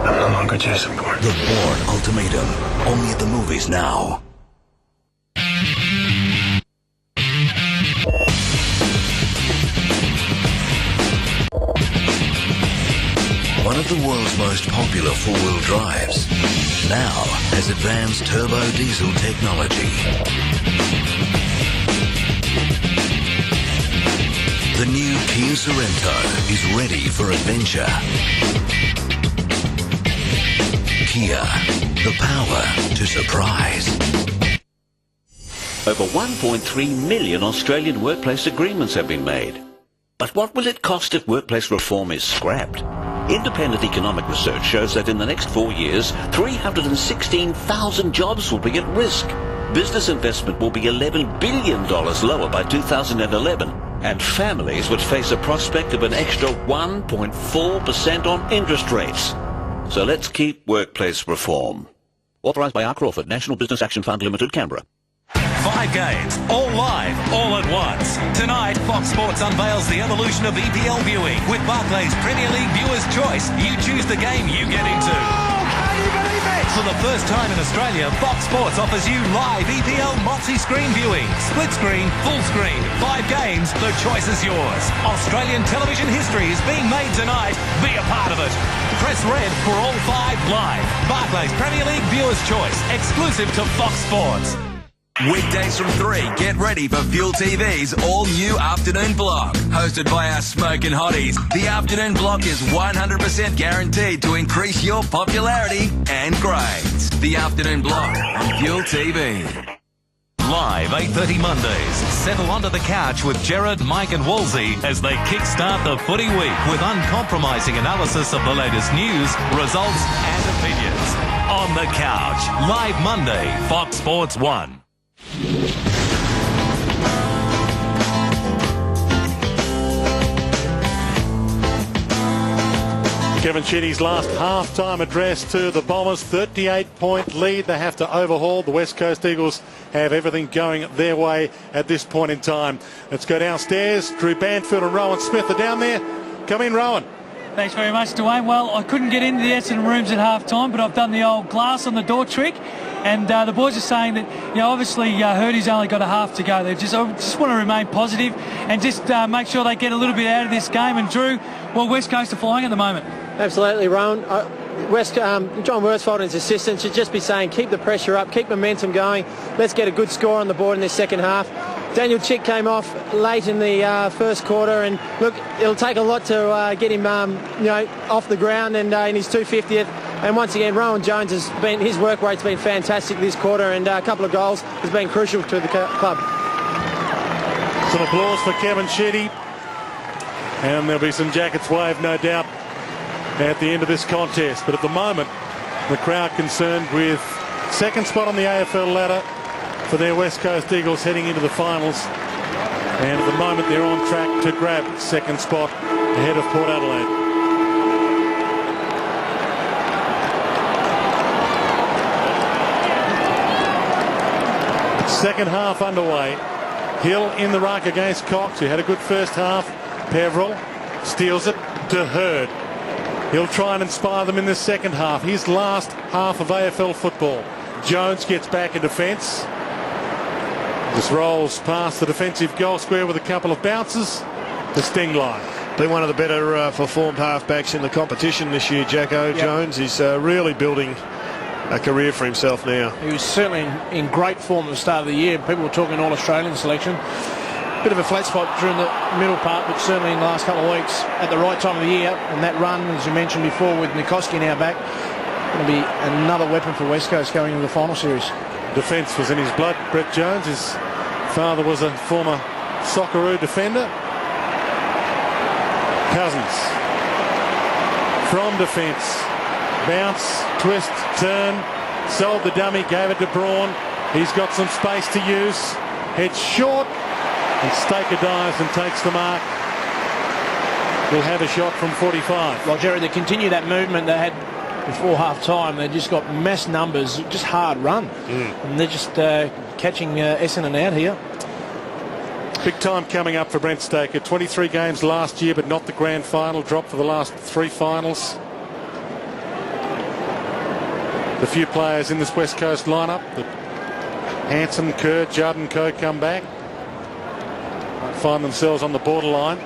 [SPEAKER 7] I'm no longer Jason Bourne.
[SPEAKER 18] The Bourne Ultimatum. Only at the movies now. One of the world's most popular four-wheel drives now has advanced turbo diesel technology. The new Kia Sorento is ready for adventure. Kia, the power to surprise.
[SPEAKER 23] Over 1.3 million Australian workplace agreements have been made. But what will it cost if workplace reform is scrapped? Independent economic research shows that in the next 4 years, 316,000 jobs will be at risk. Business investment will be $11 billion lower by 2011, And families would face a prospect of an extra 1.4% on interest rates. So let's keep workplace reform. Authorised by R. Crawford, National Business Action Fund Limited, Canberra.
[SPEAKER 1] 5 games, all live, all at once. Tonight, Fox Sports unveils the evolution of EPL viewing with Barclays Premier League Viewers' Choice. You choose the game you get into.
[SPEAKER 8] Oh, can you believe it?
[SPEAKER 1] For the first time in Australia, Fox Sports offers you live EPL multi-screen viewing. Split screen, full screen, 5 games, the choice is yours. Australian television history is being made tonight. Be a part of it. Press red for all 5 live. Barclays Premier League Viewers' Choice, exclusive to Fox Sports.
[SPEAKER 10] Weekdays from 3, get ready for Fuel TV's all-new Afternoon Block. Hosted by our smoking hotties, the Afternoon Block is 100% guaranteed to increase your popularity and grades. The Afternoon Block on Fuel TV.
[SPEAKER 1] Live 8:30 Mondays. Settle onto the couch with Gerard, Mike and Wolsey as they kickstart the footy week with uncompromising analysis of the latest news, results and opinions. On the couch. Live Monday, Fox Sports 1.
[SPEAKER 3] Kevin Sheedy's last half-time address to the Bombers. 38-point lead they have to overhaul. The West Coast Eagles have everything going their way at this point in time. Let's go downstairs. Drew Banfield and Rowan Smith are down there. Come in, Rowan.
[SPEAKER 11] Thanks very much, Dwayne. Well, I couldn't get into the Essendon rooms at half-time, but I've done the old glass on the door trick. And the boys are saying that, obviously Hurdy's only got a half to go. They just want to remain positive and just make sure they get a little bit out of this game. And Drew, well, West Coast are flying at the moment.
[SPEAKER 14] Absolutely, Rowan. John Worsfold and his assistant should just be saying, keep the pressure up, keep momentum going. Let's get a good score on the board in this second half. Daniel Chick came off late in the first quarter, and look, it'll take a lot to get him, off the ground and in his 250th. And once again, Rowan Jones his work rate's been fantastic this quarter, and a couple of goals has been crucial to the club.
[SPEAKER 3] Some applause for Kevin Sheedy, and there'll be some jackets waved, no doubt, at the end of this contest. But at the moment, the crowd concerned with second spot on the AFL ladder for their West Coast Eagles heading into the finals, and at the moment they're on track to grab second spot ahead of Port Adelaide. Second half underway. Hill in the ruck against Cox, who had a good first half. Peveril steals it to Hurd. He'll try and inspire them in the second half. His last half of AFL football. Jones gets back in defence. Just rolls past the defensive goal square with a couple of bounces. The sting line.
[SPEAKER 6] Been one of the better performed halfbacks in the competition this year, Jacko. Yep. Jones is really building a career for himself now.
[SPEAKER 26] He was certainly in great form at the start of the year. People were talking All-Australian selection. Bit of a flat spot during the middle part, but certainly in the last couple of weeks at the right time of the year. And that run, as you mentioned before, with Nikoski now back, going to be another weapon for West Coast going into the final series.
[SPEAKER 3] Defence was in his blood. Brett Jones, his father was a former Socceroo defender. Cousins from defence. Bounce, twist, turn, sold the dummy, gave it to Braun. He's got some space to use. Heads short, and Staker dives and takes the mark. Will have a shot from 45.
[SPEAKER 26] Well, Jerry, they continue that movement they had before half-time. They just got mass numbers, just hard run. And they're just catching Essendon out here.
[SPEAKER 3] Big time coming up for Brent Staker. 23 games last year, but not the grand final. Dropped for the last 3 finals. The few players in this West Coast lineup, Hanson, Kerr, Judd and Co come back, find themselves on the borderline.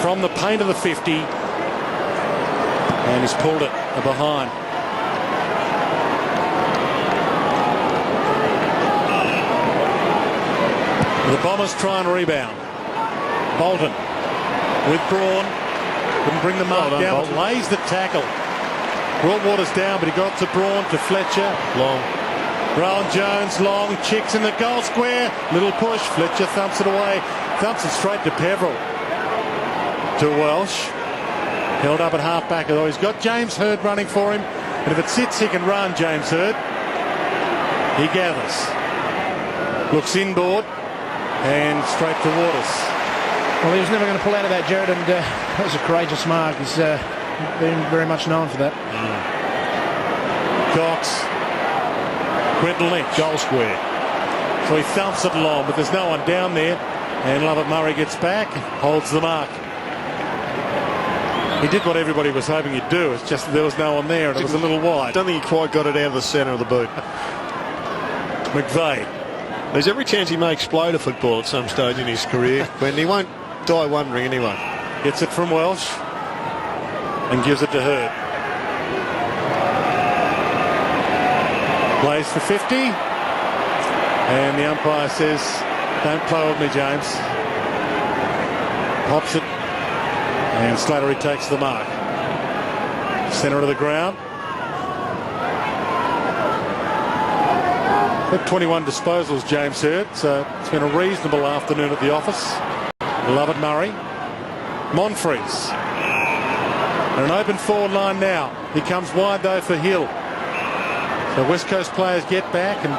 [SPEAKER 3] From the paint of the 50, and he's pulled it behind. The Bombers try and rebound. Bolton with Braun, couldn't bring the mark down, but lays the tackle. Broadwater's down, but he got to Braun, to Fletcher. Long. Rowan Jones, long. Chicks in the goal square. Little push. Fletcher thumps it away. Thumps it straight to Peveril. To Welsh. Held up at half-back, although he's got James Hurd running for him. And if it sits, he can run, James Hurd. He gathers. Looks inboard. And straight to Waters.
[SPEAKER 26] Well, he was never going to pull out of that, Jared, and that was a courageous mark. He's been very much known for that.
[SPEAKER 3] Cox. Quentin Lynch. Goal square. So he thumps it along, but there's no one down there. And Lovett Murray gets back, holds the mark. He did what everybody was hoping he'd do. It's just there was no one there, and it was a little wide.
[SPEAKER 6] I don't think he quite got it out of the centre of the boot.
[SPEAKER 3] McVeigh.
[SPEAKER 6] There's every chance he may explode a football at some stage in his career, but he won't die wondering anyway.
[SPEAKER 3] Gets it from Welsh and gives it to Hurd. Plays for 50, and the umpire says, "Don't play with me, James." Pops it, and Slattery takes the mark. Centre of the ground. Got 21 disposals, James Hurd, so it's been a reasonable afternoon at the office. Lovett Murray. Monfries. And an open forward line now. He comes wide though for Hill. So West Coast players get back and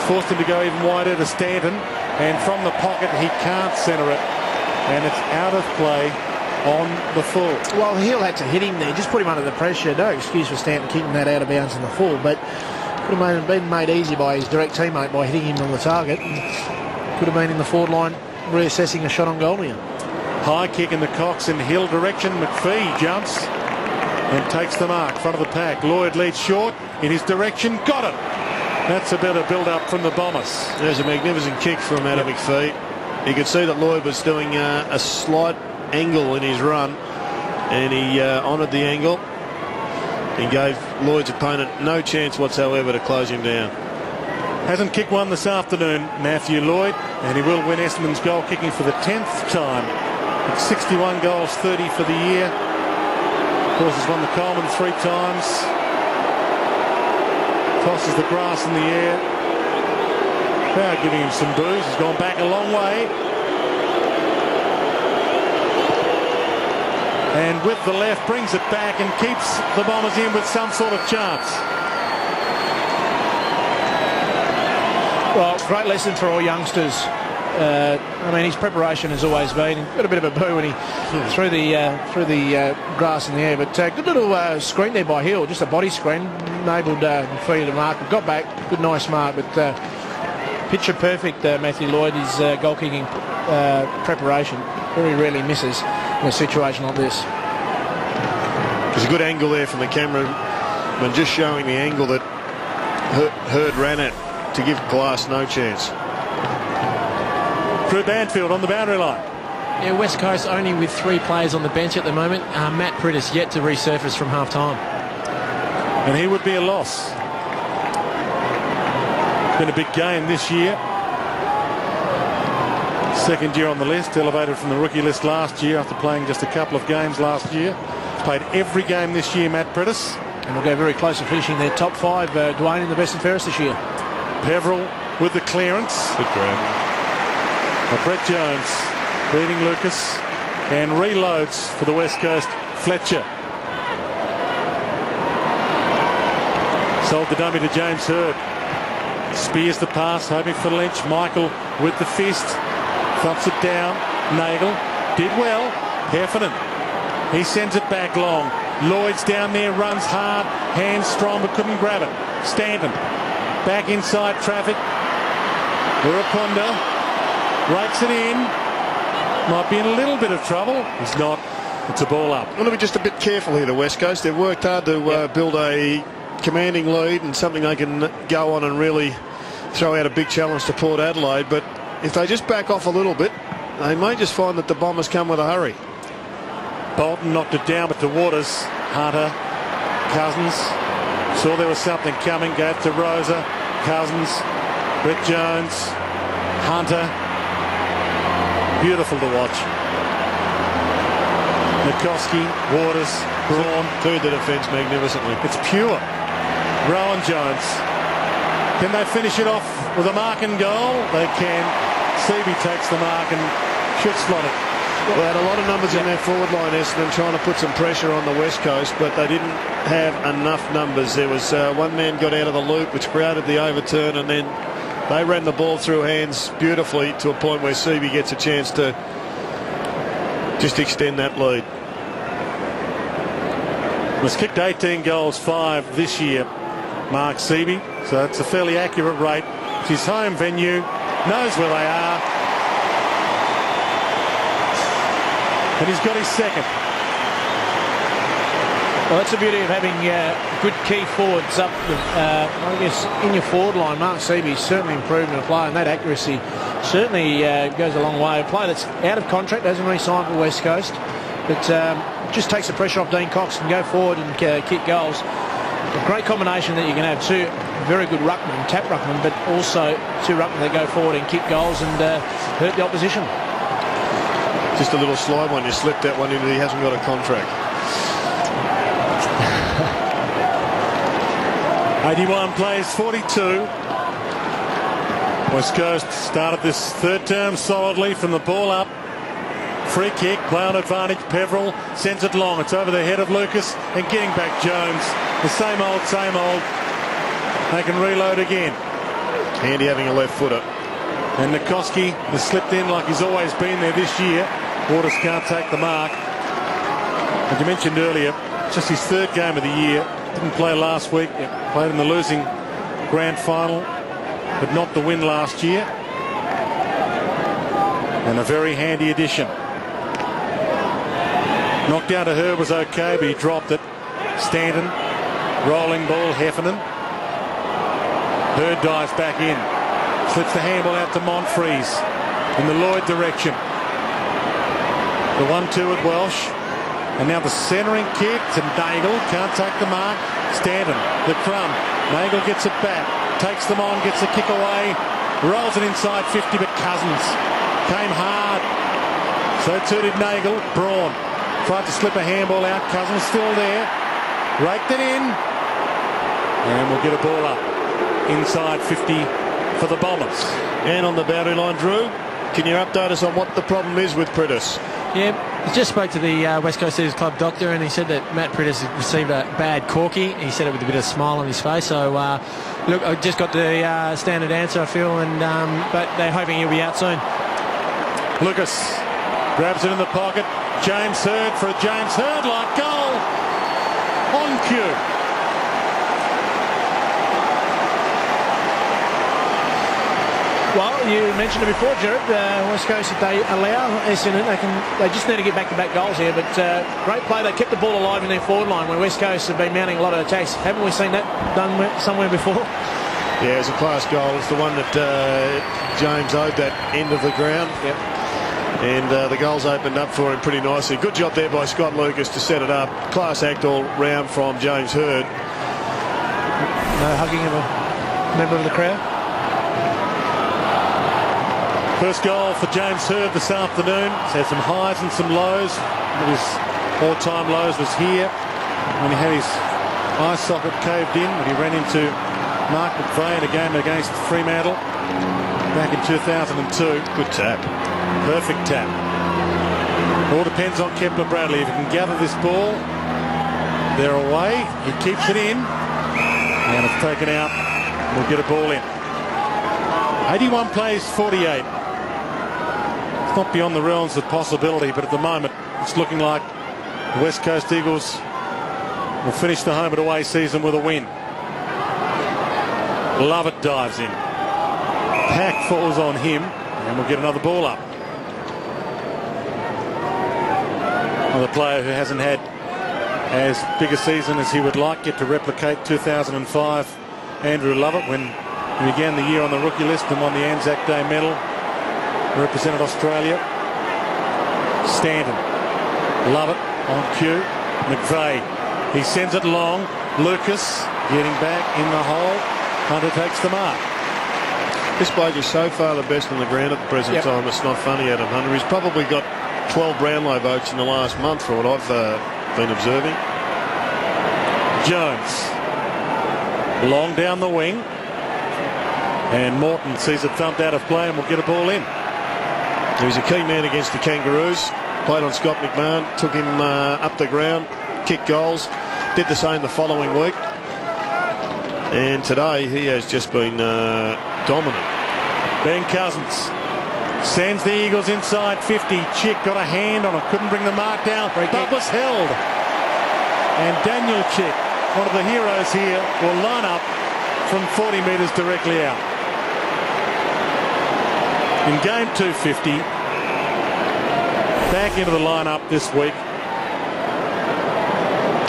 [SPEAKER 3] forced him to go even wider to Stanton. And from the pocket he can't centre it. And it's out of play on the full.
[SPEAKER 26] Well, Hill had to hit him there. Just put him under the pressure. No excuse for Stanton kicking that out of bounds in the full. But could have been made easy by his direct teammate by hitting him on the target. Could have been in the forward line reassessing a shot on goal here.
[SPEAKER 3] High kick in the Cox and Hill direction. McPhee jumps and takes the mark. Front of the pack. Lloyd leads short in his direction. Got it. That's a bit of build-up from the Bombers.
[SPEAKER 6] There's a magnificent kick from Adam McPhee. You could see that Lloyd was doing a slight angle in his run, and he honoured the angle. He gave Lloyd's opponent no chance whatsoever to close him down.
[SPEAKER 3] Hasn't kicked one this afternoon, Matthew Lloyd, and he will win Essendon's goal kicking for the 10th time. It's 61 goals, 30 for the year. Of course, he's won the Coleman 3 times. Tosses the grass in the air. Crowd giving him some boos. He's gone back a long way. And with the left, brings it back and keeps the Bombers in with some sort of chance.
[SPEAKER 26] Well, great lesson for all youngsters. I mean, his preparation has always been. Got a bit of a boo when he threw the grass in the air, but good little screen there by Hill, just a body screen, enabled McPhee to mark. But got back, good nice mark, but picture perfect. Matthew Lloyd, his goal kicking preparation very rarely misses in a situation like this.
[SPEAKER 6] There's a good angle there from the camera, but just showing the angle that Hurd ran at to give Glass no chance.
[SPEAKER 3] Drew Banfield on the boundary line.
[SPEAKER 14] Yeah, West Coast only with 3 players on the bench at the moment. Matt Prittis yet to resurface from half-time.
[SPEAKER 3] And he would be a loss. It's been a big game this year. Second year on the list, elevated from the rookie list last year after playing just a couple of games last year. He's played every game this year, Matt Prittis.
[SPEAKER 26] And we'll go very close to finishing their top 5. Dwayne in the best and fairest this year.
[SPEAKER 3] Peveril with the clearance.
[SPEAKER 6] Good grab.
[SPEAKER 3] Brett Jones beating Lucas and reloads for the West Coast. Fletcher sold the dummy to James Hurd. Spears the pass, hoping for Lynch. Michael with the fist, thumps it down. Nagel did well. Heffernan, he sends it back long. Lloyd's down there, runs hard, hands strong but couldn't grab it. Stanton back inside traffic. Uraponda rakes it in. Might be in a little bit of trouble. He's not. It's a ball up.
[SPEAKER 6] I want to be just a bit careful here, the West Coast. They've worked hard to build a commanding lead and something they can go on and really throw out a big challenge to Port Adelaide. But if they just back off a little bit, they may just find that the Bombers come with a hurry.
[SPEAKER 3] Bolton knocked it down, but to Waters. Hunter, Cousins. Saw there was something coming. Gave to Rosa. Cousins. Brett Jones. Hunter. Beautiful to watch. Nikoski, Waters, Braun.
[SPEAKER 6] Cleared the defence magnificently.
[SPEAKER 3] It's pure. Rowan Jones. Can they finish it off with a mark and goal? They can. Seaby takes the mark and should slot it.
[SPEAKER 6] Well, they had a lot of numbers in their forward line, Essendon, trying to put some pressure on the West Coast, but they didn't have enough numbers. There was one man got out of the loop, which created the overturn, and then They ran the ball through hands beautifully to a point where Seaby gets a chance to just extend that lead.
[SPEAKER 3] Was kicked 18 goals, 5 this year, Mark Seaby. So that's a fairly accurate rate. It's his home venue, knows where they are. And he's got his second.
[SPEAKER 26] Well, that's the beauty of having good key forwards up, I guess, in your forward line. Mark Seaby's certainly improved in the play, and that accuracy certainly goes a long way. A player that's out of contract, hasn't re-signed for West Coast, but just takes the pressure off Dean Cox and go forward and kick goals. A great combination that you can have two very good ruckmen, tap ruckmen, but also two ruckmen that go forward and kick goals and hurt the opposition.
[SPEAKER 6] Just a little slide one. You slipped that one in, and he hasn't got a contract.
[SPEAKER 3] 81 plays 42. West Coast started this third term solidly from the ball up. Free kick, play on advantage. Peveril sends it long. It's over the head of Lucas and getting back Jones. The same old, same old. They can reload again.
[SPEAKER 6] Handy having a left footer.
[SPEAKER 3] And Nikoski has slipped in like he's always been there this year. Waters can't take the mark. As you mentioned earlier, just his third game of the year. Didn't play last week. Played in the losing grand final, but not the win last year. And a very handy addition. Knocked down to Herb was okay, but he dropped it. Stanton, rolling ball, Heffernan. Bird dives back in. Slips the handball out to Monfries in the Lloyd direction. The 1-2 at Welsh. And now the centering kick to Nagel. Can't take the mark. Stanton, the crumb. Nagel gets it back. Takes them on, gets the kick away. Rolls it inside 50, but Cousins came hard. So too did Nagel. Braun tried to slip a handball out. Cousins still there. Raked it in. And we'll get a ball up. Inside 50 for the Bombers.
[SPEAKER 6] And on the boundary line, Drew, can you update us on what the problem is with Pritis?
[SPEAKER 14] Yeah, I just spoke to the West Coast Cedars Club doctor, and he said that Matt Pritis received a bad corky. He said it with a bit of a smile on his face. So, look, I just got the standard answer, I feel, and but they're hoping he'll be out soon.
[SPEAKER 3] Lucas grabs it in the pocket. James Hird for a James Hird-like goal. On cue.
[SPEAKER 26] Well, you mentioned it before, Jared. West Coast, if they allow Essendon, they just need to get back-to-back goals here. But great play. They kept the ball alive in their forward line when West Coast have been mounting a lot of attacks. Haven't we seen that done somewhere before?
[SPEAKER 6] Yeah, it's a class goal. It's the one that James owed that end of the ground.
[SPEAKER 26] Yep.
[SPEAKER 6] And the goals opened up for him pretty nicely. Good job there by Scott Lucas to set it up. Class act all round from James Hird.
[SPEAKER 26] No hugging of a member of the crowd.
[SPEAKER 3] First goal for James Hird this afternoon. He's had some highs and some lows. One of his all-time lows was here when he had his eye socket caved in, when he ran into Mark McVeigh in a game against Fremantle back in 2002.
[SPEAKER 6] Good tap.
[SPEAKER 3] Perfect tap. It all depends on Kepler Bradley. If he can gather this ball, they're away. He keeps it in, and it's taken out. We'll get a ball in. 81 plays 48. It's not beyond the realms of possibility, but at the moment it's looking like the West Coast Eagles will finish the home and away season with a win. Lovett dives in. Pack falls on him, and we'll get another ball up. Another player who hasn't had as big a season as he would like, yet to replicate 2005. Andrew Lovett, when he began the year on the rookie list and won the Anzac Day medal, represented Australia. Stanton, Lovett on cue. McVeigh, he sends it long. Lucas getting back in the hole. Hunter takes the mark.
[SPEAKER 6] This bloke is so far the best on the ground at the present time. It's not funny, Adam Hunter. He's probably got 12 Brownlow votes in the last month for what I've been observing.
[SPEAKER 3] Jones, long down the wing. And Morton sees it thumped out of play and will get a ball in.
[SPEAKER 6] He was a key man against the Kangaroos. Played on Scott McMahon. Took him up the ground. Kicked goals. Did the same the following week. And today he has just been dominant.
[SPEAKER 3] Ben Cousins sends the Eagles inside 50. Chick got a hand on it, couldn't bring the mark down, but was held. And Daniel Chick, one of the heroes here, will line up from 40 metres directly out. In game 250, back into the lineup this week.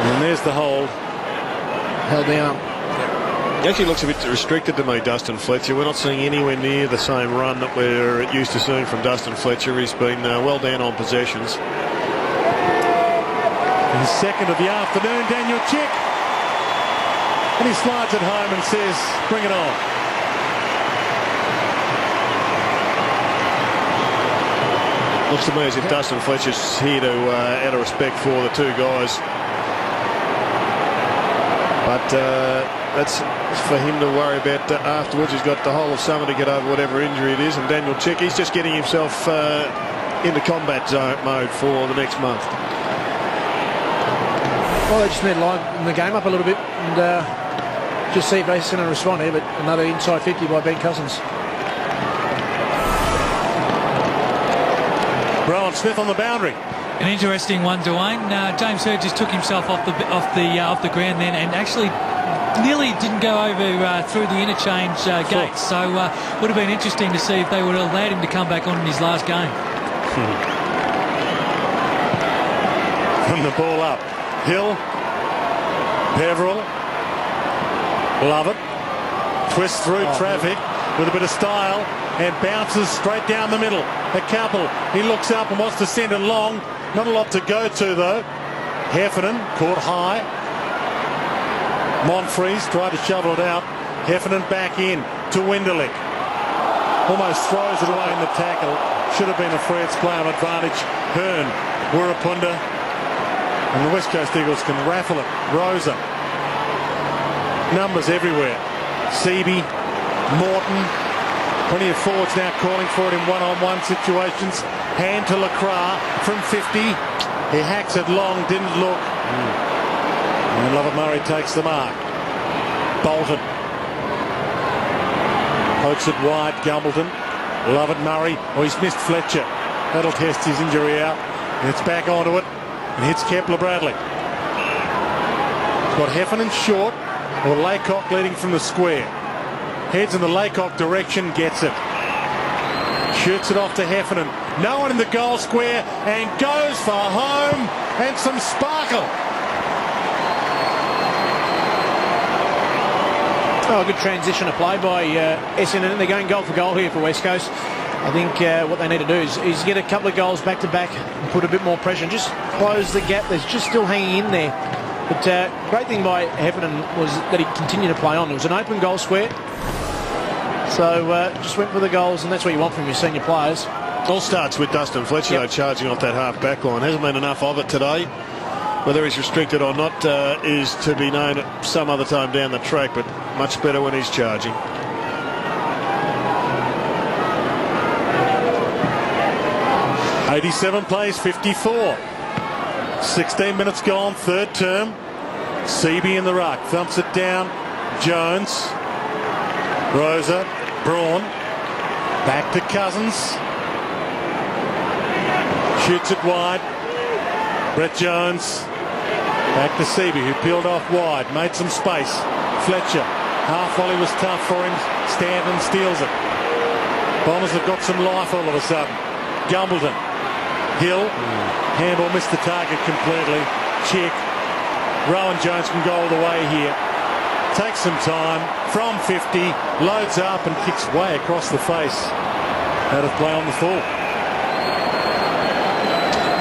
[SPEAKER 3] And there's the hold.
[SPEAKER 26] Held down.
[SPEAKER 6] He actually looks a bit restricted to me, Dustin Fletcher. We're not seeing anywhere near the same run that we're used to seeing from Dustin Fletcher. He's been well down on possessions.
[SPEAKER 3] His second of the afternoon, Daniel Chick. And he slides it home and says, bring it on.
[SPEAKER 6] Looks to me as if Dustin Fletcher's here to out of respect for the two guys. But that's for him to worry about afterwards. He's got the whole of summer to get over whatever injury it is. And Daniel Chick, he's just getting himself into combat zone mode for the next month.
[SPEAKER 26] Well, they just need to line the game up a little bit and just see if they're going to respond here. But another inside 50 by Ben Cousins.
[SPEAKER 3] Rowan Smith on the boundary.
[SPEAKER 11] An interesting one, Dwayne. James Hird just took himself off the ground then, and actually nearly didn't go over through the interchange gates. So would have been interesting to see if they would have allowed him to come back on in his last game.
[SPEAKER 3] From the ball up, Hill, Peveril, Lovett, twists through traffic with a bit of style and bounces straight down the middle. A couple. He looks up and wants to send it long. Not a lot to go to though. Heffernan caught high. Monfries tried to shovel it out. Heffernan back in to Winderlick. Almost throws it away in the tackle. Should have been a Freds play on advantage. Hearn, Wirrapunda. And the West Coast Eagles can raffle it. Rosa. Numbers everywhere. Seaby, Morton. Plenty of forwards now calling for it in one-on-one situations. Hand to Lacroix from 50. He hacks it long, didn't look. And Lovett Murray takes the mark. Bolton. Pokes it wide, Gumbleton. Lovett Murray. Oh, he's missed Fletcher. That'll test his injury out. And it's back onto it. And hits Kepler Bradley. It's got Heffernan short or Laycock leading from the square. Heads in the Laycock direction, gets it. Shoots it off to Heffernan. No one in the goal square and goes for home and some sparkle.
[SPEAKER 26] Oh, a good transition of play by Essendon. They're going goal for goal here for West Coast. I think what they need to do is get a couple of goals back to back and put a bit more pressure and just close the gap. There's just still hanging in there. But great thing by Heffernan was that he continued to play on. It was an open goal square. So just went for the goals, and that's what you want from your senior players.
[SPEAKER 6] All starts with Dustin Fletcher, though, charging off that half back line. Hasn't been enough of it today. Whether he's restricted or not is to be known at some other time down the track, but much better when he's charging.
[SPEAKER 3] '87 plays 54. 16 minutes gone, third term. Seaby in the ruck, thumps it down. Jones, Rosa, Braun, back to Cousins. Shoots it wide. Brett Jones, back to Seaby, who peeled off wide, made some space. Fletcher, half volley was tough for him. Stanton steals it. Bombers have got some life all of a sudden. Gumbleton, Hill, handball missed the target completely. Chick. Rowan Jones can go all the way here. Takes some time from 50, loads up and kicks way across the face. Out of play on the full.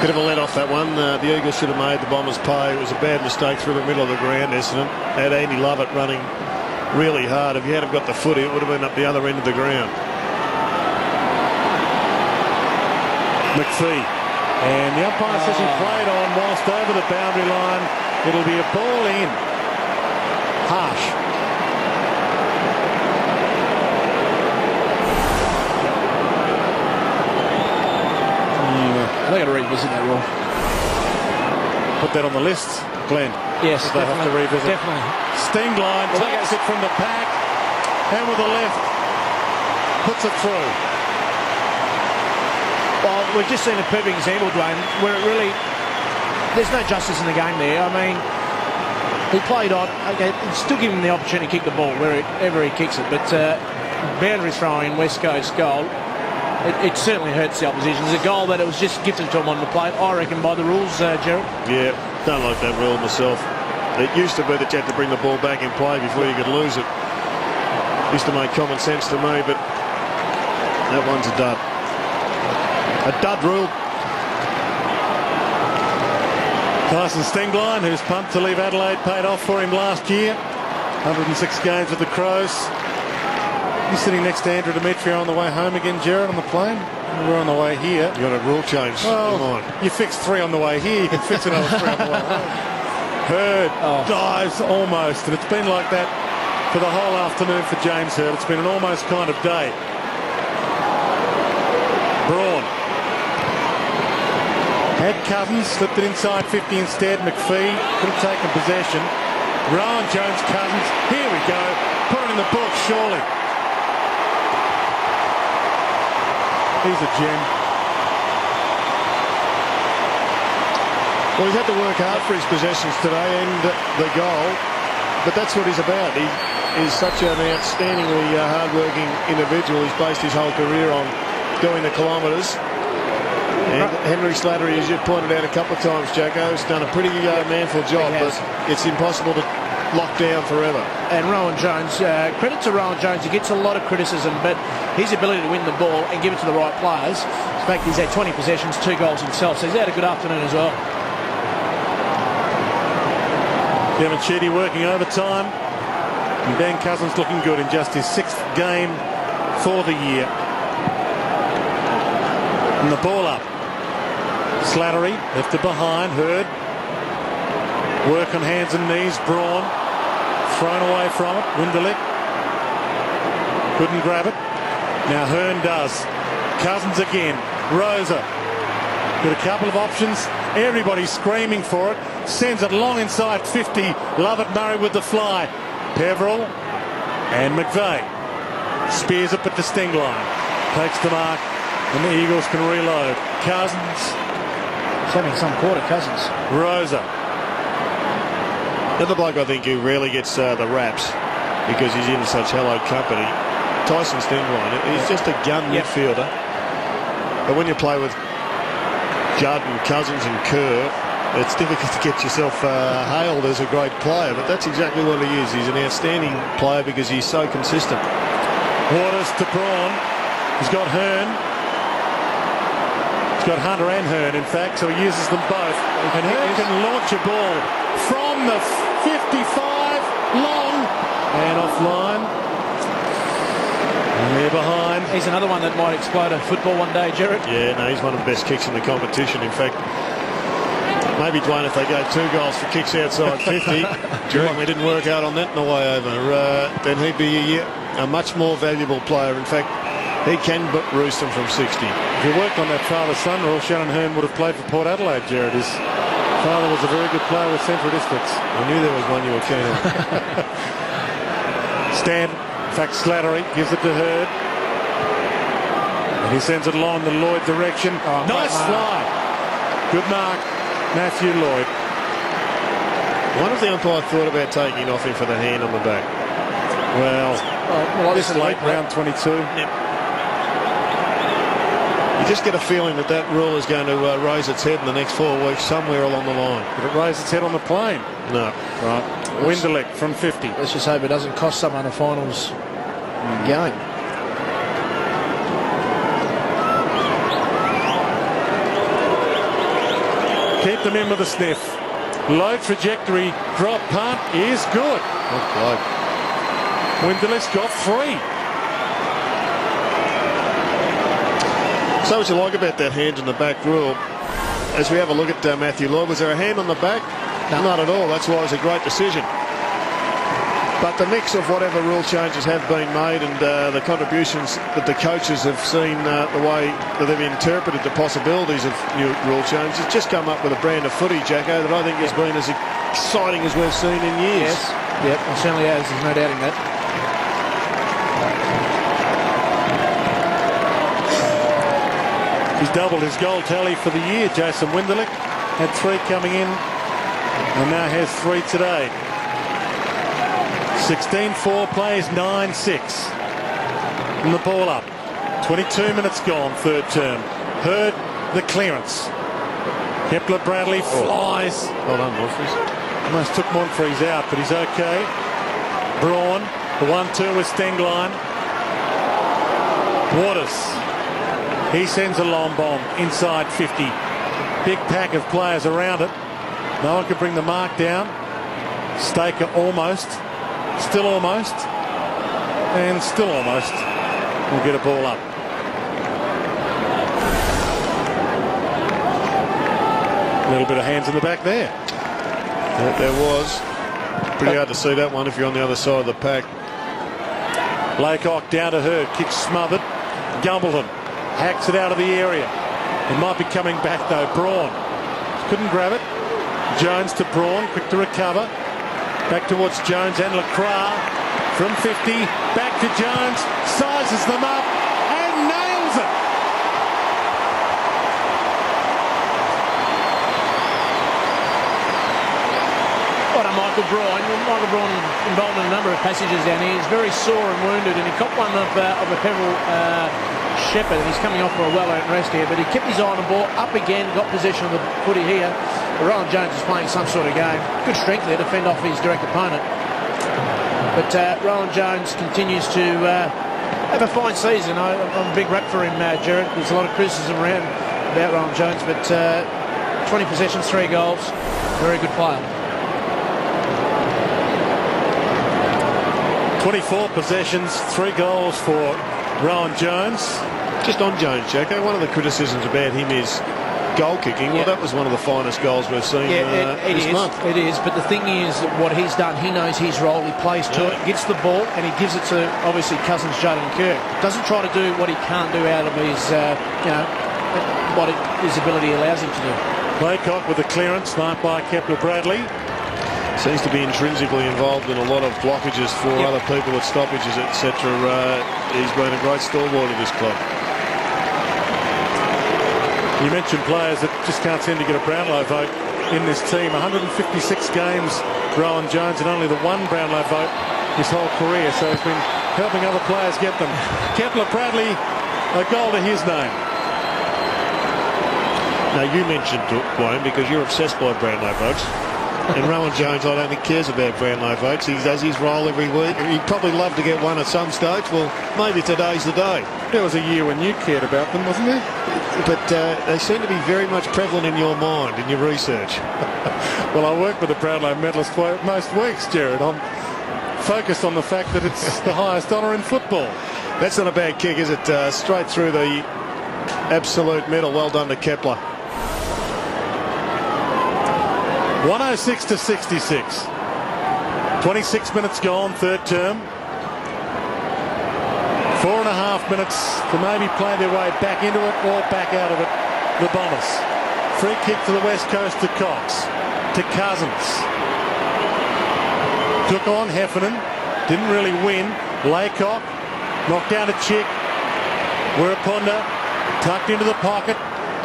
[SPEAKER 6] Bit of a let off that one. The Eagles should have made the Bombers pay. It was a bad mistake through the middle of the ground, Essendon. Had Andy Lovett running really hard. If he hadn't got the footy, it would have been up the other end of the ground.
[SPEAKER 3] McPhee. And the umpire says he played on whilst over the boundary line. It'll be a ball in. Harsh.
[SPEAKER 26] They've got to revisit that rule.
[SPEAKER 3] Put that on the list, Glenn.
[SPEAKER 26] Yes,
[SPEAKER 3] they have to revisit.
[SPEAKER 26] Definitely.
[SPEAKER 3] Stingline takes it from the pack and with the left puts it through.
[SPEAKER 26] Well, we've just seen a perfect example, Dwayne, where it really, there's no justice in the game there. I mean, he played on, okay, still give him the opportunity to kick the ball wherever he kicks it, but boundary throwing in West Coast goal, it certainly hurts the opposition. It's a goal that it was just gifted to him on the plate, I reckon, by the rules, Gerald.
[SPEAKER 6] Yeah, don't like that rule myself. It used to be that you had to bring the ball back in play before you could lose it. Used to make common sense to me, but that one's a dud. A dud rule.
[SPEAKER 3] Tyson Stenglein, whose punt to leave Adelaide paid off for him last year. 106 games with the Crows. You're sitting next to Andrew Demetrio on the way home again, Jared, on the plane. We're on the way here.
[SPEAKER 6] You got a rule change.
[SPEAKER 3] Well, you fixed 3 on the way here. You can fix another 3 on the way home. Hurd dives almost, and it's been like that for the whole afternoon for James Hurd. It's been an almost kind of day. Braun had Cousins, slipped it inside 50 instead. McPhee could have taken possession. Rowan Jones, Cousins, here we go. Put it in the book, surely. He's a gem.
[SPEAKER 6] Well, he's had to work hard for his possessions today and the goal, but that's what he's about. He is such an outstandingly hard-working individual. He's based his whole career on doing the kilometres. And Henry Slattery, as you pointed out a couple of times, Jacko, has done a pretty manful job, but it's impossible to lock down forever.
[SPEAKER 26] And Rowan Jones, credit to Rowan Jones, he gets a lot of criticism, but his ability to win the ball and give it to the right players. In fact, he's had 20 possessions, 2 goals himself, so he's had a good afternoon as well.
[SPEAKER 3] Kevin Sheedy working overtime. And Ben Cousins looking good in just his 6th game for the year. And the ball up. Slattery left it behind. Hurd. Work on hands and knees. Braun thrown away from it. Winderlich couldn't grab it. Now Hearn does. Cousins again. Rosa with a couple of options. Everybody screaming for it. Sends it long inside 50. Lovett Murray with the fly. Peveril and McVeigh. Spears it but to Stenglein. Takes the mark and the Eagles can reload. Cousins.
[SPEAKER 26] He's having some quarter, Cousins.
[SPEAKER 3] Rosa.
[SPEAKER 6] Another bloke I think who rarely gets the raps because he's in such hallowed company. Tyson Stenglein. He's just a gun midfielder. But when you play with Judd and Cousins and Kerr, it's difficult to get yourself hailed as a great player, but that's exactly what he is. He's an outstanding player because he's so consistent.
[SPEAKER 3] Waters to Braun. He's got Hearn. He's got Hunter and Hearn, in fact, so he uses them both. And Hearn can launch a ball from the 55, long and offline. And they're behind.
[SPEAKER 26] He's another one that might explode a football one day, Jared.
[SPEAKER 6] Yeah, no, he's one of the best kicks in the competition. In fact, maybe, Dwayne, if they gave 2 goals for kicks outside 50, during we didn't work out on that in the way over, then he'd be a much more valuable player. In fact, he can roost them from 60.
[SPEAKER 3] If he worked on that father-son rule, Shannon Hearn would have played for Port Adelaide, Jared. His father was a very good player with Central Districts.
[SPEAKER 6] I knew there was one you were keen on.
[SPEAKER 3] Stand. In fact, Slattery gives it to Hurd. And he sends it along the Lloyd direction. Nice fly. Good mark. Matthew Lloyd.
[SPEAKER 6] One of the umpire thought about taking off him for the hand on the back.
[SPEAKER 3] Well, this late, round 22.
[SPEAKER 6] Yep. You just get a feeling that that rule is going to raise its head in the next 4 weeks somewhere along the line.
[SPEAKER 3] Did it raise its head on the plane?
[SPEAKER 6] No.
[SPEAKER 3] Right. Winderlich from 50.
[SPEAKER 26] Let's just hope it doesn't cost someone a finals game.
[SPEAKER 3] Keep them in with a sniff. Low trajectory drop punt is good.
[SPEAKER 6] Okay.
[SPEAKER 3] Winderlich's got 3.
[SPEAKER 6] So what you like about that hand in the back rule, as we have a look at Matthew Lloyd, was there a hand on the back? No. Not at all. That's why it was a great decision. But the mix of whatever rule changes have been made and the contributions that the coaches have seen, the way that they've interpreted the possibilities of new rule changes, it's just come up with a brand of footy, Jacko, that I think has been as exciting as we've seen in years.
[SPEAKER 26] Yes, yep, it certainly has. There's no doubting that.
[SPEAKER 3] He's doubled his goal tally for the year. Jason Winderlich had 3 coming in and now has 3 today. 16-4, plays 9-6. And the ball up. 22 minutes gone, third term. Heard the clearance. Kepler Bradley flies.
[SPEAKER 6] Well done, Monfries.
[SPEAKER 3] Almost took Monfries out, but he's okay. Braun, the 1-2 with Stenglein. Waters. He sends a long bomb inside 50. Big pack of players around it. No one can bring the mark down. Staker almost. Still almost. And still almost. We'll get a ball up. A little bit of hands in the back there.
[SPEAKER 6] There was. Pretty hard to see that one if you're on the other side of the pack.
[SPEAKER 3] Laycock down to Hurd. Kick smothered. Gumbleton hacks it out of the area. It might be coming back though. Braun couldn't grab it. Jones to Braun. Quick to recover. Back towards Jones and Lacroix. From 50. Back to Jones. Sizes them up and nails it.
[SPEAKER 26] Michael Braun. Michael Braun involved in a number of passages down here. He's very sore and wounded, and he copped one of a Pebble Shepherd, and he's coming off for a well-earned rest here. But he kept his eye on the ball, up again, got possession of the footy here. But Rowan Jones is playing some sort of game. Good strength there to fend off his direct opponent. But Rowan Jones continues to have a fine season. I'm a big rap for him, Jared. There's a lot of criticism around about Rowan Jones, but 20 possessions, 3 goals. Very good player.
[SPEAKER 3] 24 possessions, 3 goals for Rowan Jones.
[SPEAKER 6] Just on Jones, Jacko, one of the criticisms about him is goal kicking. Well, that was one of the finest goals we've seen this month.
[SPEAKER 26] It is, but the thing is, what he's done, he knows his role, he plays to it, gets the ball, and he gives it to, obviously, Cousins, Jayden Kirk. Doesn't try to do what he can't do out of his, what his ability allows him to do.
[SPEAKER 3] Laycock with the clearance, marked by Kepler Bradley.
[SPEAKER 6] Seems to be intrinsically involved in a lot of blockages for other people at stoppages, etc. He's been a great stalwart of this club.
[SPEAKER 3] You mentioned players that just can't seem to get a Brownlow vote in this team. 156 games, Rowan Jones, and only the 1 Brownlow vote his whole career. So he's been helping other players get them. Kepler Bradley, a goal to his name.
[SPEAKER 6] Now, you mentioned Wayne because you're obsessed by Brownlow votes. And Rowan Jones, I don't think, cares about Brownlow votes. He does his role every week. He'd probably love to get one at some stage. Well, maybe today's the day.
[SPEAKER 3] There was a year when you cared about them, wasn't there?
[SPEAKER 6] But they seem to be very much prevalent in your mind, in your research.
[SPEAKER 3] Well, I work with a Brownlow medalist most weeks, Jared. I'm focused on the fact that it's the highest honour in football.
[SPEAKER 6] That's not a bad kick, is it? Straight through the absolute middle. Well done to Kepler.
[SPEAKER 3] 106 to 66. 26 minutes gone, third term. 4.5 minutes to maybe play their way back into it or back out of it, the Bombers. Free kick to the West Coast to Cox. To Cousins. Took on Heffernan. Didn't really win. Laycock. Knocked down to Chick. Wirapunda. Tucked into the pocket.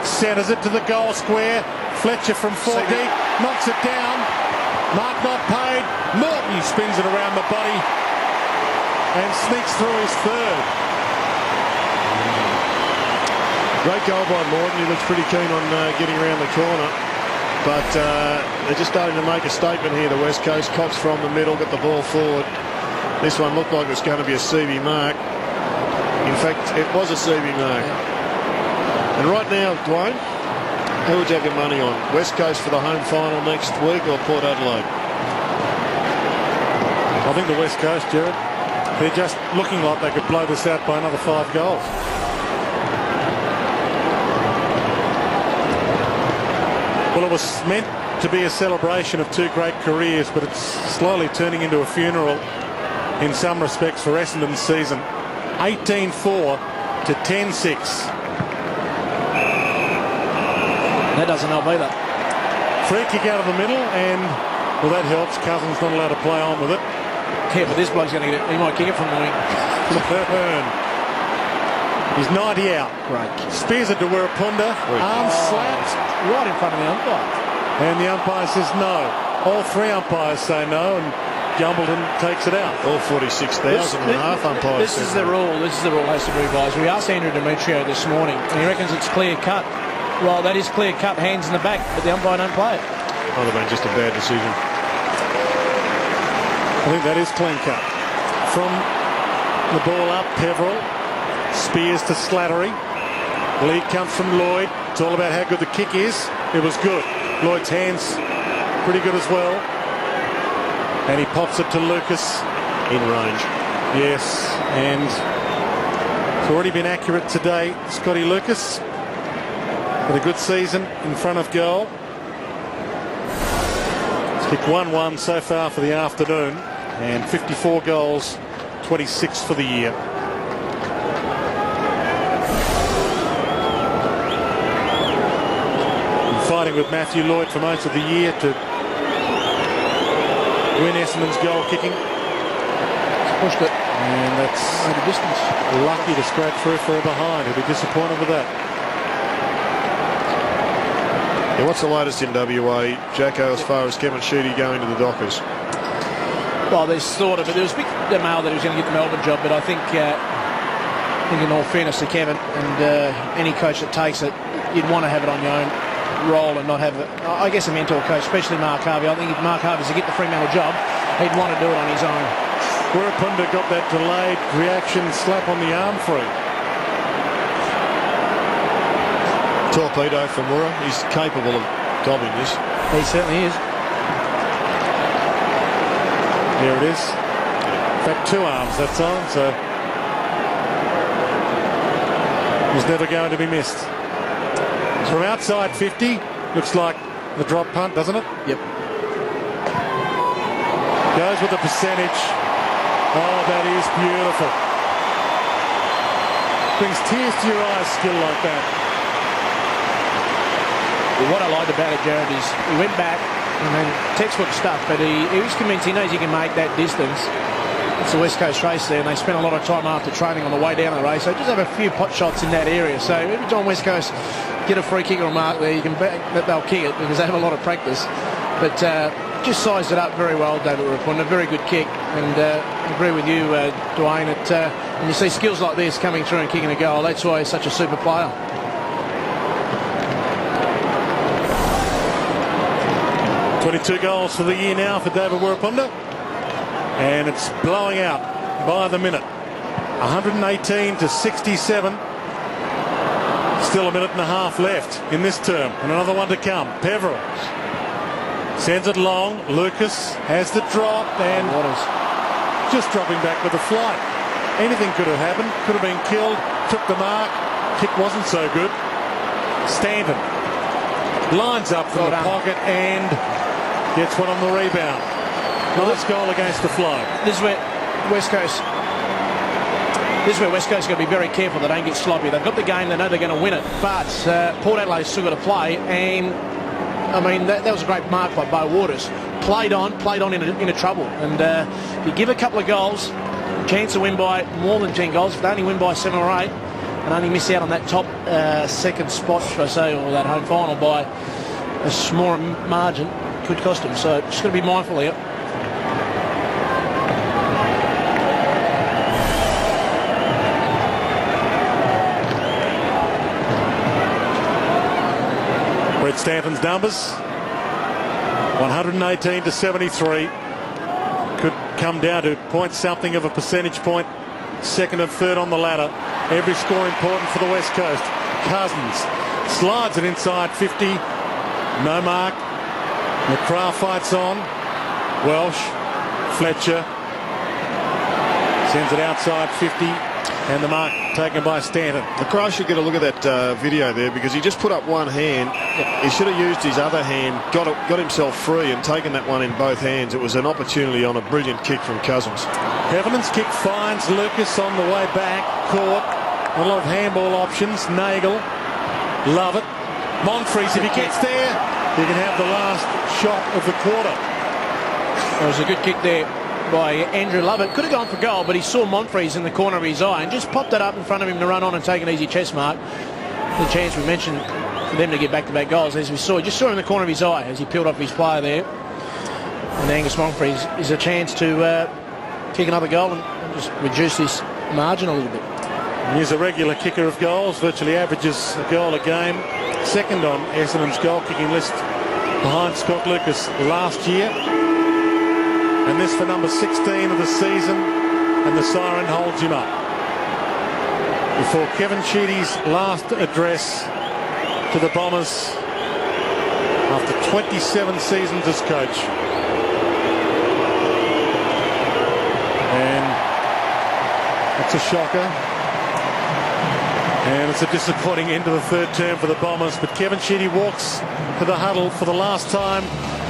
[SPEAKER 3] Centres it to the goal square. Fletcher from 4 deep. Knocks it down. Mark not paid. Morton spins it around the body and sneaks through his third.
[SPEAKER 6] Great goal by Morton. He looks pretty keen on getting around the corner. But they're just starting to make a statement here, the West Coast. Cox from the middle, got the ball forward. This one looked like it was going to be a CB mark. In fact, it was a CB mark. And right now, Dwayne, who would you have your money on? West Coast for the home final next week or Port Adelaide?
[SPEAKER 3] I think the West Coast, Jared. They're just looking like they could blow this out by another 5 goals. Well, it was meant to be a celebration of 2 great careers, but it's slowly turning into a funeral in some respects for Essendon's season. 18-4 to 10-6.
[SPEAKER 26] That doesn't help either.
[SPEAKER 3] Free kick out of the middle, and well, that helps. Cousins not allowed to play on with it.
[SPEAKER 26] Yeah, but this bloke's going to get it. He might kick it from the wing.
[SPEAKER 3] He's 90 out.
[SPEAKER 26] Great.
[SPEAKER 3] Spears it to Wirrapunda. Arm slapped.
[SPEAKER 26] Right in front of the umpire.
[SPEAKER 3] And the umpire says no. All three umpires say no, and Gumbleton takes it out.
[SPEAKER 6] All 46,000 and a half umpires.
[SPEAKER 26] This is the rule. This is the rule has to be revised. We asked Andrew Demetrio this morning, and he reckons it's clear cut. Well, that is clear cut, hands in the back, but the umpire don't play it.
[SPEAKER 6] Might have been just a bad decision.
[SPEAKER 3] I think that is clean cut. From the ball up, Peveril. Spears to Slattery. Lead comes from Lloyd. It's all about how good the kick is. It was good. Lloyd's hands pretty good as well. And he pops it to Lucas.
[SPEAKER 6] In range.
[SPEAKER 3] Yes, and it's already been accurate today. Scotty Lucas with a good season in front of goal. It's kicked 1-1 so far for the afternoon, and 54 goals, 26 for the year. Been fighting with Matthew Lloyd for most of the year to win Essendon's goal kicking.
[SPEAKER 26] Pushed it.
[SPEAKER 3] And that's
[SPEAKER 26] made a distance.
[SPEAKER 3] Lucky to scratch through for a behind. He'll be disappointed with that.
[SPEAKER 6] Yeah, what's the latest in WA, Jacko, as far as Kevin Sheedy going to the Dockers?
[SPEAKER 26] Well, there's sort of, there was a big demand that he was going to get the Melbourne job, but I think in all fairness to Kevin and any coach that takes it, you'd want to have it on your own role and not have it. I guess a mentor coach, especially Mark Harvey. I think if Mark Harvey's to get the Fremantle job, he'd want to do it on his own.
[SPEAKER 3] Wirrapunda got that delayed reaction slap on the arm free.
[SPEAKER 6] Torpedo from Murrah. He's capable of dobbing this.
[SPEAKER 26] He certainly is.
[SPEAKER 3] There it is. In fact, two arms that time, so it was never going to be missed. From outside 50, looks like the drop punt, doesn't it?
[SPEAKER 26] Yep.
[SPEAKER 3] Goes with the percentage. Oh, that is beautiful. Brings tears to your eyes, skill like that.
[SPEAKER 26] What I liked about it, Jared, is he went back and then textbook stuff, but he was convinced he knows he can make that distance. It's the West Coast race there, and they spent a lot of time after training on the way down the race. So just have a few pot shots in that area. So every time West Coast get a free kick or a mark there, you can bet that they'll kick it because they have a lot of practice. But just sized it up very well, David Wirrapunda. Very good kick, and I agree with you, Dwayne. When you see skills like this coming through and kicking a goal, that's why he's such a super player.
[SPEAKER 3] $22 goals for the year now for David Wirrapunda, and it's blowing out by the minute. 118 to 67. Still a minute and a half left in this term, and another one to come. Peveril sends it long. Lucas has the drop, and just dropping back with the flight. Anything could have happened. Could have been killed. Took the mark. Kick wasn't so good. Stanton lines up from the pocket and gets one on the rebound. Nice goal against the flow.
[SPEAKER 26] This is where West Coast is going to be very careful they don't get sloppy. They've got the game, they know they're going to win it, but Port Adelaide's still got to play, and I mean that was a great mark by Beau Waters. Played on into trouble, and you give a couple of goals, chance to win by more than 10 goals. If they only win by 7 or 8 and only miss out on that top second spot, should I say, or that home final by a smaller margin, could cost them. So just got to be mindful here.
[SPEAKER 3] Brett Stanton's numbers, 118 to 73. Could come down to point something of a percentage point. Second and third on the ladder. Every score important for the West Coast. Cousins slides it inside 50. No mark. McCrath fights on. Welsh, Fletcher sends it outside 50, and the mark taken by Stanton.
[SPEAKER 6] McCrath should get a look at that video there, because he just put up one hand. He should have used his other hand, got himself free and taken that one in both hands. It was an opportunity on a brilliant kick from Cousins.
[SPEAKER 3] Heaven's kick finds Lucas on the way back. Caught. A lot of handball options. Nagel, love it. Monfries, if he gets there, he can have the last shot of the quarter.
[SPEAKER 26] It was a good kick there. by Andrew Lovett. Could have gone for goal, but he saw Monfries in the corner of his eye and just popped it up in front of him to run on and take an easy chest mark. The chance we mentioned for them to get back-to-back goals, as we saw, just saw him in the corner of his eye as he peeled off his player there. And Angus Monfries is a chance to kick another goal and just reduce this margin a little bit.
[SPEAKER 3] He's a regular kicker of goals, virtually averages a goal a game. Second on Essendon's goal-kicking list behind Scott Lucas last year. And this for number 16 of the season, and the siren holds him up. Before Kevin Sheedy's last address to the Bombers after 27 seasons as coach. And that's a shocker. And it's a disappointing end to the third term for the Bombers. But Kevin Sheedy walks to the huddle for the last time.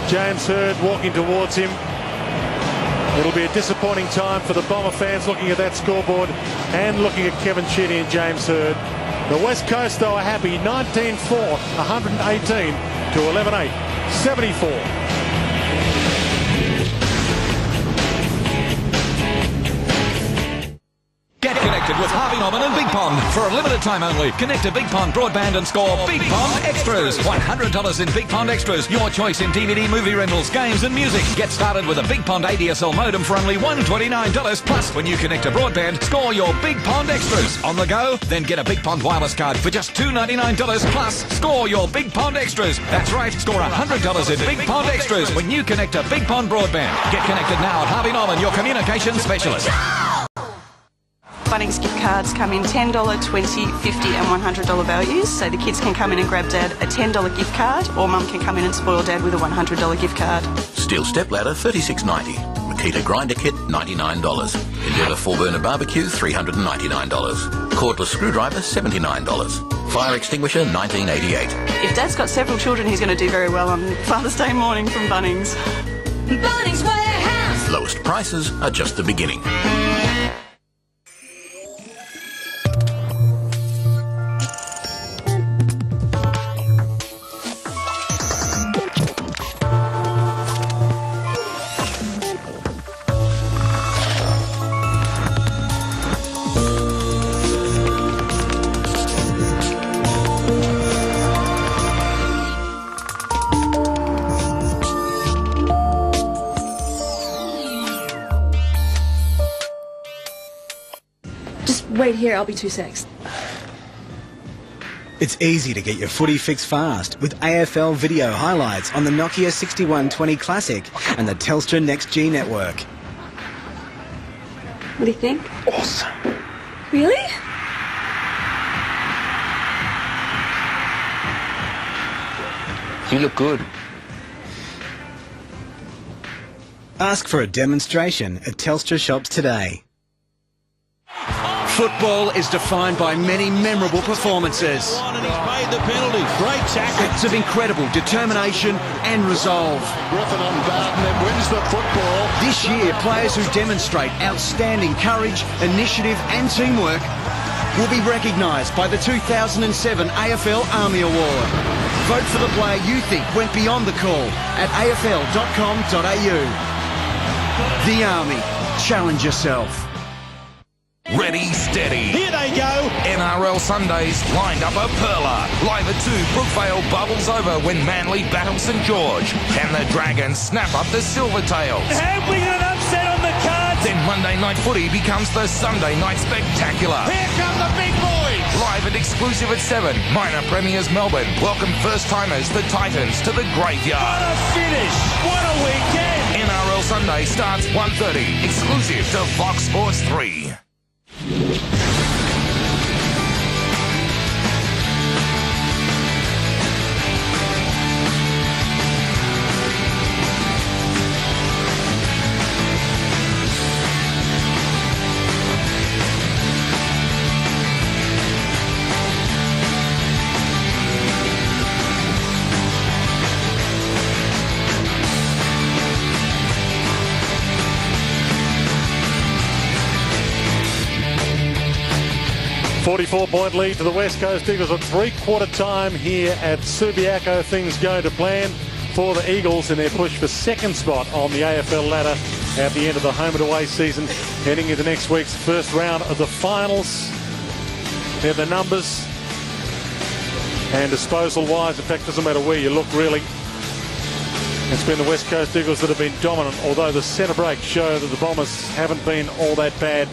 [SPEAKER 3] James Hird walking towards him. It'll be a disappointing time for the Bomber fans looking at that scoreboard and looking at Kevin Sheedy and James Hird. The West Coast, though, are happy. 19-4, 118 to 11-8, 74.
[SPEAKER 15] Get connected with Harvey Norman and Big Pond for a limited time only. Connect to Big Pond Broadband and score Big Pond Extras. $100 in Big Pond Extras. Your choice in DVD, movie rentals, games and music. Get started with a Big Pond ADSL modem for only $129. Plus, when you connect to broadband, score your Big Pond Extras. On the go? Then get a Big Pond wireless card for just $299. Plus, score your Big Pond Extras. That's right, score $100 in Big Pond Extras when you connect to Big Pond Broadband. Get connected now at Harvey Norman, your communications specialist.
[SPEAKER 2] Bunnings gift cards come in $10, $20, $50 and $100 values, so the kids can come in and grab Dad a $10 gift card, or Mum can come in and spoil Dad with a $100 gift card.
[SPEAKER 18] Steel stepladder $36.90. Makita grinder kit $99. Endeavour 4-burner barbecue $399. Cordless screwdriver $79. Fire extinguisher $19.88.
[SPEAKER 2] If Dad's got several children, he's going to do very well on Father's Day morning from Bunnings.
[SPEAKER 10] Bunnings Warehouse.
[SPEAKER 18] Lowest prices are just the beginning.
[SPEAKER 12] Wait here, I'll be 2 secs.
[SPEAKER 17] It's easy to get your footy fix fast with AFL video highlights on the Nokia 6120 Classic and the Telstra Next G network.
[SPEAKER 12] What do you think?
[SPEAKER 17] Awesome.
[SPEAKER 12] Really?
[SPEAKER 5] You look good.
[SPEAKER 17] Ask for a demonstration at Telstra shops today.
[SPEAKER 19] Football is defined by many memorable performances.
[SPEAKER 8] And he's made the penalty. Great tackle.
[SPEAKER 19] Acts of incredible determination and resolve.
[SPEAKER 8] Griffin on Barton that wins the football.
[SPEAKER 19] This year, players who demonstrate outstanding courage, initiative and teamwork will be recognised by the 2007 AFL Army Award. Vote for the player you think went beyond the call at afl.com.au. The Army. Challenge yourself.
[SPEAKER 10] Ready, steady.
[SPEAKER 8] Here they go.
[SPEAKER 10] NRL Sundays lined up a perler. Live at 2, Brookvale bubbles over when Manly battle St George. Can the Dragons snap up the Silvertails?
[SPEAKER 8] Have we got an upset on the cards?
[SPEAKER 10] Then Monday Night Footy becomes the Sunday Night Spectacular.
[SPEAKER 8] Here come the big boys.
[SPEAKER 10] Live and exclusive at 7, Minor Premiers Melbourne welcome first-timers the Titans to the graveyard.
[SPEAKER 8] What a finish. What a weekend.
[SPEAKER 10] NRL Sunday starts 1:30, exclusive to Fox Sports 3.
[SPEAKER 3] .4 lead to the West Coast Eagles at three-quarter time here at Subiaco. Things go to plan for the Eagles in their push for second spot on the AFL ladder at the end of the home and away season, heading into next week's first round of the finals. They're the numbers. And disposal-wise, in fact, doesn't matter where you look, really. It's been the West Coast Eagles that have been dominant, although the centre breaks show that the Bombers haven't been all that bad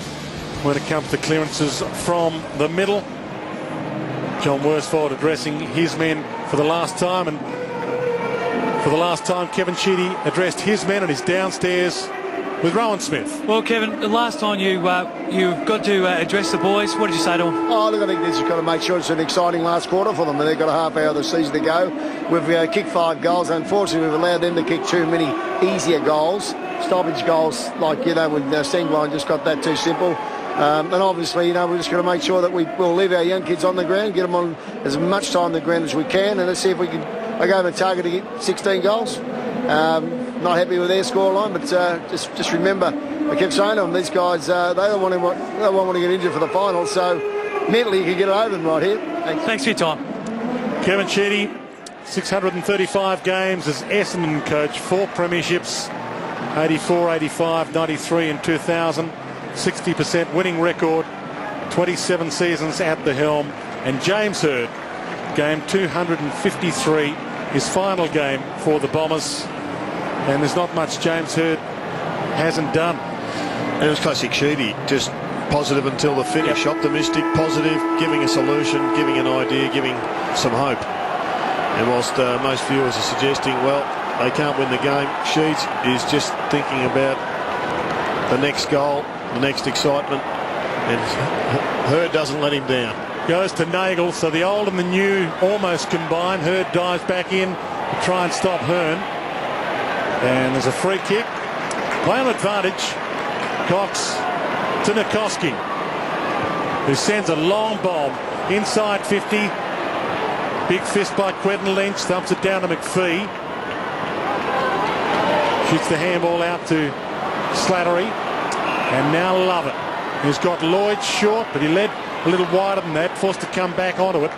[SPEAKER 3] when it comes to clearances from the middle. John Worsfold addressing his men for the last time, and for the last time Kevin Sheedy addressed his men and is downstairs with Rowan Smith.
[SPEAKER 11] Well, Kevin, the last time you've got to address the boys, what did you say to them?
[SPEAKER 13] Oh, look, I think they've just got to make sure it's an exciting last quarter for them, and they've got a half hour of the season to go. We've kicked 5 goals. Unfortunately, we've allowed them to kick too many easier goals, stoppage goals, like, when Stengline just got that too simple. And obviously, we're just going to make sure that we'll leave our young kids on the ground, get them on as much time on the ground as we can, and let's see if we can go over target to get 16 goals. Not happy with their scoreline, but just remember, I kept saying to them, these guys, they don't want to get injured for the final, so mentally you can get it over them right here.
[SPEAKER 11] Thanks for your time.
[SPEAKER 3] Kevin Sheedy, 635 games as Essendon coach, 4 premierships, 84, 85, 93 and 2000, 60% winning record, 27 seasons at the helm. And James Hird, game 253, his final game for the Bombers. And there's not much James Hird hasn't done.
[SPEAKER 6] And it was classic Sheedy, just positive until the finish, optimistic, positive, giving a solution, giving an idea, giving some hope. And whilst most viewers are suggesting, well, they can't win the game, Sheeds is just thinking about the next goal, the next excitement, and Hird doesn't let him down.
[SPEAKER 3] Goes to Nagel, so the old and the new almost combine. Hird dives back in to try and stop Hearn. And there's a free kick. Play on advantage. Cox to Nikoski, who sends a long bomb inside 50. Big fist by Quentin Lynch. Thumps it down to McPhee. Shoots the handball out to Slattery. And now Lovett, who's got Lloyd short, but he led a little wider than that. Forced to come back onto it.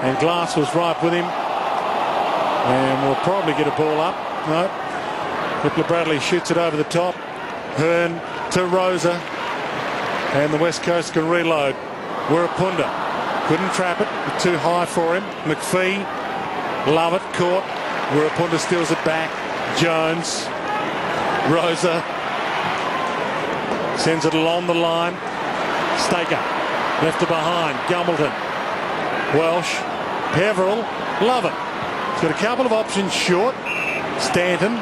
[SPEAKER 3] And Glass was right with him. And we'll probably get a ball up. No. Rippler Bradley shoots it over the top. Hearn to Rosa. And the West Coast can reload. Wirapunda couldn't trap it. Too high for him. McPhee. Lovett caught. Wirapunda steals it back. Jones. Rosa. Sends it along the line. Staker. Left it behind. Gumbleton. Welsh. Peveril. Lovett. He's got a couple of options short. Stanton.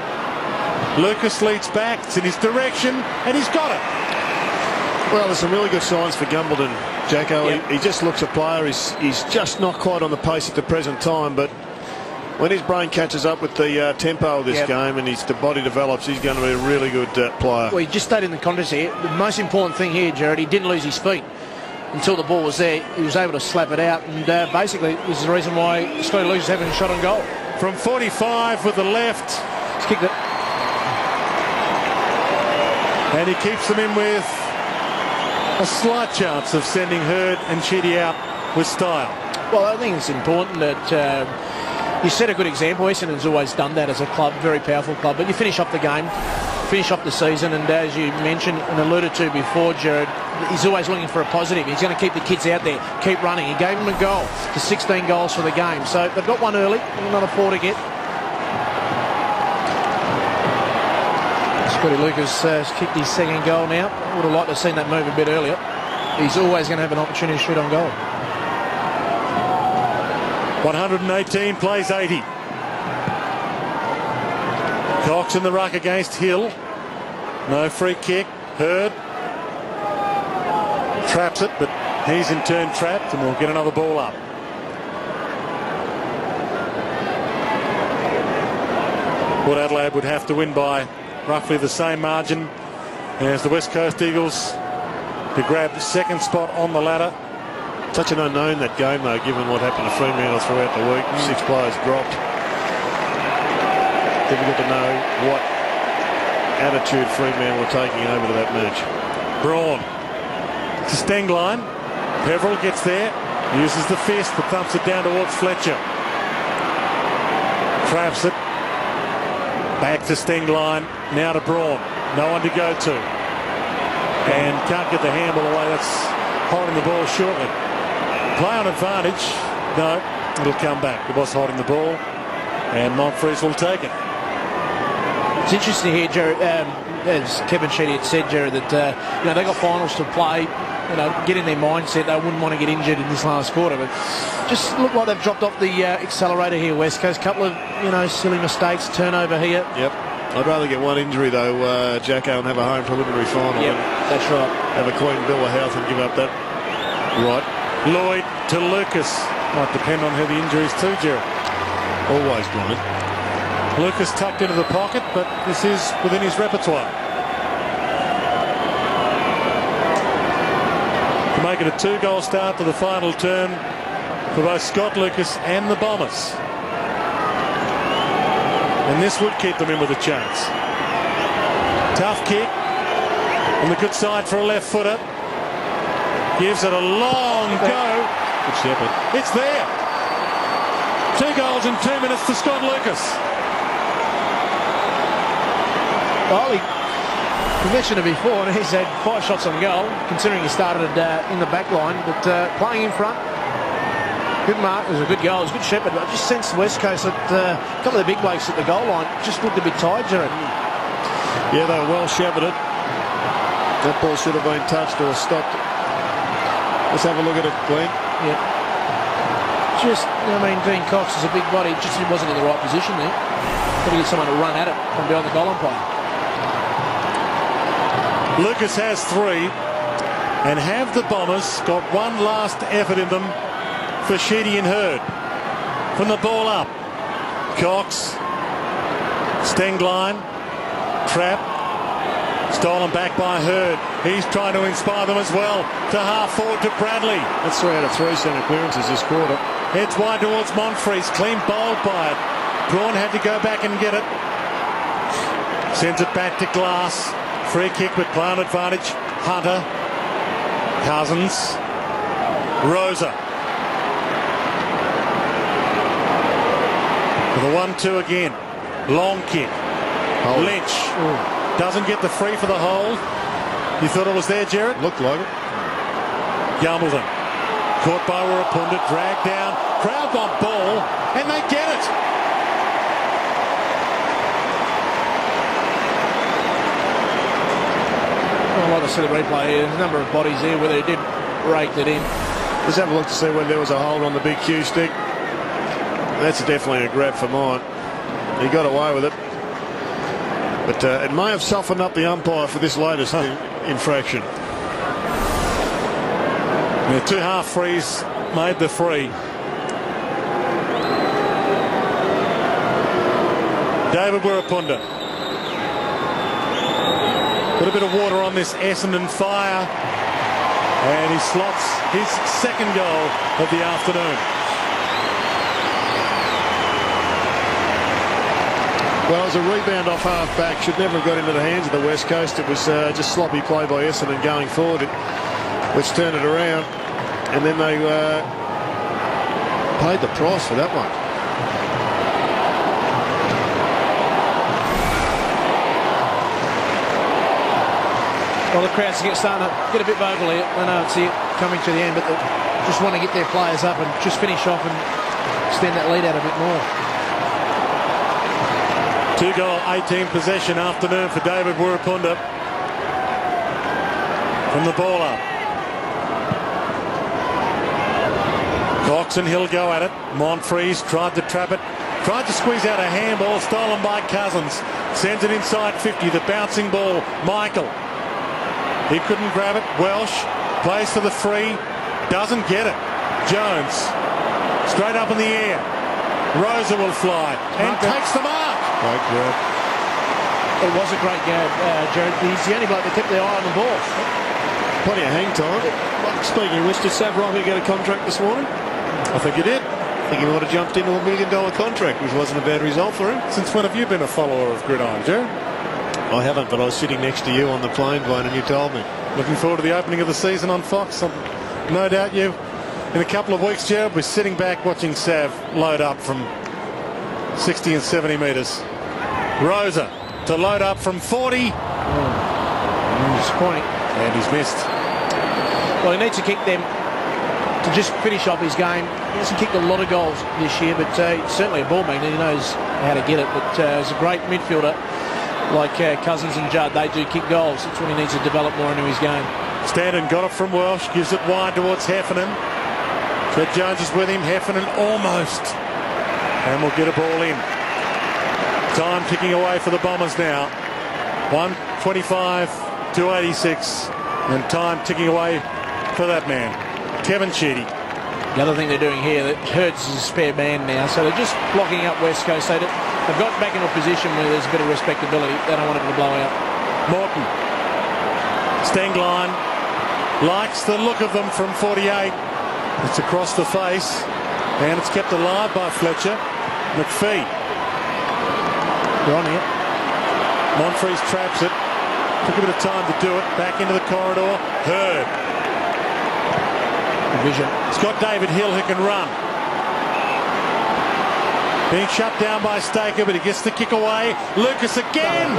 [SPEAKER 3] Lucas leads back, it's in his direction, and he's got it.
[SPEAKER 6] Well, there's some really good signs for Gumbleton, Jacko. Yep. He just looks a player. He's just not quite on the pace at the present time, but when his brain catches up with the tempo of this game and the body develops, he's going to be a really good player.
[SPEAKER 26] Well, he just stayed in the contest here. The most important thing here, Jared, he didn't lose his feet until the ball was there. He was able to slap it out, and basically this is the reason why Scotty Luke's having a shot on goal.
[SPEAKER 3] From 45 with the left.
[SPEAKER 26] He's kicked it.
[SPEAKER 3] And he keeps them in with a slight chance of sending Hird and Sheedy out with style.
[SPEAKER 26] Well, I think it's important that you set a good example. Essendon's always done that as a club, very powerful club. But you finish up the game, finish up the season, and as you mentioned and alluded to before, Jared, he's always looking for a positive. He's going to keep the kids out there, keep running. He gave them a goal to 16 goals for the game. So they've got one early, another 4 to get. Scotty Lucas has kicked his second goal now. Would have liked to have seen that move a bit earlier. He's always going to have an opportunity to shoot on goal.
[SPEAKER 3] 118 plays 80. Cox in the ruck against Hill. No free kick. Hird traps it, but he's in turn trapped, and we'll get another ball up. Port Adelaide would have to win by roughly the same margin as the West Coast Eagles to grab the second spot on the ladder.
[SPEAKER 6] Such an unknown, that game, though, given what happened to Fremantle throughout the week. 6 players dropped. Difficult to know what attitude Fremantle were taking over to that match.
[SPEAKER 3] Braun to Stengline. Peveril gets there, uses the fist, but thumps it down towards Fletcher. Traps it. Back to Stengline, now to Braun.
[SPEAKER 9] No one to go to. And can't get the handball away. That's holding the ball shortly. Play on advantage. No, it'll come back. The boss holding the ball. And Monfries will take it.
[SPEAKER 26] It's interesting here, Jared, as Kevin Sheedy had said, Jared, that they got finals to play. Get in their mindset. They wouldn't want to get injured in this last quarter, but just look like they've dropped off the accelerator here. West Coast, couple of silly mistakes, turnover here.
[SPEAKER 6] Yep. I'd rather get one injury though, Jacko, and have a home preliminary final.
[SPEAKER 26] Yep, that's right.
[SPEAKER 6] Have a clean bill of health and give up that.
[SPEAKER 9] Right. Lloyd to Lucas. Might depend on who the injury is to, Jared.
[SPEAKER 6] Always blind.
[SPEAKER 9] Lucas tucked into the pocket, but this is within his repertoire. To make it a 2-goal start to the final term for both Scott Lucas and the Bombers. And this would keep them in with a chance. Tough kick. On the good side for a left footer. Gives it a long go.
[SPEAKER 6] Good shepherd.
[SPEAKER 9] It's there. 2 goals in 2 minutes to Scott Lucas.
[SPEAKER 26] Well, he mentioned it before, and he's had 5 shots on goal, considering he started in the back line, but playing in front. Good mark. It was a good goal. It was a good shepherd. But I just sensed West Coast that a couple of the big blokes at the goal line just looked a bit tired, Jared.
[SPEAKER 6] Yeah, they were well shepherded. That ball should have been touched or stopped. Let's have a look at it, Glenn.
[SPEAKER 26] Yeah. Dean Cox is a big body. Just he wasn't in the right position there. Got to get someone to run at it from behind the goal umpire.
[SPEAKER 9] Lucas has 3, and have the Bombers got one last effort in them for Sheedy and Hurd. From the ball up, Cox, Stengline, Trap, stolen back by Hurd. He's trying to inspire them as well. To half forward to Bradley.
[SPEAKER 6] That's 3 out of 3 centre clearances this quarter.
[SPEAKER 9] Heads wide towards Monfries. Clean bowled by it. Braun had to go back and get it. Sends it back to Glass. Free kick with play on advantage. Hunter. Cousins. Rosa. For the 1-2 again. Long kick. Lynch. Doesn't get the free for the hold. You thought it was there, Jared?
[SPEAKER 6] Looked like it.
[SPEAKER 9] Gambleton. Caught by Warapunda. Dragged down. Crowd want ball. And they get it.
[SPEAKER 26] I like to see the replay here. There's a number of bodies there where they did rake it in.
[SPEAKER 6] Let's have a look to see whether there was a hold on the big cue stick. That's definitely a grab for mine. He got away with it. But it may have softened up the umpire for this latest infraction.
[SPEAKER 9] The 2 half frees made the free. David Warapunda. Put a bit of water on this Essendon fire. And he slots his 2nd goal of the afternoon.
[SPEAKER 6] Well, it was a rebound off half-back. Should never have got into the hands of the West Coast. It was just sloppy play by Essendon going forward, which turned it around. And then they paid the price for that one.
[SPEAKER 26] Well, the crowd's starting to get a bit vocal here. I know it's coming to the end, but they just want to get their players up and just finish off and extend that lead out a bit more.
[SPEAKER 9] 2-goal, 18 possession afternoon for David Warapunda. From the ball up. Cox and Hill go at it. Monfries tried to trap it. Tried to squeeze out a handball. Stolen by Cousins. Sends it inside 50. The bouncing ball. Michael. He couldn't grab it. Welsh plays for the free. Doesn't get it. Jones. Straight up in the air. Rosa will fly. And takes the mark.
[SPEAKER 6] Great grab.
[SPEAKER 26] It was a great grab, Jared. He's the only bloke that kept their eye on the ball.
[SPEAKER 6] Plenty of hang time. Speaking of which, did Savronka get a contract this morning?
[SPEAKER 9] I think he did.
[SPEAKER 6] I think he might have jumped into $1 million contract, which wasn't a bad result for him.
[SPEAKER 9] Since when have you been a follower of Gridiron, Jared?
[SPEAKER 6] I haven't, but I was sitting next to you on the plane, Blaine, and you told me.
[SPEAKER 9] Looking forward to the opening of the season on Fox. No doubt you, in a couple of weeks, Jared, we're sitting back watching Sav load up from 60 and 70 metres. Rosa to load up from 40
[SPEAKER 26] Disappointing.
[SPEAKER 9] And he's missed.
[SPEAKER 26] Well, he needs to kick them to just finish off his game. He hasn't kicked a lot of goals this year, but he's certainly a ball magnet. He knows how to get it. But as a great midfielder like Cousins and Judd, they do kick goals. That's what he needs to develop more into his game.
[SPEAKER 9] Stanton got it from Welsh, gives it wide towards Heffernan. But Jones is with him. Heffernan almost. And we'll get a ball in. Time ticking away for the Bombers now. 1:25 to 86. And time ticking away for that man, Kevin Sheedy.
[SPEAKER 26] The other thing they're doing here, that Hurts is a spare man now, so they're just blocking up West Coast. They've got back into a position where there's a bit of respectability. They don't want it to blow out.
[SPEAKER 9] Morton. Stengline likes the look of them from 48. It's across the face, and it's kept alive by Fletcher. McPhee.
[SPEAKER 26] They're on here.
[SPEAKER 9] Monfries traps it. Took a bit of time to do it. Back into the corridor. Hurd.
[SPEAKER 26] Vision.
[SPEAKER 9] It's got David Hill who can run. Being shut down by Staker, but he gets the kick away. Lucas again.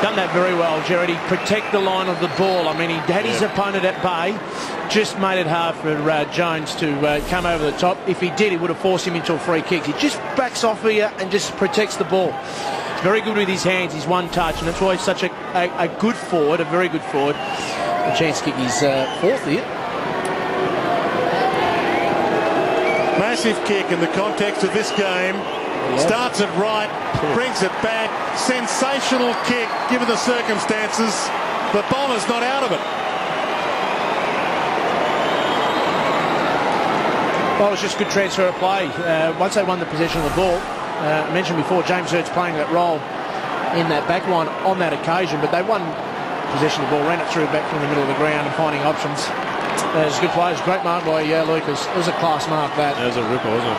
[SPEAKER 26] Done that very well, Jared. He protect the line of the ball. I mean, he had his opponent at bay. Just made it hard for Jones to come over the top. If he did, he would have forced him into a free kick. He just backs off here and just protects the ball. He's very good with his hands. He's one touch, and that's why he's such a good forward, a very good forward. A chance to kick his fourth here.
[SPEAKER 9] Massive kick in the context of this game. Starts it right, brings it back. Sensational kick given the circumstances. The Bombers not out of it.
[SPEAKER 26] Well, it was just good transfer of play. Once they won the possession of the ball, I mentioned before, James Hurts playing that role in that back line on that occasion, but they won possession of the ball, ran it through back from the middle of the ground and finding options. It was a good play. It was a great mark by Lucas. It was a class mark, that.
[SPEAKER 6] That was a ripper, wasn't it?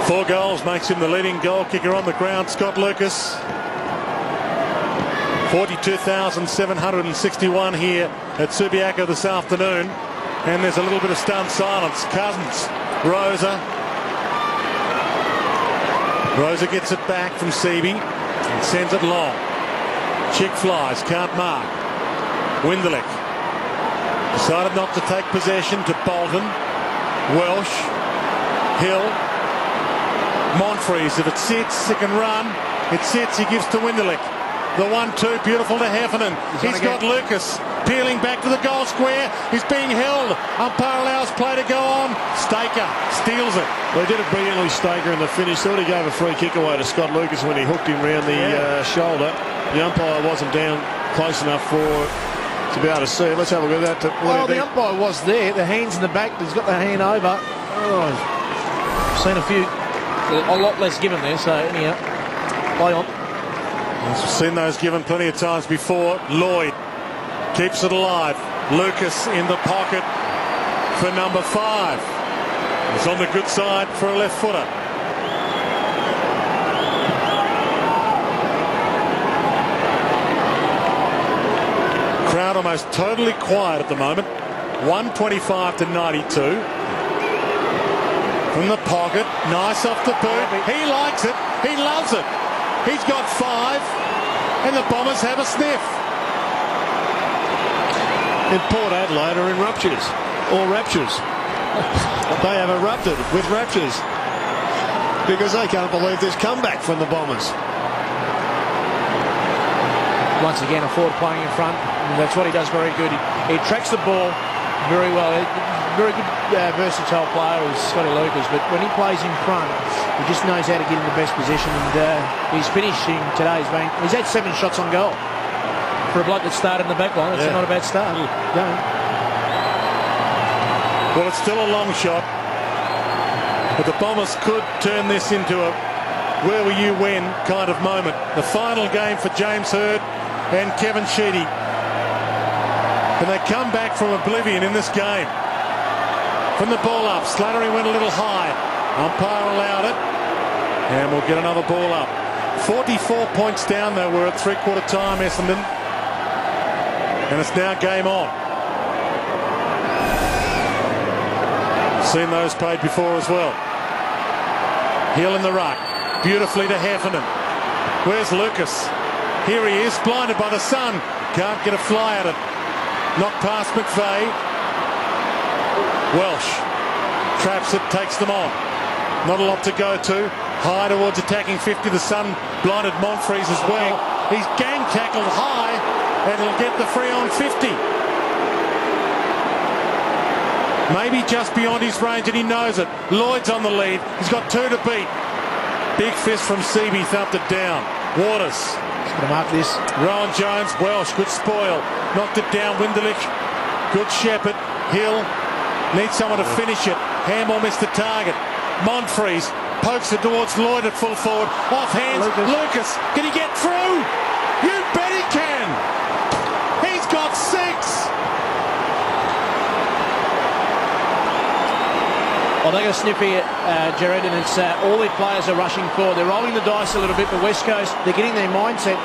[SPEAKER 9] Four goals makes him the leading goal kicker on the ground, Scott Lucas. 42,761 here at Subiaco this afternoon. And there's a little bit of stunned silence. Cousins, Rosa. Rosa gets it back from Seavey and sends it long. Chick flies, can't mark. Winderlich decided not to take possession to Bolton. Welsh, Hill, Monfries. If it sits, it can run. It sits, he gives to Winderlich. The 1-2, beautiful to Heffernan. He's got Lucas peeling back to the goal square. He's being held. Umpire allows play to go on. Staker steals it.
[SPEAKER 6] Well, he did it brilliantly, Staker, in the finish. Thought he gave a free kick away to Scott Lucas when he hooked him round the shoulder. The umpire wasn't down close enough to be able to see. Let's have a look at that.
[SPEAKER 26] Well, the umpire was there. The hand's in the back. He's got the hand over. Oh, I've seen a lot less given there, so anyhow, play on.
[SPEAKER 9] We've seen those given plenty of times before. Lloyd keeps it alive. Lucas in the pocket for number 5. It's on the good side for a left footer. Crowd almost totally quiet at the moment. 125 to 92. From the pocket, nice off the boot. He likes it. He loves it. He's got 5, and the Bombers have a sniff.
[SPEAKER 6] In Port Adelaide are in ruptures, or raptures. They have erupted with raptures because they can't believe this comeback from the Bombers.
[SPEAKER 26] Once again, a forward playing in front, and that's what he does very good. He tracks the ball very well. Very good, versatile player is Scotty Lucas, but when he plays in front, he just knows how to get in the best position, and he's finishing today. He's had 7 shots on goal. For a bloke that started in the back line, it's not a bad start.
[SPEAKER 9] Well, it's still a long shot, but the Bombers could turn this into a where were you when kind of moment. The final game for James Hurd and Kevin Sheedy. And they come back from oblivion in this game. From the ball up, Slattery went a little high. Umpire allowed it. And we'll get another ball up. 44 points down they were at 3/4 time, Essendon. And it's now game on. Seen those paid before as well. Hill in the ruck. Beautifully to Heffernan. Where's Lucas? Here he is, blinded by the sun. Can't get a fly at it. Knocked past McVeigh. Welsh traps it, takes them on. Not a lot to go to. High towards attacking 50. The sun blinded Monfries as well. He's gang tackled high and he'll get the free on 50. Maybe just beyond his range and he knows it. Lloyd's on the lead. He's got 2 to beat. Big fist from Seaby, thumped it down. Waters.
[SPEAKER 26] He's going to mark this.
[SPEAKER 9] Rowan Jones, Welsh, good spoil. Knocked it down, Winderlich. Good Shepherd. Hill needs someone to finish it. Handball missed the target. Monfries pokes it towards Lloyd at full forward. Off hands. Lucas. Can he get through? You bet he can. He's got 6.
[SPEAKER 26] Well, they're going to snip here, Jared, and it's all their players are rushing forward. They're rolling the dice a little bit, but West Coast, they're getting their mindset.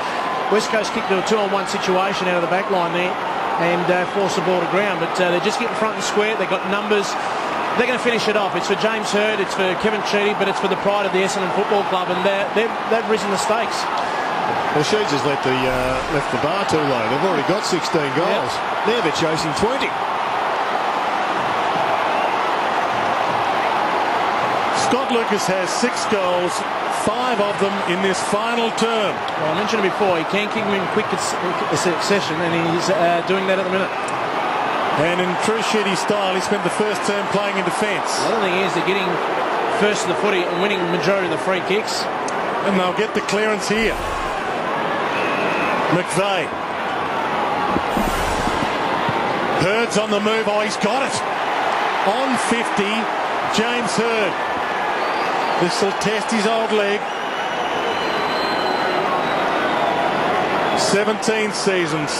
[SPEAKER 26] West Coast kicked to a 2-on-1 situation out of the back line there and force the ball to ground, but they're just getting front and square. They've got numbers. They're going to finish it off. It's for James Hird, it's for Kevin Cheethy, but it's for the pride of the Essendon Football Club, and they've risen the stakes.
[SPEAKER 6] Well, Sheeds has left the bar too low. They've already got 16 goals. Yep. Now they're chasing 20.
[SPEAKER 9] Scott Lucas has 6 goals, 5 of them in this final term.
[SPEAKER 26] Well, I mentioned it before, he can kick them in quick succession, and he's doing that at the minute.
[SPEAKER 9] And in true Sheedy style, he spent the first term playing in defence.
[SPEAKER 26] The other thing is they're getting first to the footy and winning the majority of the free kicks.
[SPEAKER 9] And they'll get the clearance here. McVeigh. Hird's on the move. Oh, he's got it. On 50, James Hird. This will test his old leg. 17 seasons.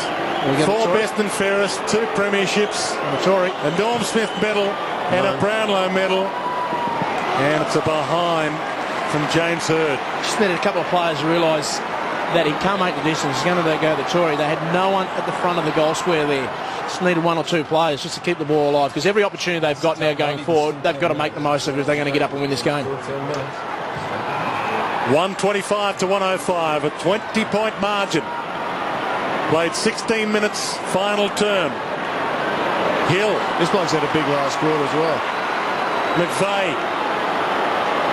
[SPEAKER 9] 4 best and fairest, 2 premierships, a Norm Smith medal and a Brownlow medal. And it's a behind from James Hird.
[SPEAKER 26] Just needed a couple of players to realise that he can't make the distance. He's going to go to Tory. They had no one at the front of the goal square there. Just needed 1 or 2 players just to keep the ball alive, because every opportunity they've got now going forward, they've got to make the most of it if they're going to get up and win this game.
[SPEAKER 9] 125 to 105, a 20-point margin. Played 16 minutes, final term. Hill.
[SPEAKER 6] This bloke's had a big last quarter as well.
[SPEAKER 9] McVeigh.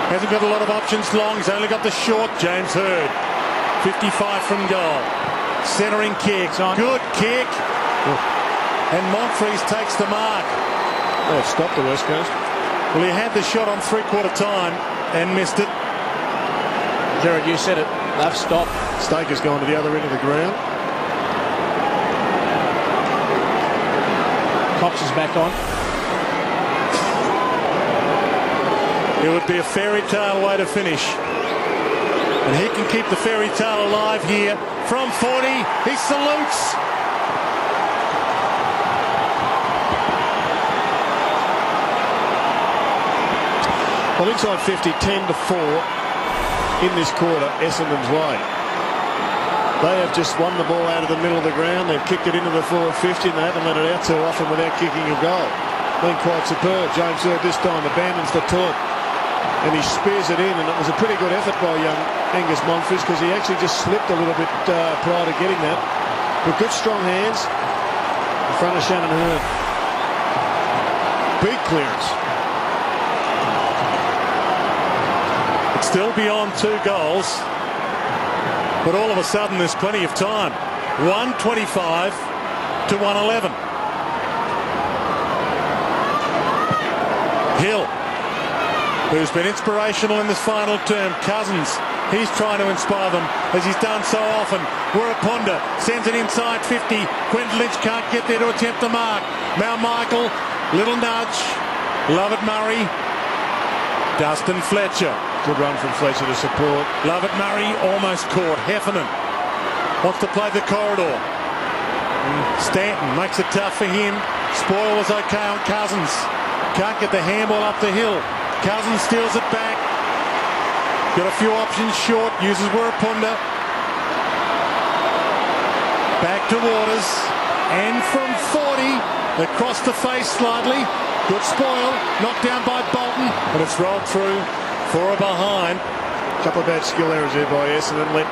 [SPEAKER 9] Hasn't got a lot of options long. He's only got the short. James Hird. 55 from goal. Centering kick. Good kick. And Monfries takes the mark.
[SPEAKER 6] Oh, it stopped the West Coast.
[SPEAKER 9] Well, he had the shot on 3/4 time and missed it.
[SPEAKER 26] Jared, you said it. They've stopped.
[SPEAKER 6] Staker's gone to the other end of the ground.
[SPEAKER 26] Cox is back on.
[SPEAKER 9] It would be a fairy tale way to finish. And he can keep the fairy tale alive here. From 40, he salutes.
[SPEAKER 6] Well, inside 50, 10 to 4 in this quarter, Essendon's way. They have just won the ball out of the middle of the ground. They've kicked it into the forward 50 and they haven't let it out too often without kicking a goal. Been quite superb. James Hird this time abandons the taunt and he spears it in, and it was a pretty good effort by young Angus Monfries, because he actually just slipped a little bit prior to getting that. With good strong hands in front of Shannon Hird. Big clearance.
[SPEAKER 9] It's still beyond 2 goals. But all of a sudden, there's plenty of time. 125 to 111. Hill, who's been inspirational in this final term. Cousins, he's trying to inspire them, as he's done so often. Warapunda sends it inside 50. Quentin Lynch can't get there to attempt the mark. Mal Michael, little nudge. Lovett Murray. Dustin Fletcher.
[SPEAKER 6] Good run from Fletcher to support.
[SPEAKER 9] Lovett Murray almost caught. Heffernan wants to play the corridor. Stanton makes it tough for him. Spoil was okay on Cousins. Can't get the handball up the hill. Cousins steals it back. Got a few options short. Uses Warapunda. Back to Waters. And from 40, across the face slightly. Good spoil, knocked down by Bolton, but it's rolled through for a behind.
[SPEAKER 6] A couple of bad skill errors there by Essendon, let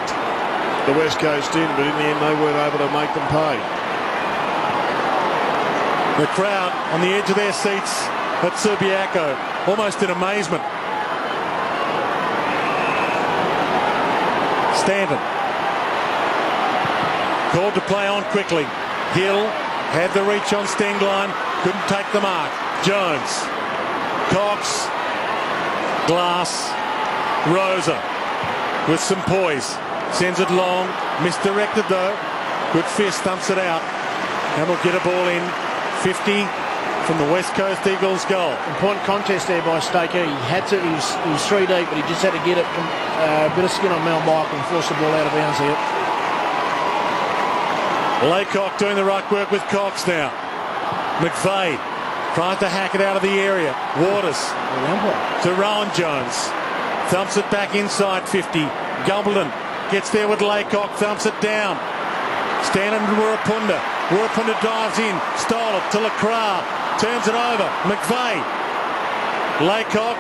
[SPEAKER 6] the West Coast in, but in the end they weren't able to make them pay.
[SPEAKER 9] The crowd on the edge of their seats at Subiaco, almost in amazement. Stanton called to play on quickly. Hill had the reach on Stengline, couldn't take the mark. Jones, Cox, Glass, Rosa with some poise, sends it long, misdirected though. Good fist, thumps it out, and will get a ball in. 50 from the West Coast Eagles goal.
[SPEAKER 26] Important contest there by Staker. He had to. He was 3 deep, but he just had to get it. A bit of skin on Mel Michael and force the ball out of bounds here.
[SPEAKER 9] Laycock doing the right work with Cox now. McVeigh tries to hack it out of the area. Waters to Rowan Jones. Thumps it back inside 50. Gumbleton gets there with Laycock. Thumps it down. Stanton to Wirapunda. Wirapunda dives in. Stole it to LaCroix. Turns it over. McVeigh. Laycock.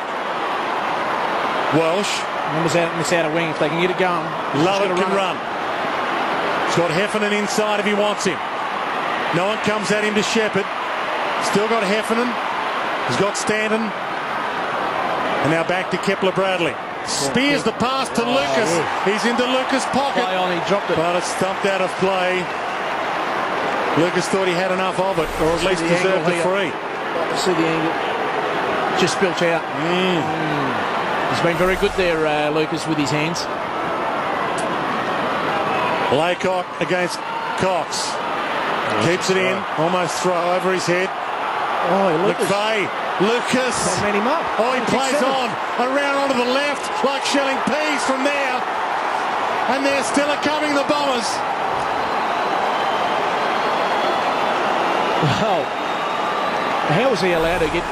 [SPEAKER 9] Welsh.
[SPEAKER 26] Miss out a wing if they can get it going.
[SPEAKER 9] Lovett can run. He's got Heffernan inside if he wants him. No one comes at him to Shepherd. Still got Heffernan. He's got Stanton. And now back to Kepler-Bradley. Spears the pass to Lucas. He's into Lucas' pocket.
[SPEAKER 26] He dropped it.
[SPEAKER 9] But it's thumped out of play. Lucas thought he had enough of it, or at least deserved the free.
[SPEAKER 26] See the angle. Just spilt out. He's been very good there, Lucas, with his hands.
[SPEAKER 9] Laycock against Cox. Keeps it in. Almost throw over his head. McVeigh. Lucas.
[SPEAKER 26] Man him up.
[SPEAKER 9] He plays on. Around onto the left, like shelling peas from there. And they're still coming, the Bombers.
[SPEAKER 26] Well, how was he allowed to get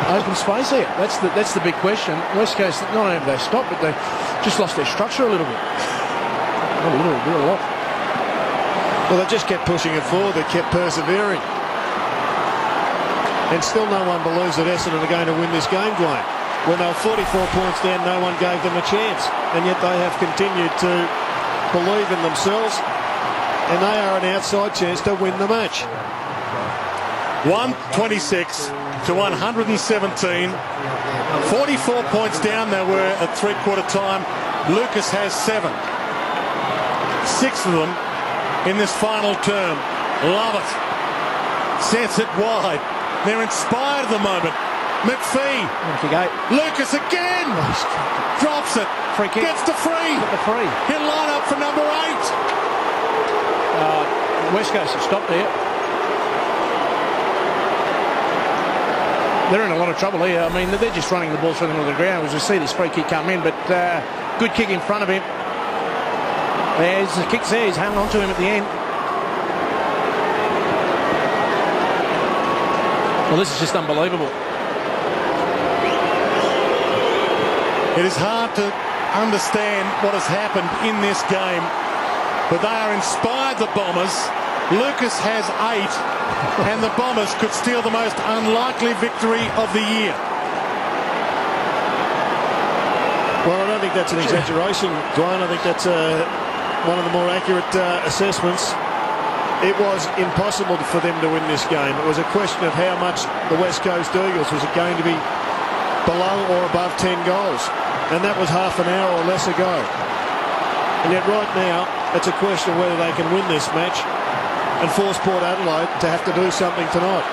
[SPEAKER 26] open space there? That's the big question. West Coast, not only have they stopped, but they just lost their structure a little bit. A lot.
[SPEAKER 6] Well, they just kept pushing it forward. They kept persevering. And still no one believes that Essendon are going to win this game, Dwayne. When they were 44 points down, no one gave them a chance. And yet they have continued to believe in themselves. And they are an outside chance to win the match.
[SPEAKER 9] 126 to 117. 44 points down they were at three-quarter time. Lucas has 7. 6 of them in this final term. Love it. Sets it wide. They're inspired at the moment. McPhee. Lucas again. Drops it.
[SPEAKER 26] Free kick.
[SPEAKER 9] Gets the free. He'll line up for number 8.
[SPEAKER 26] West Coast have stopped there. They're in a lot of trouble here. I mean, they're just running the ball through the middle of the ground as we see this free kick come in, but good kick in front of him. There's the kick there. He's hanging on to him at the end. Well, this is just unbelievable.
[SPEAKER 9] It is hard to understand what has happened in this game, but they are inspired, the Bombers. Lucas has 8, and the Bombers could steal the most unlikely victory of the year.
[SPEAKER 6] Well, I don't think that's an exaggeration, Dwayne. I think that's one of the more accurate assessments. It was impossible for them to win this game. It was a question of how much the West Coast Eagles, was it going to be below or above 10 goals? And that was half an hour or less ago. And yet right now, it's a question of whether they can win this match and force Port Adelaide to have to do something tonight.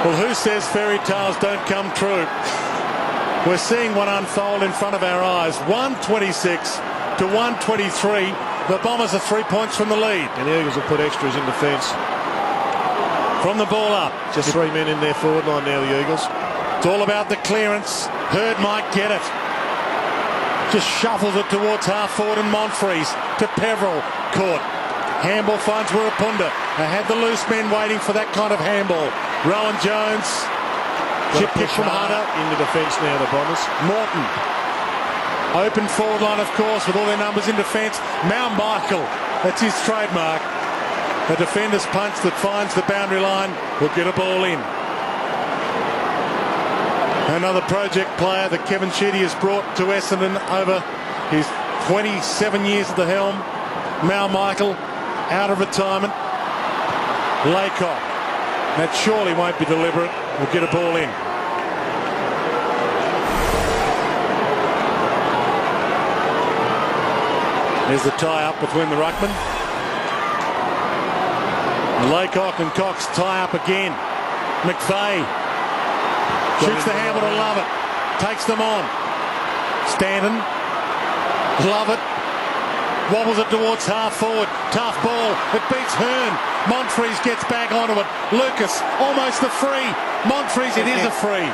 [SPEAKER 9] Well, who says fairy tales don't come true? We're seeing one unfold in front of our eyes. 126 to 123. The Bombers are 3 points from the lead.
[SPEAKER 6] And the Eagles will put extras in defence.
[SPEAKER 9] From the ball up.
[SPEAKER 6] Just 3 men in their forward line now, the Eagles.
[SPEAKER 9] It's all about the clearance. Hurd might get it. Just shuffles it towards half forward and Monfries to Peveril. Caught. Handball finds Wirapunda. They had the loose men waiting for that kind of handball. Rowan Jones. Chip kick from Hunter.
[SPEAKER 6] Into defence now, the Bombers.
[SPEAKER 9] Morton. Open forward line, of course, with all their numbers in defence. Mount Michael, that's his trademark. A defender's punch that finds the boundary line will get a ball in. Another project player that Kevin Sheedy has brought to Essendon over his 27 years at the helm. Mount Michael, out of retirement. Laycock, that surely won't be deliberate, will get a ball in. There's the tie-up between the ruckman. Laycock and Cox tie up again. McVeigh shoots the handle to Lovett. Takes them on. Stanton. Lovett. Wobbles it towards half forward. Tough ball. It beats Hearn. Monfries gets back onto it. Lucas almost a free. Monfries, it is a free.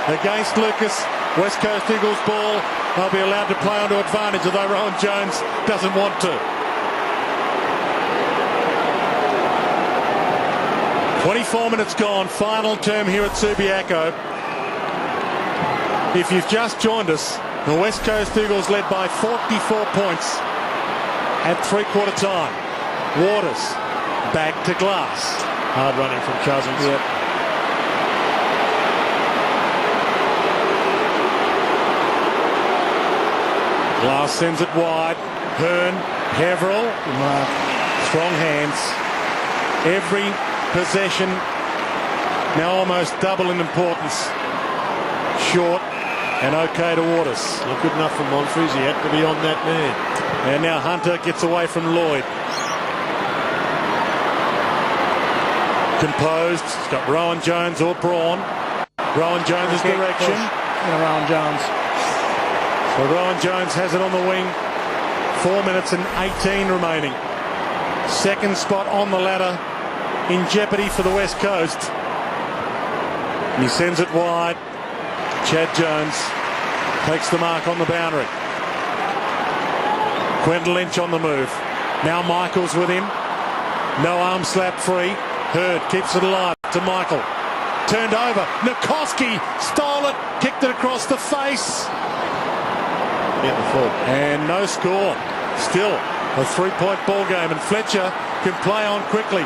[SPEAKER 9] Against Lucas. West Coast Eagles ball. They'll be allowed to play onto advantage, although Rowan Jones doesn't want to. 24 minutes gone, final term here at Subiaco. If you've just joined us, the West Coast Eagles led by 44 points at three-quarter time. Waters back to Glass.
[SPEAKER 6] Hard running from Cousins.
[SPEAKER 9] Yep. Glass sends it wide. Hearn, Haverhill, strong hands. Every possession now almost double in importance. Short and okay to Waters.
[SPEAKER 6] Not good enough for Monfries. He had to be on that man.
[SPEAKER 9] And now Hunter gets away from Lloyd. Composed. He's got Rowan Jones or Braun. Rowan Jones' direction.
[SPEAKER 26] Rowan Jones.
[SPEAKER 9] So Rowan Jones has it on the wing. 4 minutes and 18 remaining. Second spot on the ladder in jeopardy for the West Coast. And he sends it wide. Chad Jones takes the mark on the boundary. Quentin Lynch on the move. Now Michael's with him. No arm slap free. Hurd keeps it alive to Michael. Turned over. Nikoski stole it. Kicked it across the face. And no score. Still a three-point ball game. And Fletcher can play on quickly.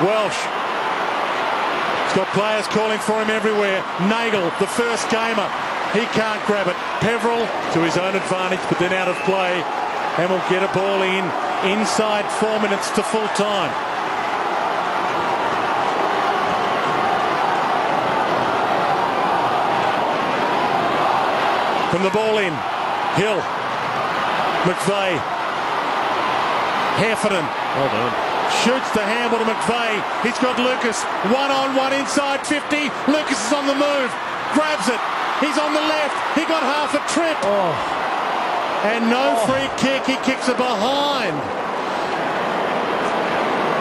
[SPEAKER 9] Welsh. He's got players calling for him everywhere. Nagel, the first gamer. He can't grab it. Peveril to his own advantage, but then out of play. And will get a ball in inside 4 minutes to full time. From the ball in. Hill. McVeigh. Heffernan.
[SPEAKER 6] Well done.
[SPEAKER 9] Shoots the handle to McVeigh. He's got Lucas. One-on-one inside 50. Lucas is on the move. Grabs it. He's on the left. He got half a trip. And no free kick. He kicks it behind.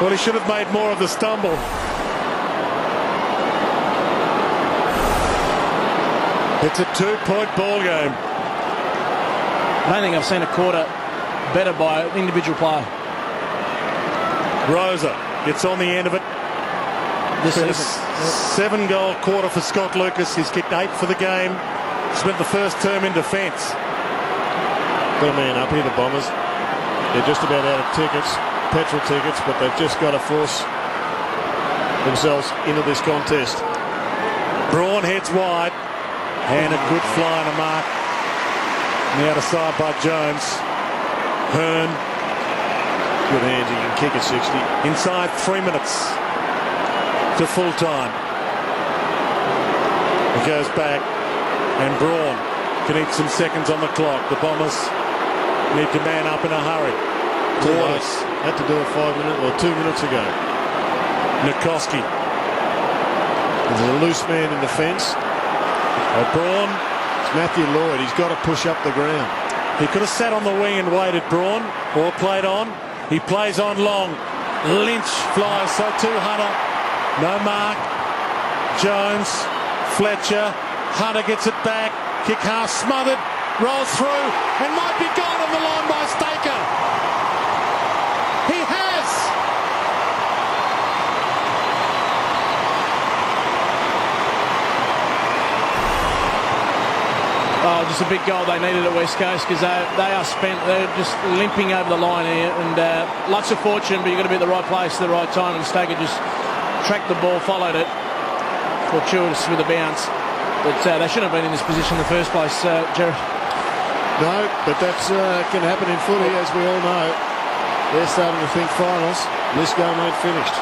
[SPEAKER 9] Well, he should have made more of the stumble. It's a two-point ball game.
[SPEAKER 26] I don't think I've seen a quarter better by an individual player.
[SPEAKER 9] Rosa gets on the end of it.
[SPEAKER 26] This
[SPEAKER 9] is
[SPEAKER 26] a
[SPEAKER 9] 7-goal quarter for Scott Lucas. He's kicked 8 for the game. Spent the first term in defence.
[SPEAKER 6] Got a man up here, the Bombers. They're just about out of tickets, petrol tickets, but they've just got to force themselves into this contest.
[SPEAKER 9] Braun heads wide. And a good fly and a mark. On the outer side by Jones. Hearn.
[SPEAKER 6] Good hands, he can kick at 60.
[SPEAKER 9] Inside 3 minutes to full time. He goes back. And Braun can eat some seconds on the clock. The Bombers need to man up in a hurry.
[SPEAKER 6] Waters had to do it 5 minutes or 2 minutes ago.
[SPEAKER 9] Nikoski.
[SPEAKER 6] There's a loose man in defence.
[SPEAKER 9] Braun.
[SPEAKER 6] It's Matthew Lloyd. He's got to push up the ground.
[SPEAKER 9] He could have sat on the wing and waited, Braun, or played on. He plays on long. Lynch flies, so to Hunter. No mark. Jones. Fletcher. Hunter gets it back. Kick half smothered. Rolls through and might be gone on the line by Staker. He has.
[SPEAKER 26] Oh, just a big goal they needed at West Coast because they are spent. They're just limping over the line here, and lots of fortune, but you've got to be at the right place at the right time. And Staker just tracked the ball, followed it, fortuitous with a bounce. But they shouldn't have been in this position in the first place, Jared.
[SPEAKER 6] No, but that's can happen in footy, as we all know. They're starting to think finals. This game ain't finished.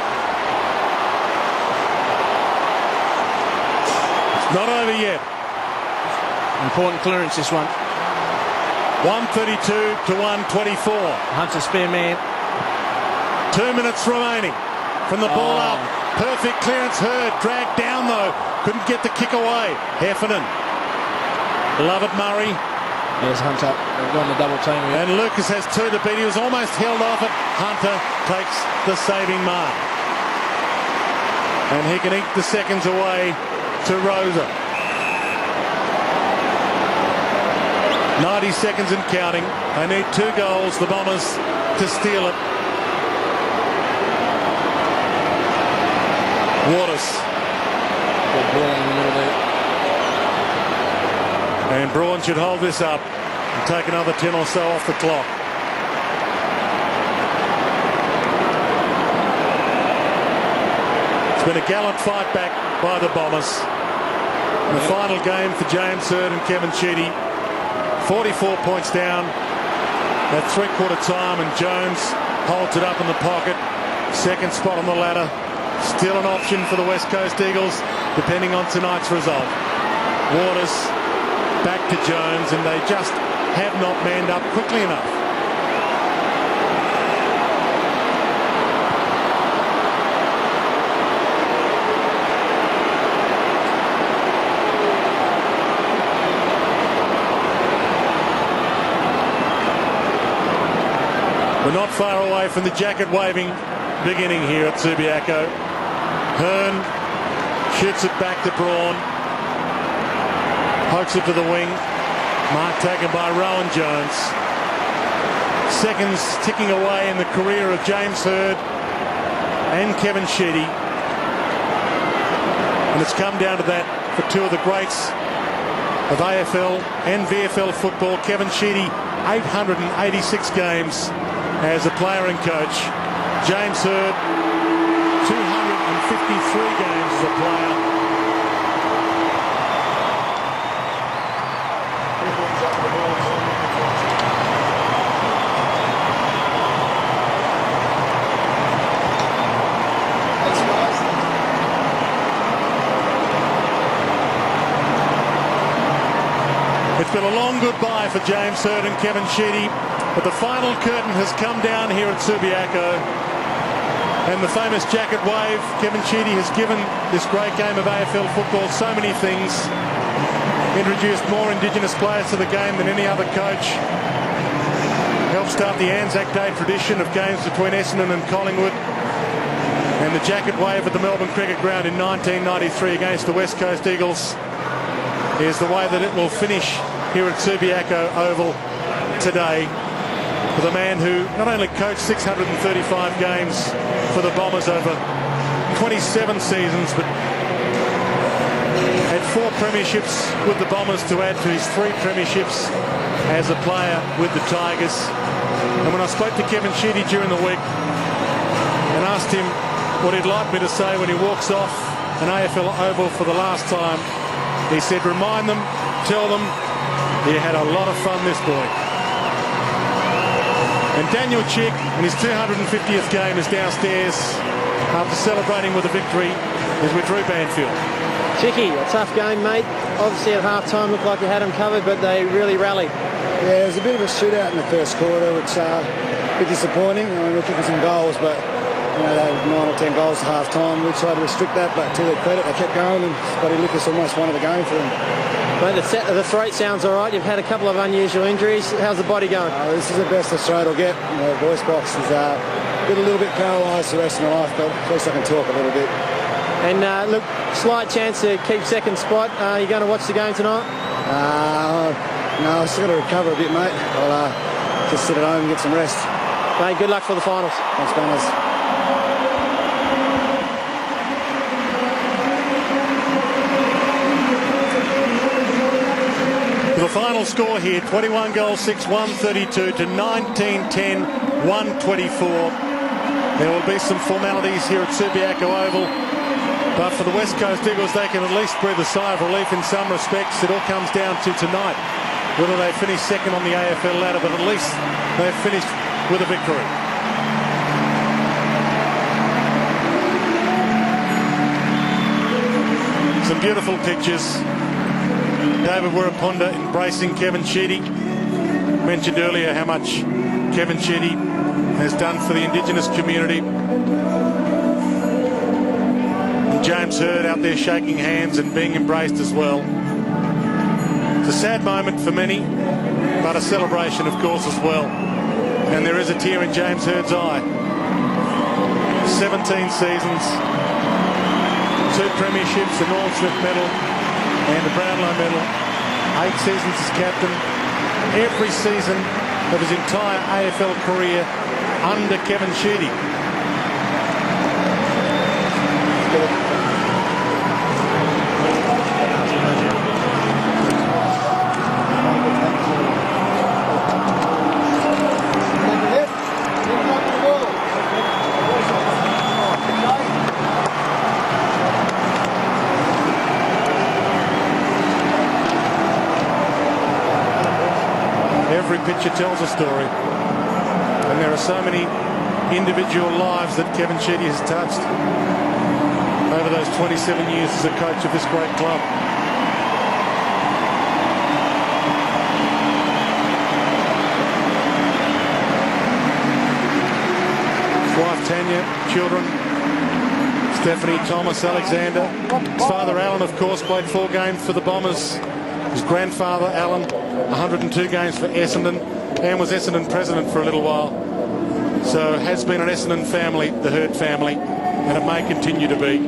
[SPEAKER 9] It's not over yet.
[SPEAKER 26] Important clearance, this one.
[SPEAKER 9] 132 to 124.
[SPEAKER 26] Hunter Spearman.
[SPEAKER 9] 2 minutes remaining from the ball up. Perfect clearance. Hurd dragged down though. Couldn't get the kick away. Heffernan. Lovett Murray.
[SPEAKER 26] There's Hunter. They've gone the double team here.
[SPEAKER 9] And Lucas has 2 to beat. He was almost held off it. Hunter takes the saving mark. And he can eke the seconds away to Rosa. 90 seconds and counting. They need 2 goals, the Bombers, to steal it. Waters.
[SPEAKER 26] Good ball in the middle there.
[SPEAKER 9] And Braun should hold this up and take another 10 or so off the clock. It's been a gallant fight back by the Bombers. And the final game for James Hurd and Kevin Sheedy. 44 points down at three-quarter time, and Jones holds it up in the pocket. Second spot on the ladder. Still an option for the West Coast Eagles, depending on tonight's result. Waters back to Jones, and they just have not manned up quickly enough. We're not far away from the jacket waving beginning here at Subiaco. Hearn shoots it back to Braun. Pokes it to the wing. Mark taken by Rowan Jones. Seconds ticking away in the career of James Hurd and Kevin Sheedy. And it's come down to that for 2 of the greats of AFL and VFL football. Kevin Sheedy, 886 games as a player and coach. James Hurd, 253 games as a player. It's been a long goodbye for James Hurd and Kevin Sheedy, but the final curtain has come down here at Subiaco. And the famous jacket wave, Kevin Sheedy has given this great game of AFL football so many things. Introduced more Indigenous players to the game than any other coach. Helped start the Anzac Day tradition of games between Essendon and Collingwood. And the jacket wave at the Melbourne Cricket Ground in 1993 against the West Coast Eagles is the way that it will finish here at Subiaco Oval today, for the man who not only coached 635 games for the Bombers over 27 seasons, but had 4 premierships with the Bombers to add to his 3 premierships as a player with the Tigers. And when I spoke to Kevin Sheedy during the week and asked him what he'd like me to say when he walks off an AFL Oval for the last time, he said, remind them, tell them, he had a lot of fun, this boy. And Daniel Chick, in his 250th game, is downstairs after celebrating with a victory, is with Drew Banfield.
[SPEAKER 14] Chicky, a tough game, mate. Obviously at half-time looked like you had them covered, but they really rallied.
[SPEAKER 13] Yeah, it was a bit of a shootout in the first quarter, which a bit disappointing. I mean, we're kicking some goals, but you know, they had 9 or 10 goals at half-time. We tried to restrict that, but to their credit, they kept going, and Scotty Lucas almost won the game for them.
[SPEAKER 14] Mate, the throat sounds all right. You've had a couple of unusual injuries. How's the body going?
[SPEAKER 13] This is the best the throat will get. You know, the voice box is a little bit paralysed the rest of my life, but at least I can talk a little bit.
[SPEAKER 14] And look, slight chance to keep second spot. Are you going to watch the game tonight?
[SPEAKER 13] No, I've still got to recover a bit, mate. I'll just sit at home and get some rest.
[SPEAKER 14] Mate, good luck for the finals.
[SPEAKER 13] Thanks, Gunners.
[SPEAKER 9] For the final score here, 21 goals, 6, 132 to 19-10, 124. There will be some formalities here at Subiaco Oval, but for the West Coast Eagles, they can at least breathe a sigh of relief in some respects. It all comes down to tonight, whether they finish second on the AFL ladder, but at least they've finished with a victory. Some beautiful pictures. David Wiraponda embracing Kevin Sheedy. Mentioned earlier how much Kevin Sheedy has done for the Indigenous community. And James Hird out there shaking hands and being embraced as well. It's a sad moment for many, but a celebration, of course, as well. And there is a tear in James Hird's eye. 17 seasons, 2 premierships, a Norm Smith medal and a Brownlow medal, 8 seasons as captain, every season of his entire AFL career under Kevin Sheedy. Every picture tells a story, and there are so many individual lives that Kevin Sheedy has touched over those 27 years as a coach of this great club. His wife Tanya, children Stephanie, Thomas, Alexander. His father Alan, of course, played 4 games for the Bombers. His grandfather Alan, 102 games for Essendon, and was Essendon president for a little while. So has been an Essendon family, the Hird family, and it may continue to be.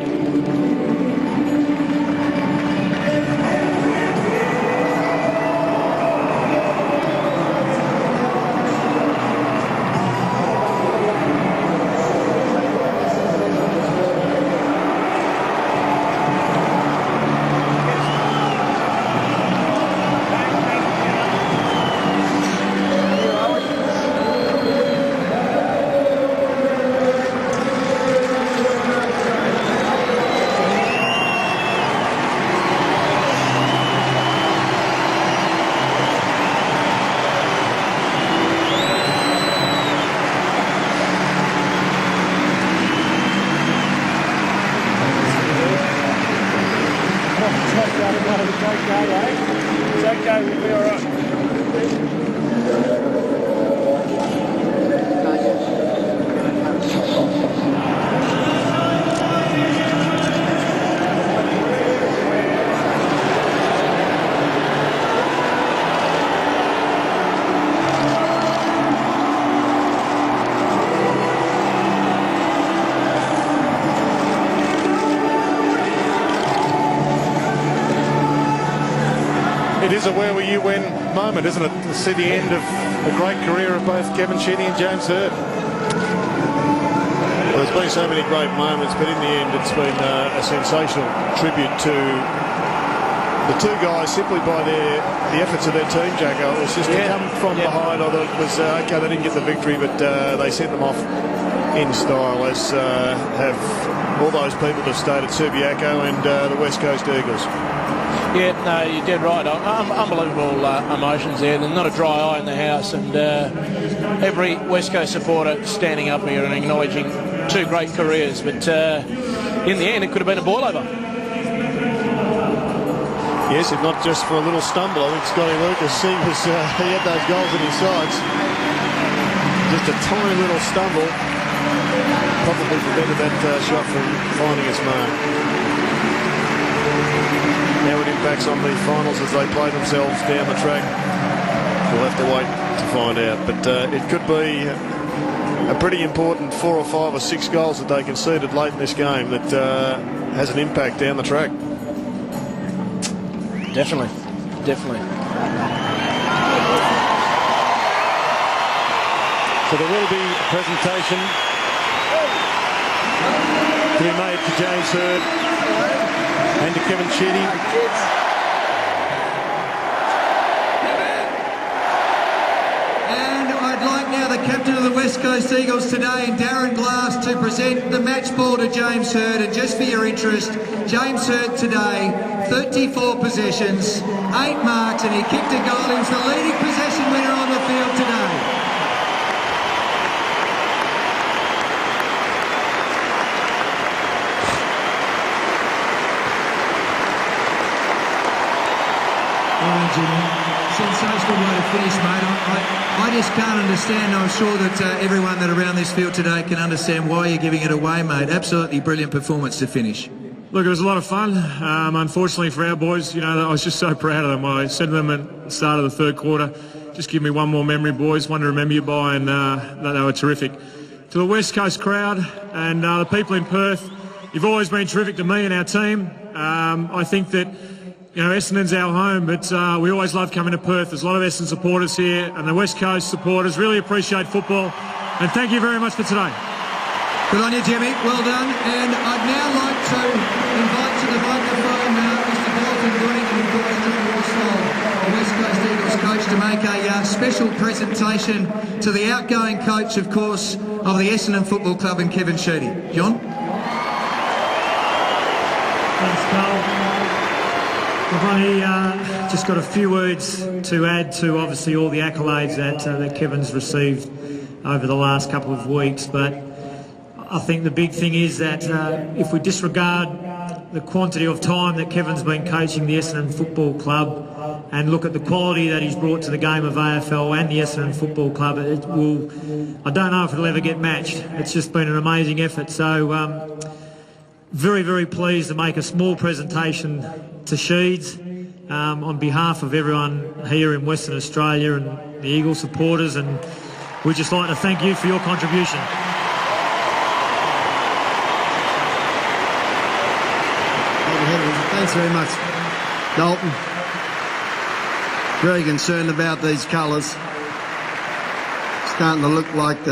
[SPEAKER 9] It is a where were you when moment, isn't it? To see the end of a great career of both Kevin Sheedy and James Hird.
[SPEAKER 6] Well, there's been so many great moments, but in the end it's been a sensational tribute to the 2 guys simply by the efforts of their team, Jacko. It was just to come from behind. I thought it was okay, they didn't get the victory, but they sent them off in style, as have all those people that stayed at Subiaco and the West Coast Eagles.
[SPEAKER 26] Yeah, no, you're dead right. Unbelievable emotions there. There's not a dry eye in the house, and every West Coast supporter standing up here and acknowledging 2 great careers. But in the end, it could have been a boil-over.
[SPEAKER 6] Yes, if not just for a little stumble. I think Scotty Lucas, he had those goals in his sights. Just a tiny little stumble probably prevented that shot from finding its mark. How it impacts on the finals as they play themselves down the track, we'll have to wait to find out. But it could be a pretty important 4 or 5 or 6 goals that they conceded late in this game that has an impact down the track.
[SPEAKER 26] Definitely.
[SPEAKER 9] So there will be a presentation to be made to James Hird and to Kevin Sheedy.
[SPEAKER 4] captain of the West Coast Eagles today, and Darren Glass to present the match ball to James Hird. And just for your interest, James Hird today, 34 possessions, 8 marks, and he kicked a goal. He was the leading possession winner on the field today. Sensational way to finish, mate. I just can't understand. I'm sure that everyone that around this field today can understand why you're giving it away, mate. Absolutely brilliant performance to finish.
[SPEAKER 20] Look, it was a lot of fun. Unfortunately for our boys, you know, I was just so proud of them. I said to them at the start of the third quarter, just give me one more memory, boys, one to remember you by, and they were terrific. To the West Coast crowd and the people in Perth, you've always been terrific to me and our team. I think that, you know, Essendon's our home, but we always love coming to Perth. There's a lot of Essendon supporters here, and the West Coast supporters really appreciate football. And thank you very much for today.
[SPEAKER 4] Good on you, Jimmy. Well done. And I'd now like to invite to the microphone Mr. Bolton Green and, of course, John Worsfold, the West Coast Eagles coach, to make a special presentation to the outgoing coach, of course, of the Essendon Football Club, and Kevin Sheedy. John?
[SPEAKER 21] Thanks, Carl. I've only just got a few words to add to, obviously, all the accolades that Kevin's received over the last couple of weeks. But I think the big thing is that if we disregard the quantity of time that Kevin's been coaching the Essendon Football Club and look at the quality that he's brought to the game of AFL and the Essendon Football Club, it will, I don't know if it'll ever get matched. It's just been an amazing effort. So very, very pleased to make a small presentation to Sheeds on behalf of everyone here in Western Australia and the Eagle supporters, and we'd just like to thank you for your contribution.
[SPEAKER 13] Thanks very much, Dalton. Very concerned about these colours. Starting to look like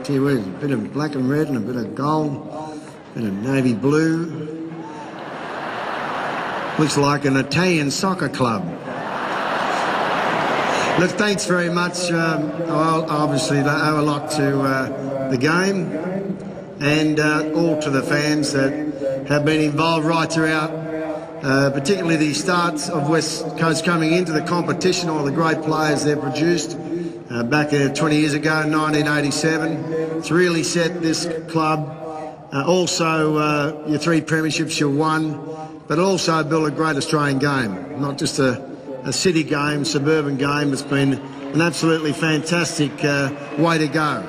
[SPEAKER 13] gee whiz, a bit of black and red and a bit of gold, a bit of navy blue. Looks like an Italian soccer club. Look, thanks very much. Obviously, they owe a lot to the game and all to the fans that have been involved right throughout, particularly the starts of West Coast coming into the competition, all the great players they've produced. Back 20 years ago, 1987. It's really set this club. Also, your 3 premierships you won, but also build a great Australian game, not just a city game, suburban game. It's been an absolutely fantastic way to go.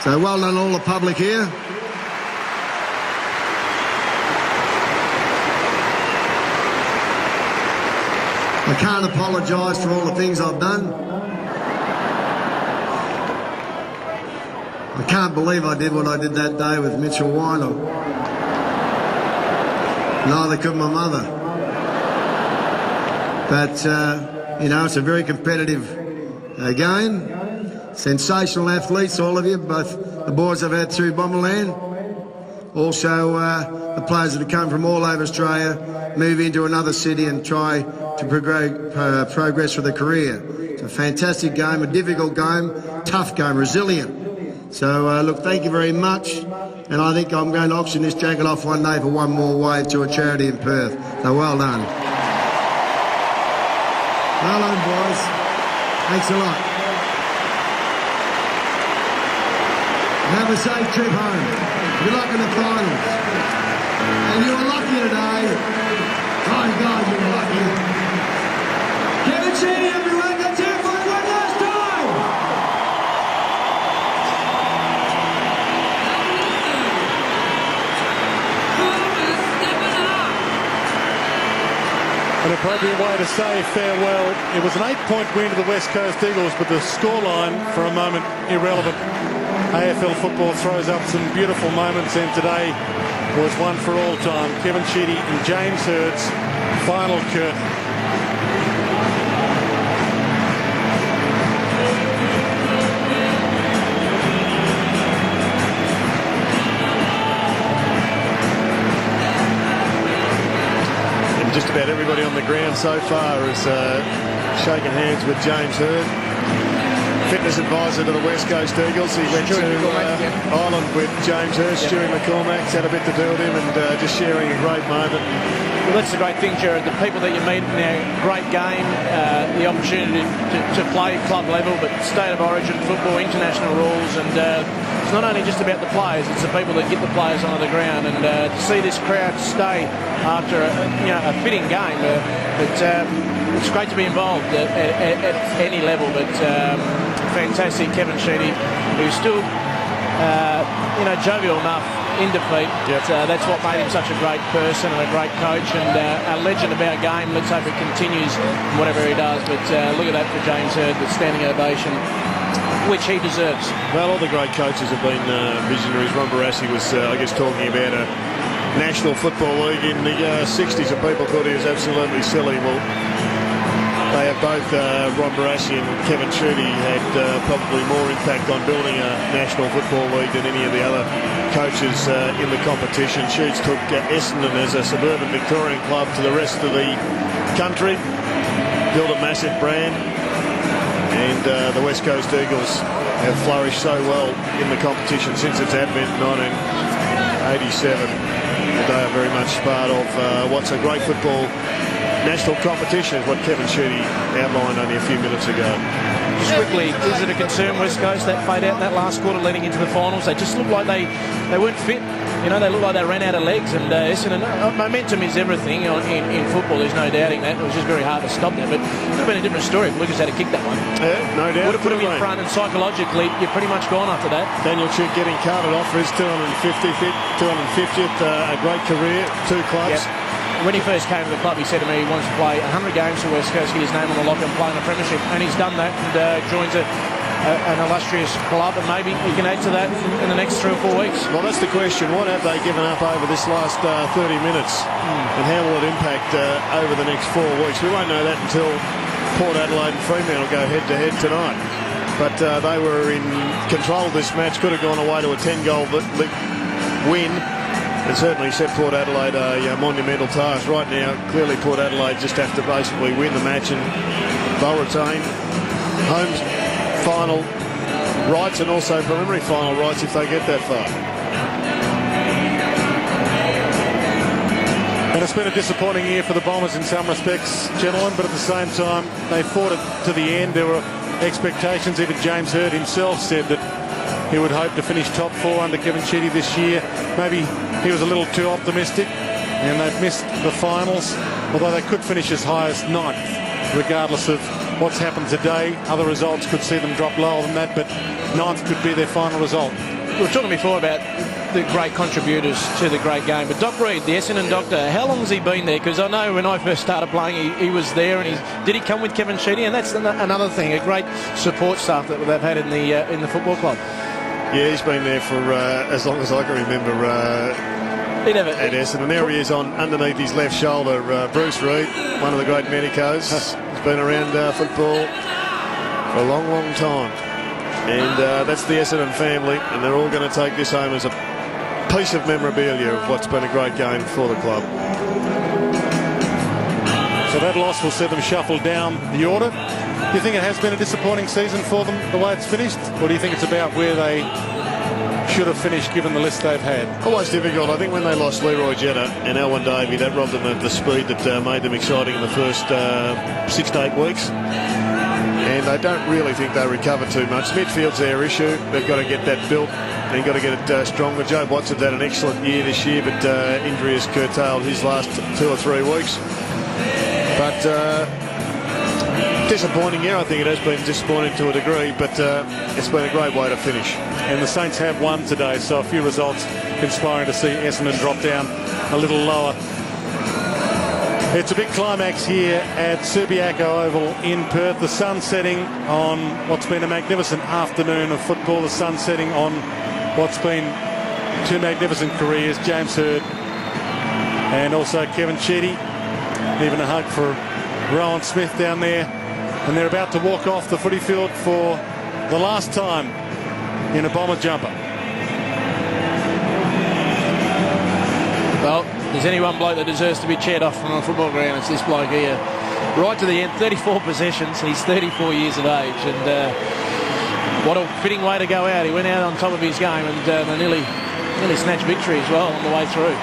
[SPEAKER 13] So well done all the public here. I can't apologise for all the things I've done. I can't believe I did what I did that day with Mitchell Weiner. Neither could my mother. But, you know, it's a very competitive game. Sensational athletes, all of you, both the boys I've had through Bomberland. Also, the players that have come from all over Australia, move into another city and try to progress with a career. It's a fantastic game, a difficult game, tough game, resilient. So, look, thank you very much. And I think I'm going to auction this jacket off one day for one more wave to a charity in Perth. So well done. Well done, boys. Thanks a lot. Have a safe trip home. Good luck in the finals. And you were lucky today. My God, you were lucky. Kevin Sheedy, everyone, let's hear it for him one last time.
[SPEAKER 9] An appropriate way to say farewell. It was an 8-point win to the West Coast Eagles, but the scoreline, for a moment, irrelevant. AFL football throws up some beautiful moments, and today was one for all time. Kevin Sheedy and James Hird's final curtain.
[SPEAKER 6] Just about everybody on the ground so far has shaken hands with James Hird. fitness advisor to the West Coast Eagles. He went to Ireland with James Hirst, Stewie McCormack's had a bit to do with him, and just sharing a great moment.
[SPEAKER 26] Well, that's the great thing, Jared. The people that you meet in a great game, the opportunity to play club level, but state of origin football, international rules, and it's not only just about the players, it's the people that get the players onto the ground, and to see this crowd stay after a fitting game. It's great to be involved at any level, but fantastic. Kevin Sheedy, who's still jovial enough in defeat. That's what made him such a great person and a great coach, and a legend of our game. Let's hope it continues whatever he does. But look at that for James Hird, the standing ovation, which he deserves.
[SPEAKER 6] Well, all the great coaches have been visionaries. Ron Barassi was, talking about a National Football League in the 60s, and people thought he was absolutely silly. Well, they have both, Ron Barassi and Kevin Sheedy, had probably more impact on building a National Football League than any of the other coaches in the competition. Sheeds took Essendon as a suburban Victorian club to the rest of the country, built a massive brand, and the West Coast Eagles have flourished so well in the competition since its advent in 1987. They are very much part of what's a great football national competition, is what Kevin Sheedy outlined only a few minutes ago.
[SPEAKER 26] Just quickly, is it a concern, West Coast, that fade out in that last quarter leading into the finals? They just looked like they weren't fit. They looked like they ran out of legs, and Essendon, momentum is everything in football, there's no doubting that. It was just very hard to stop that, but it would have been a different story if Lucas had to kick that one.
[SPEAKER 6] Yeah, no doubt.
[SPEAKER 26] Would have put him in front, and psychologically, you're pretty much gone after that.
[SPEAKER 6] Daniel Chick getting carted off for his 250th, a great career, 2 clubs.
[SPEAKER 26] Yep. When he first came to the club, he said to me he wants to play 100 games for West Coast, get his name on the locker and play in a premiership, and he's done that, and joins an illustrious club, and maybe he can add to that in the next 3 or 4 weeks.
[SPEAKER 6] Well, that's the question. What have they given up over this last 30 minutes, and how will it impact over the next 4 weeks? We won't know that until Port Adelaide and Fremantle go head-to-head tonight. But they were in control of this match, could have gone away to a 10-goal win, and certainly set Port Adelaide a monumental task. Right now, clearly Port Adelaide just have to basically win the match, and they'll retain home final rights and also preliminary final rights if they get that far.
[SPEAKER 9] And it's been a disappointing year for the Bombers in some respects, gentlemen, but at the same time, they fought it to the end. There were expectations. Even James Hird himself said that he would hope to finish top 4 under Kevin Sheedy this year. Maybe he was a little too optimistic, and they've missed the finals, although they could finish as high as 9th, regardless of what's happened today. Other results could see them drop lower than that, but 9th could be their final result.
[SPEAKER 26] We were talking before about the great contributors to the great game, but Doc Reed, the Essendon doctor, how long has he been there? Because I know when I first started playing, he was there, and did he come with Kevin Sheedy? And that's another thing, a great support staff that they've had in the football club.
[SPEAKER 6] Yeah, he's been there for as long as I can remember at Essendon. There he is underneath his left shoulder, Bruce Reed, one of the great medicos. He's been around football for a long, long time. And that's the Essendon family, and they're all going to take this home as a piece of memorabilia of what's been a great game for the club.
[SPEAKER 9] So that loss will see them shuffle down the order. Do you think it has been a disappointing season for them, the way it's finished? Or do you think it's about where they should have finished given the list they've had?
[SPEAKER 6] Always difficult. I think when they lost Leroy Jetta and Alwyn Davey, that robbed them of the speed that made them exciting in the first 6 to 8 weeks. And I don't really think they recovered too much. Midfield's their issue. They've got to get that built. They've got to get it stronger. Joe Watson's had an excellent year this year, but injury has curtailed his last 2 or 3 weeks. But disappointing year. I think it has been disappointing to a degree, but it's been a great way to finish.
[SPEAKER 9] And the Saints have won today, so a few results inspiring to see Essendon drop down a little lower. It's a big climax here at Subiaco Oval in Perth. The sun setting on what's been a magnificent afternoon of football. The sun setting on what's been 2 magnificent careers, James Hird and also Kevin Sheedy. Even a hug for Rowan Smith down there. And they're about to walk off the footy field for the last time in a Bomber jumper.
[SPEAKER 26] Well, there's any one bloke that deserves to be cheered off from a football ground, it's this bloke here. Right to the end, 34 possessions, he's 34 years of age, and What a fitting way to go out. He went out on top of his game, and they nearly snatched victory as well on the way through.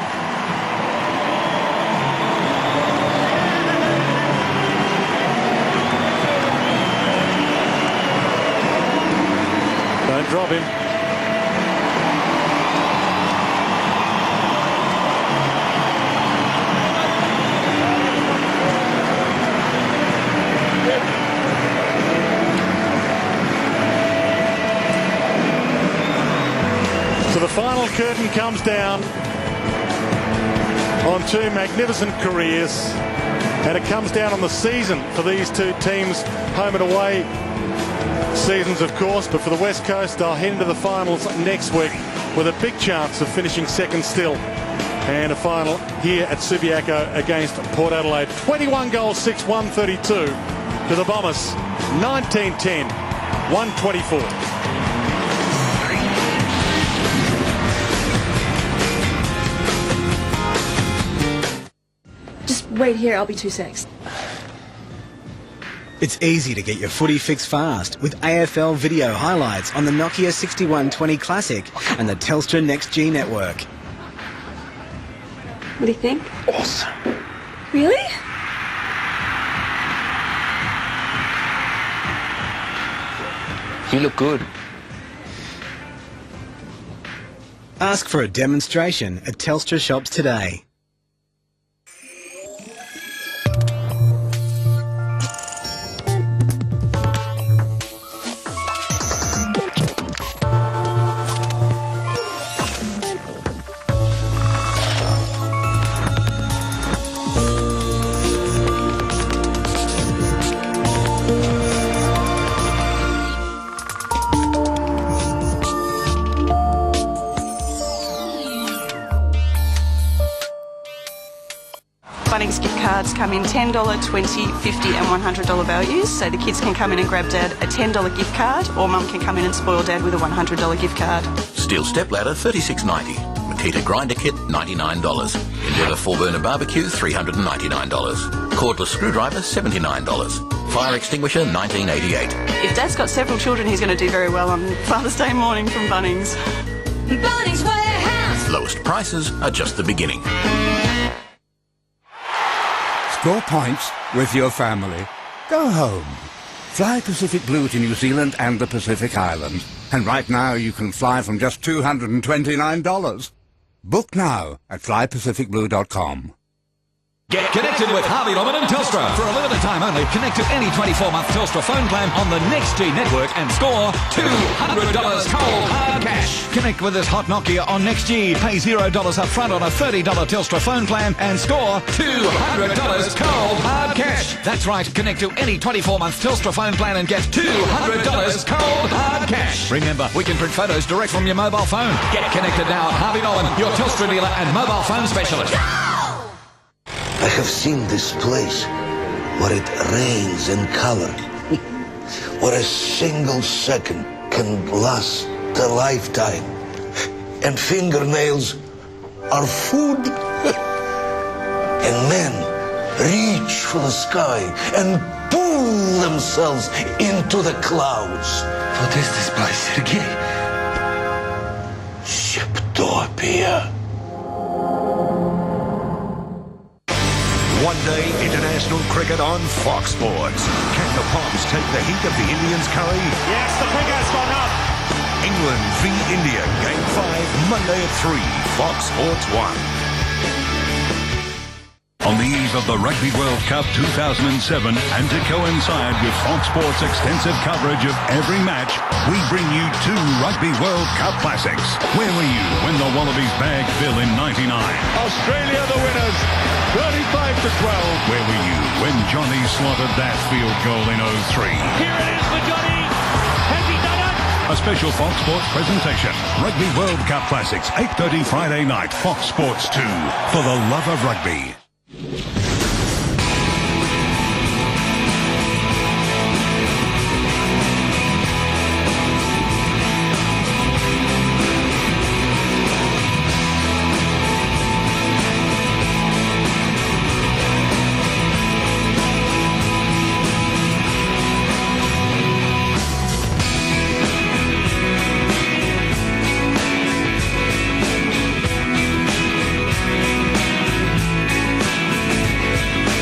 [SPEAKER 9] Don't drop him. So the final curtain comes down on two magnificent careers, and it comes down on the season for these two teams, home and away seasons of course, but for the West Coast they'll head into the finals next week with a big chance of finishing second still, and a final here at Subiaco against Port Adelaide. 21 goals, 6, 132 to the Bombers, 19-10, 124.
[SPEAKER 12] Wait here, I'll be 2 secs.
[SPEAKER 17] It's easy to get your footy fix fast with AFL video highlights on the Nokia 6120 Classic and the Telstra Next G network.
[SPEAKER 12] What do you think?
[SPEAKER 17] Awesome.
[SPEAKER 12] Really?
[SPEAKER 5] You look good.
[SPEAKER 17] Ask for a demonstration at Telstra shops today.
[SPEAKER 2] Bunnings gift cards come in $10, $20, $50 and $100 values, so the kids can come in and grab Dad a $10 gift card, or Mum can come in and spoil Dad with a $100 gift card.
[SPEAKER 18] Steel stepladder $36.90. Makita grinder kit $99. Endeavour 4-burner barbecue $399. Cordless screwdriver $79. Fire extinguisher $19.88.
[SPEAKER 2] If Dad's got several children, he's going to do very well on Father's Day morning from Bunnings.
[SPEAKER 18] Bunnings Warehouse. Lowest prices are just the beginning.
[SPEAKER 7] Score points with your family. Go home. Fly Pacific Blue to New Zealand and the Pacific Islands. And right now you can fly from just $229. Book now at flypacificblue.com.
[SPEAKER 15] Get connected with Harvey Norman and Telstra. For a limited time only, connect to any 24-month Telstra phone plan on the Next G network and score $200 cold hard cash. Connect with this hot Nokia on Next G. Pay $0 up front on a $30 Telstra phone plan and score $200 cold hard cash. That's right, connect to any 24-month Telstra phone plan and get $200 cold hard cash. Remember, we can print photos direct from your mobile phone. Get connected now at Harvey Norman, your Telstra dealer and mobile phone specialist.
[SPEAKER 16] I have seen this place where it rains in color, where a single second can last a lifetime, and fingernails are food, and men reach for the sky and pull themselves into the clouds. What is this place, Sergei? Shiptopia.
[SPEAKER 22] One day, international cricket on Fox Sports. Can the Poms take the heat of the Indians' curry?
[SPEAKER 8] Yes, the figure's gone up.
[SPEAKER 22] England v India, Game 5, Monday at 3, Fox Sports 1. On the eve of the Rugby World Cup 2007, and to coincide with Fox Sports' extensive coverage of every match, we bring you 2 Rugby World Cup classics. Where were you when the Wallabies bagged Phil in '99?
[SPEAKER 8] Australia the winners, 35-12.
[SPEAKER 22] Where were you when Johnny slotted that field goal in '03?
[SPEAKER 8] Here it is for Johnny. Has he done it?
[SPEAKER 22] A special Fox Sports presentation. Rugby World Cup Classics, 8:30 Friday night, Fox Sports 2. For the love of rugby.